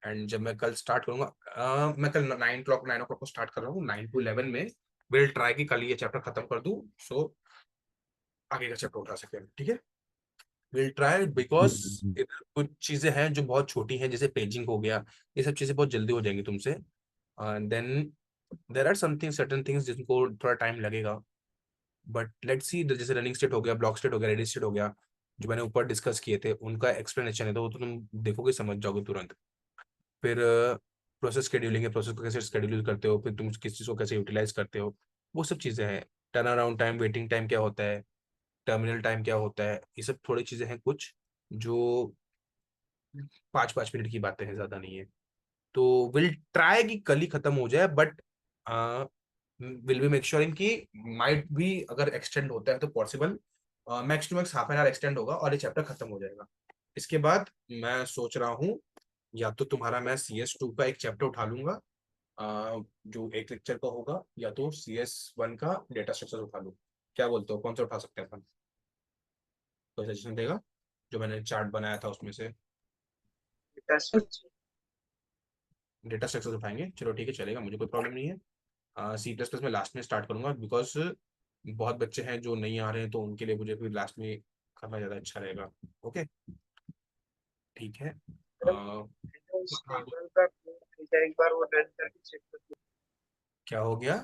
एंड जब मैं कल स्टार्ट करूंगा, मैं कल 9 o'clock को स्टार्ट कर रहा हूँ, 9 to 11 में विल ट्राई कि कल ये चैप्टर खत्म कर दूं, सो आगे का चैप्टर उठा सके, ठीक है। विल ट्राई बिकॉज कुछ चीजें हैं जो बहुत छोटी हैं, जैसे पेजिंग हो गया, ये सब चीजें बहुत जल्दी हो जाएंगी तुमसे। Then there are something certain things जिनको थोड़ा टाइम लगेगा, बट लेट्स सी। जैसे रनिंग स्टेट हो गया, ब्लॉक स्टेट हो गया, रेडी स्टेट हो गया, जो मैंने ऊपर डिस्कस किए थे, उनका एक्सप्लेनेशन है तो वो तो तुम देखोगे समझ जाओगे तुरंत। फिर प्रोसेस शेड्यूलिंग है, प्रोसेस को कैसे शेड्यूल करते हो, फिर तुम किस चीज़ को कैसे यूटिलाइज करते हो, वो सब चीज़ें हैं। Turn around time, waiting time क्या होता है, टर्मिनल टाइम क्या होता है, ये सब थोड़ी चीज़ें हैं कुछ जो 5-5 मिनट की बातें हैं, ज़्यादा नहीं है। तो विल ट्राई कि कल ही खत्म हो जाए, but will be make shoring कि माइट भी अगर एक्सटेंड होता है तो possible max to max half an hour extend होगा और ये चैप्टर खत्म हो जाएगा। इसके बाद मैं सोच रहा हूँ या तो तुम्हारा मैं CS2 का एक चैप्टर उठा लूंगा, जो एक लेक्चर का होगा, या तो CS1 का डेटा स्ट्रक्चर उठा लूँ। क्या बोलते हो, कौन सा उठा सकते हैं अपन? कोई सजेशन देगा? जो मैंने चार्ट बनाया था उसमें से डेटा स्ट्रक्चर उठाएंगे, चलो ठीक है, चलेगा, मुझे कोई प्रॉब्लम नहीं है। C++ में लास्ट में स्टार्ट करूंगा, बिकॉज बहुत बच्चे हैं जो नहीं आ रहे हैं, तो उनके लिए मुझे फिर लास्ट में करना ज़्यादा अच्छा रहेगा। ओके, ठीक है। उस टेबल का कोड भेजा, एक बार वो रन करके चेक कर लो। क्या हो गया?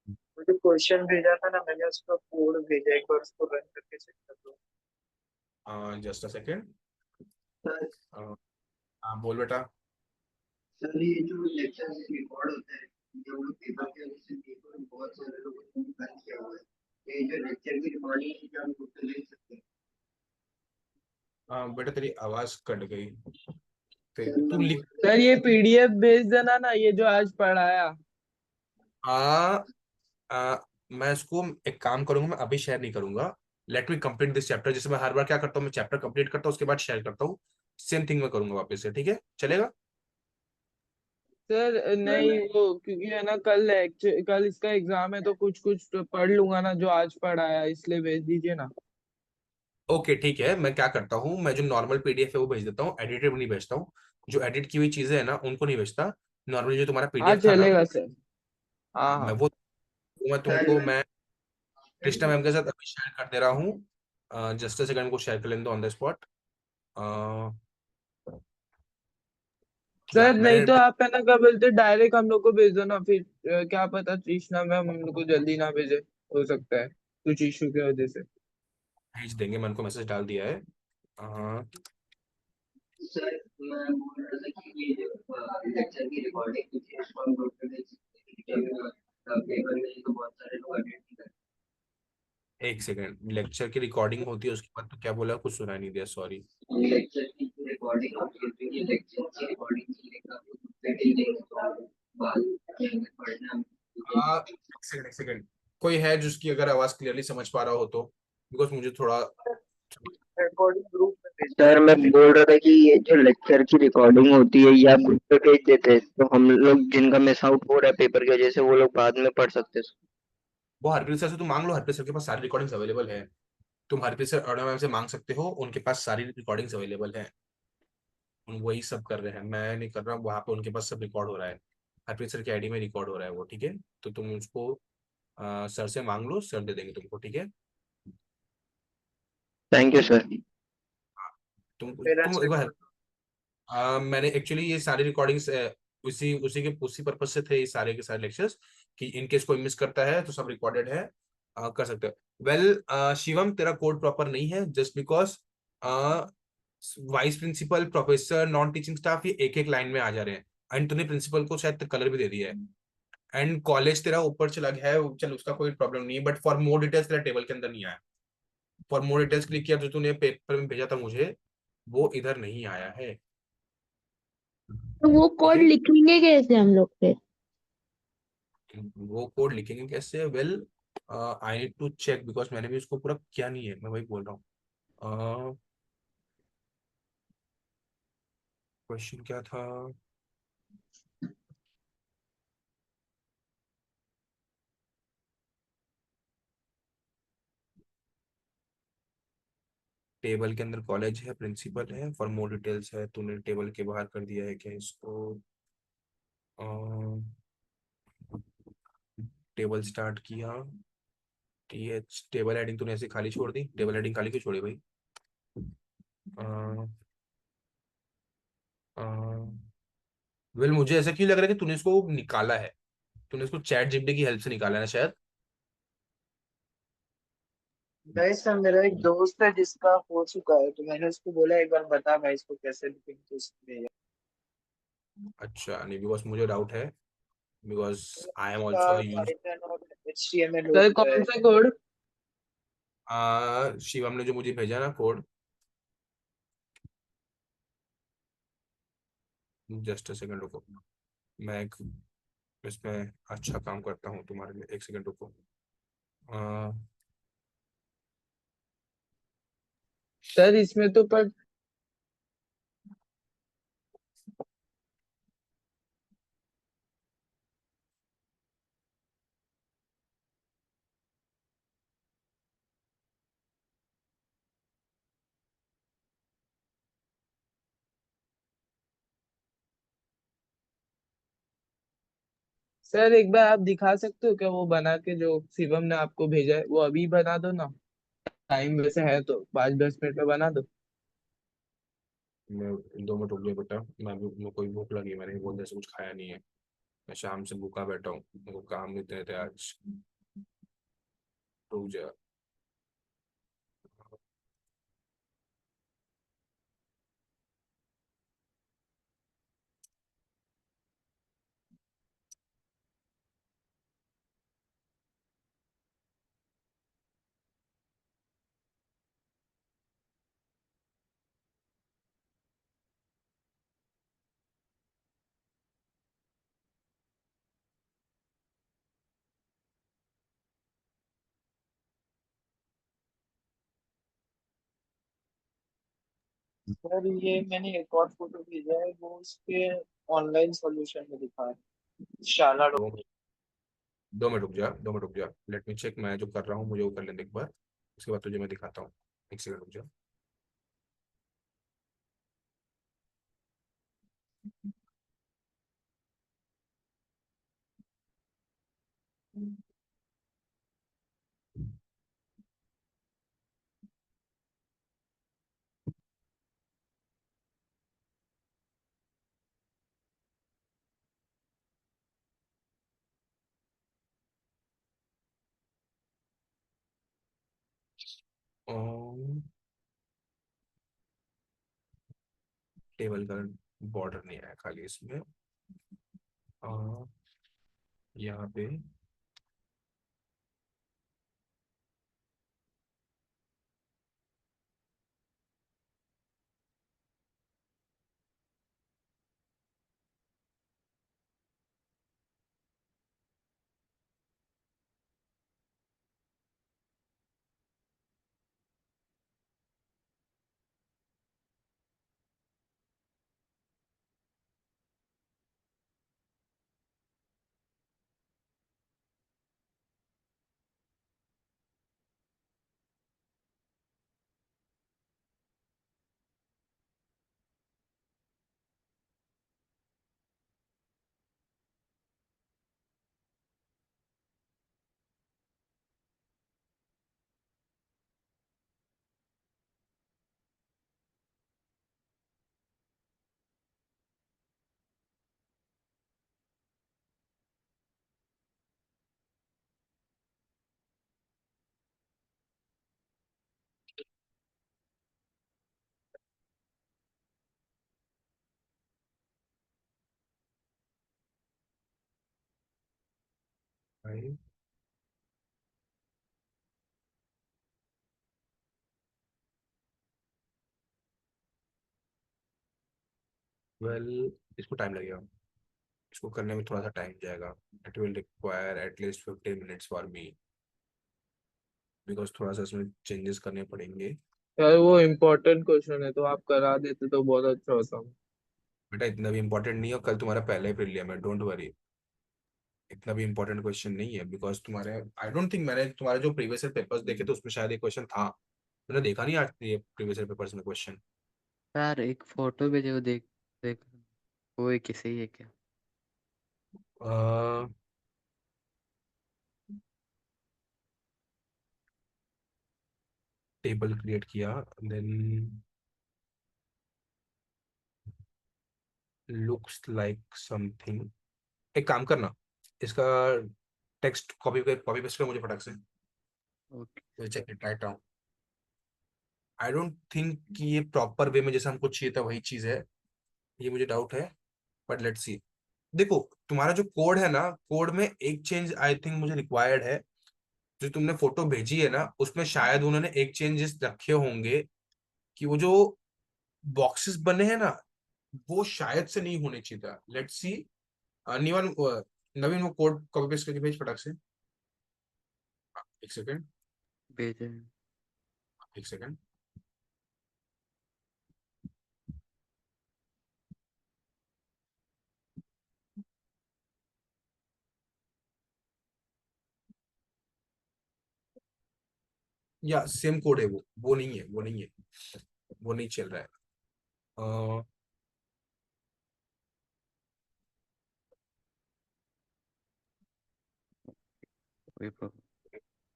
मुझे क्वेश्चन भेजा था ना, मैंने उसका कोड भेजा, एक बार उसको रन करके चेक कर लो। Just a second. सर हाँ बोल बेटा। सर ये जो लेक्चर रिकॉर्ड होता है, ये हम लोग पेपर के वजह से पेपर बहुत सारे लोगों ने बंद किया हुआ है। ये जो लेक्चर की रिकॉर्डिंग है, क्या हम खुद से ले सकते हैं? बेटा तेरी आवाज कट गई, फिर सर तू मैं लिख। सर ये PDF भेज देना ना, ये जो आज पढ़ाया। आ, आ, मैं इसको एक काम करूंगा, मैं अभी शेयर नहीं करूंगा। Let me complete this chapter. जैसे मैं हर बार क्या करता हूँ, मैं चैप्टर कंप्लीट करता हूँ उसके बाद शेयर करता हूँ, सेम थिंग मैं करूंगा वापस से, ठीक है, चलेगा? सर नहीं, वो क्योंकि है ना कल लेक्चर, कल इसका एग्जाम है तो कुछ कुछ तो पढ़ लूंगा ना जो आज पढ़ाया, इसलिए भेज दीजिए ना। ओके ठीक है, मैं क्या करता हूँ, मैं जो नॉर्मल PDF है वो भेज देता हूँ, एडिटेड नहीं भेजता हूँ। जो एडिट की हुई चीजें है ना उनको नहीं भेजता। नॉर्मली जो तुम्हारा हाँ PDF था ना, चलेगा सर। हाँ मैं हाँ। वो मैं सर तुमको मैं कृष्णा मैम के साथ अभी शेयर कर दे रहा हूँ। जस्ट अ सेकंड को शेयर कर लेने दो ऑन द स्पॉट। या सर नहीं मैंने तो आप है ना क्या बोलते, डायरेक्ट हम लोग को भेज दो ना, फिर क्या पता कृष्णा मैम हम लोग को जल्दी ना भेजे, हो सकता है कुछ इशू की वजह से। भेज देंगे, मैंने उनको मैसेज डाल दिया है। अ, सर मैं बोल रहा था कि ये जो लेक्चर की रिकॉर्डिंग कुछ इसको हम ग्रुप पे भेज सकते हैं, क्योंकि पेपर में तो बहुत सारे लोग अटेंड नहीं करते। एक सेकंड, लेक्चर की रिकॉर्डिंग होती है उसके बाद तो क्या बोला, कुछ सुना नहीं दिया, सॉरी। लेक्चर की रिकॉर्डिंग होती है, तो ये लेक्चर की रिकॉर्डिंग की लेकर ग्रुप पे भेज देंगे तो बाद में पढ़ना। एक सेकंड, कोई है जिसकी अगर आवाज क्लियरली समझ पा रहा हो तो, बिकॉज मुझे थोड़ा रिकॉर्डिंग ग्रुप में भेज सर मैं बोल रहा था कि ये जो लेक्चर की रिकॉर्डिंग होती है ये आप ग्रुप पे भेज देते हैं, तो हम लोग जिनका मिस आउट हो रहा है पेपर की वजह से वो लोग बाद में पढ़ सकते हैं। वो हरप्रीत सर से तुम मांग लो, हरप्रीत सर के पास सारी रिकॉर्डिंग्स अवेलेबल है। तुम हरप्रीत सर अरुणा मैम से मांग सकते हो, उनके पास सारी रिकॉर्डिंग्स अवेलेबल है। वही सब कर रहे हैं, मैं नहीं कर रहा, वहां पे उनके पास सब रिकॉर्ड हो रहा है। हरप्रीत सर की आईडी में रिकॉर्ड हो रहा है वो, ठीक है। तो तुम उसको सर से मांग लो, सर दे देंगे तुमको, ठीक है। Thank you sir. मेरा तुम एक चेक बार मैंने एक्चुअली ये सारी रिकॉर्डिंग्स उसी पर्पज से थे ये सारे के सारे लेक्चर्स, कि इन केस कोई मिस करता है तो सब रिकॉर्डेड है, कर सकते हो। वेल शिवम, तेरा कोड प्रॉपर नहीं है just because vice principal, professor, non teaching staff ये एक एक लाइन में आ जा रहे हैं। एंड तूने प्रिंसिपल को शायद कलर भी दे दिया है। एंड कॉलेज तेरा ऊपर चला गया है, चल उसका कोई प्रॉब्लम नहीं है, बट फॉर मोर डिटेल्स तेरा टेबल के अंदर नहीं आया। फॉर मोर डिटेल्स क्लिक किया जो तूने पेपर में भेजा था मुझे, वो इधर नहीं आया है, तो वो ठीक कोड है। लिखेंगे कैसे हम लोग फिर? वो कोड लिखेंगे कैसे? Well I need to check because मैंने भी उसको पूरा किया नहीं है, मैं वही बोल रहा हूँ। क्वेश्चन क्या था? टेबल के अंदर कॉलेज है, प्रिंसिपल है, फॉर मोर डिटेल्स है, तूने टेबल के बाहर कर दिया है क्या इसको? टेबल स्टार्ट किया, टीएच टेबल हेडिंग तूने ऐसे खाली छोड़ दी, टेबल हेडिंग खाली क्यों छोड़ी भाई? वेल मुझे ऐसा क्यों लग रहा है कि तूने इसको निकाला है, तूने इसको चैट जीपीटी की हेल्प से निकाला है ना शायद। नहीं सर, मेरा एक दोस्त है जिसका हो चुका है, तो मैंने उसको बोला एक बार बता मैं इसको कैसे लिखूं, तो उसने भेजा। अच्छा, नहीं बिकॉज मुझे डाउट है, बिकॉज आई एम उसका ऑल्सो यूज। पाइथन और एचटीएमएल हो सर चुका कौन है। सा कोड? शिवम ने जो मुझे भेजा ना कोड, जस्ट अ सेकंड रुको, मैं एक इसमें अच्छा काम करता हूँ तुम्हारे लिए, एक सेकंड रुको। अ, सर इसमें तो पर सर एक बार आप दिखा सकते हो क्या वो बना के जो शिवम ने आपको भेजा है, वो अभी बना दो ना। टाइम वैसे है तो 5-10 मिनट में बना दो। मैं 2 मिनट रुक गया बेटा, मैं कोई भूख लगी, मैंने बहुत देर से कुछ खाया नहीं है, मैं शाम से भूखा बैठा हूँ, मेरे को काम इतने थे आज। रुक जा। सर ये मैंने एक और फोटो भेजा है, वो उसके ऑनलाइन सॉल्यूशन में दिखा है, शाला। 2 मिनट रुक जा, 2 मिनट रुक जा, लेट मी चेक, मैं जो कर रहा हूँ मुझे वो कर लेने एक बार, उसके बाद तुझे मैं दिखाता हूँ। एक सेकंड रुक जा। टेबल का बॉर्डर नहीं आया खाली इसमें, यहाँ पे 5 12। इसको टाइम लगेगा, इसको करने में थोड़ा सा टाइम जाएगा। It will require at least 15 minutes for me, because थोड़ा सा इसमें चेंजेस करने पड़ेंगे। यार वो इम्पोर्टेंट क्वेश्चन है, तो आप करा देते तो बहुत अच्छा होता। बेटा इतना भी इम्पोर्टेंट नहीं है, कल तुम्हारा पहला ही प्रीलियम है, डोंट वरी। इतना भी इम्पोर्टेंट क्वेश्चन नहीं है, बिकॉज तुम्हारे आई डोंट थिंक, मैंने तुम्हारे जो प्रीवियस ईयर पेपर्स देखे तो उसमें शायद ये क्वेश्चन था। मैंने देखा नहीं आज ये प्रीवियस ईयर पेपर्स में क्वेश्चन। यार एक फोटो भेजे, वो देख देख, वो एक ही सही है क्या? टेबल क्रिएट किया, देन लुक्स लाइक समथिंग। एक काम करना, इसका टेक्स्ट कॉपी पेस्ट कर मुझे फटाक से, okay. Check it right down. I don't think कि ये प्रॉपर वे में जैसा हमको चाहिए था वही चीज है, ये मुझे डाउट है, बट लेट्स सी। देखो तुम्हारा जो कोड है ना, कोड में एक चेंज आई थिंक मुझे रिक्वायर्ड है। जो तुमने फोटो भेजी है ना, उसमें शायद उन्होंने एक चेंजेस रखे होंगे कि वो जो बॉक्सेस बने हैं ना, वो शायद से नहीं होने चाहिए था। Let's see. निवन नवीन वो कोड कॉपी पेस्ट करके भेज फटाक से। एक सेकंड, भेजे। एक सेकंड। या सेम कोड है वो नहीं है, वो नहीं है, वो नहीं चल रहा है। अ, कोई problem.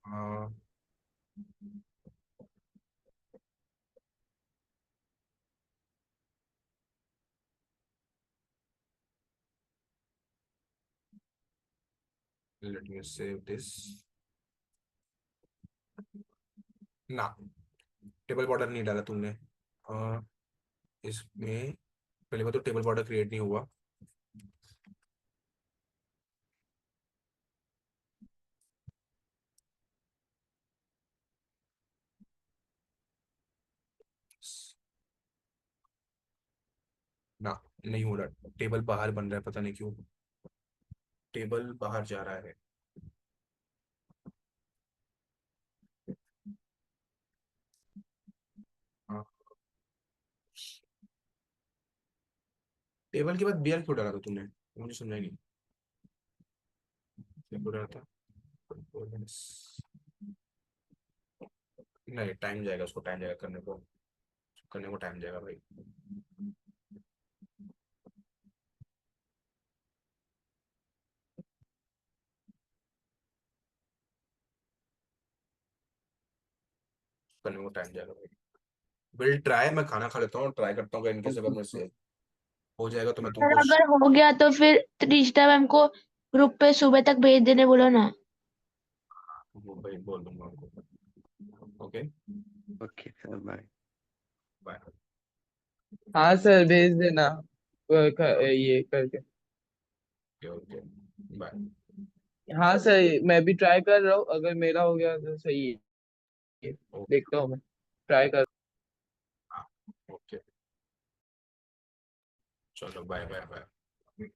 A, let me save this ना। टेबल बॉर्डर नहीं डाला तुमने। इसमें पहले बात तो टेबल बॉर्डर क्रिएट नहीं हुआ। ना, नहीं हो रहा, टेबल बाहर बन रहा है, पता नहीं क्यों टेबल बाहर जा रहा है। हाँ, टेबल के बाद बियर क्यों डाला था तुमने, मुझे समझा ही नहीं क्या बोल रहा था। नहीं, टाइम जाएगा, उसको टाइम जाएगा करने को टाइम जाएगा भाई। करने को टाइम जाएगा भाई। विल ट्राई, मैं खाना खा लेता हूँ, ट्राई करता हूँ कि इनकेस अगर मेरे से हो जाएगा तो मैं सर तुमको अगर हो गया तो फिर त्रिष्टा मैम को ग्रुप पे सुबह तक भेज देने बोलो ना। भाई बोल दूंगा उनको। Okay, okay sir, bye. Bye. हाँ सर, भेज देना ये करके। Okay okay, bye. हाँ सर, मैं भी ट्राई कर रहा हूँ, अगर मेरा हो गया तो सही है। ओके, देखता हूँ मैं, ट्राई कर। ओके, चलो बाय बाय बाय।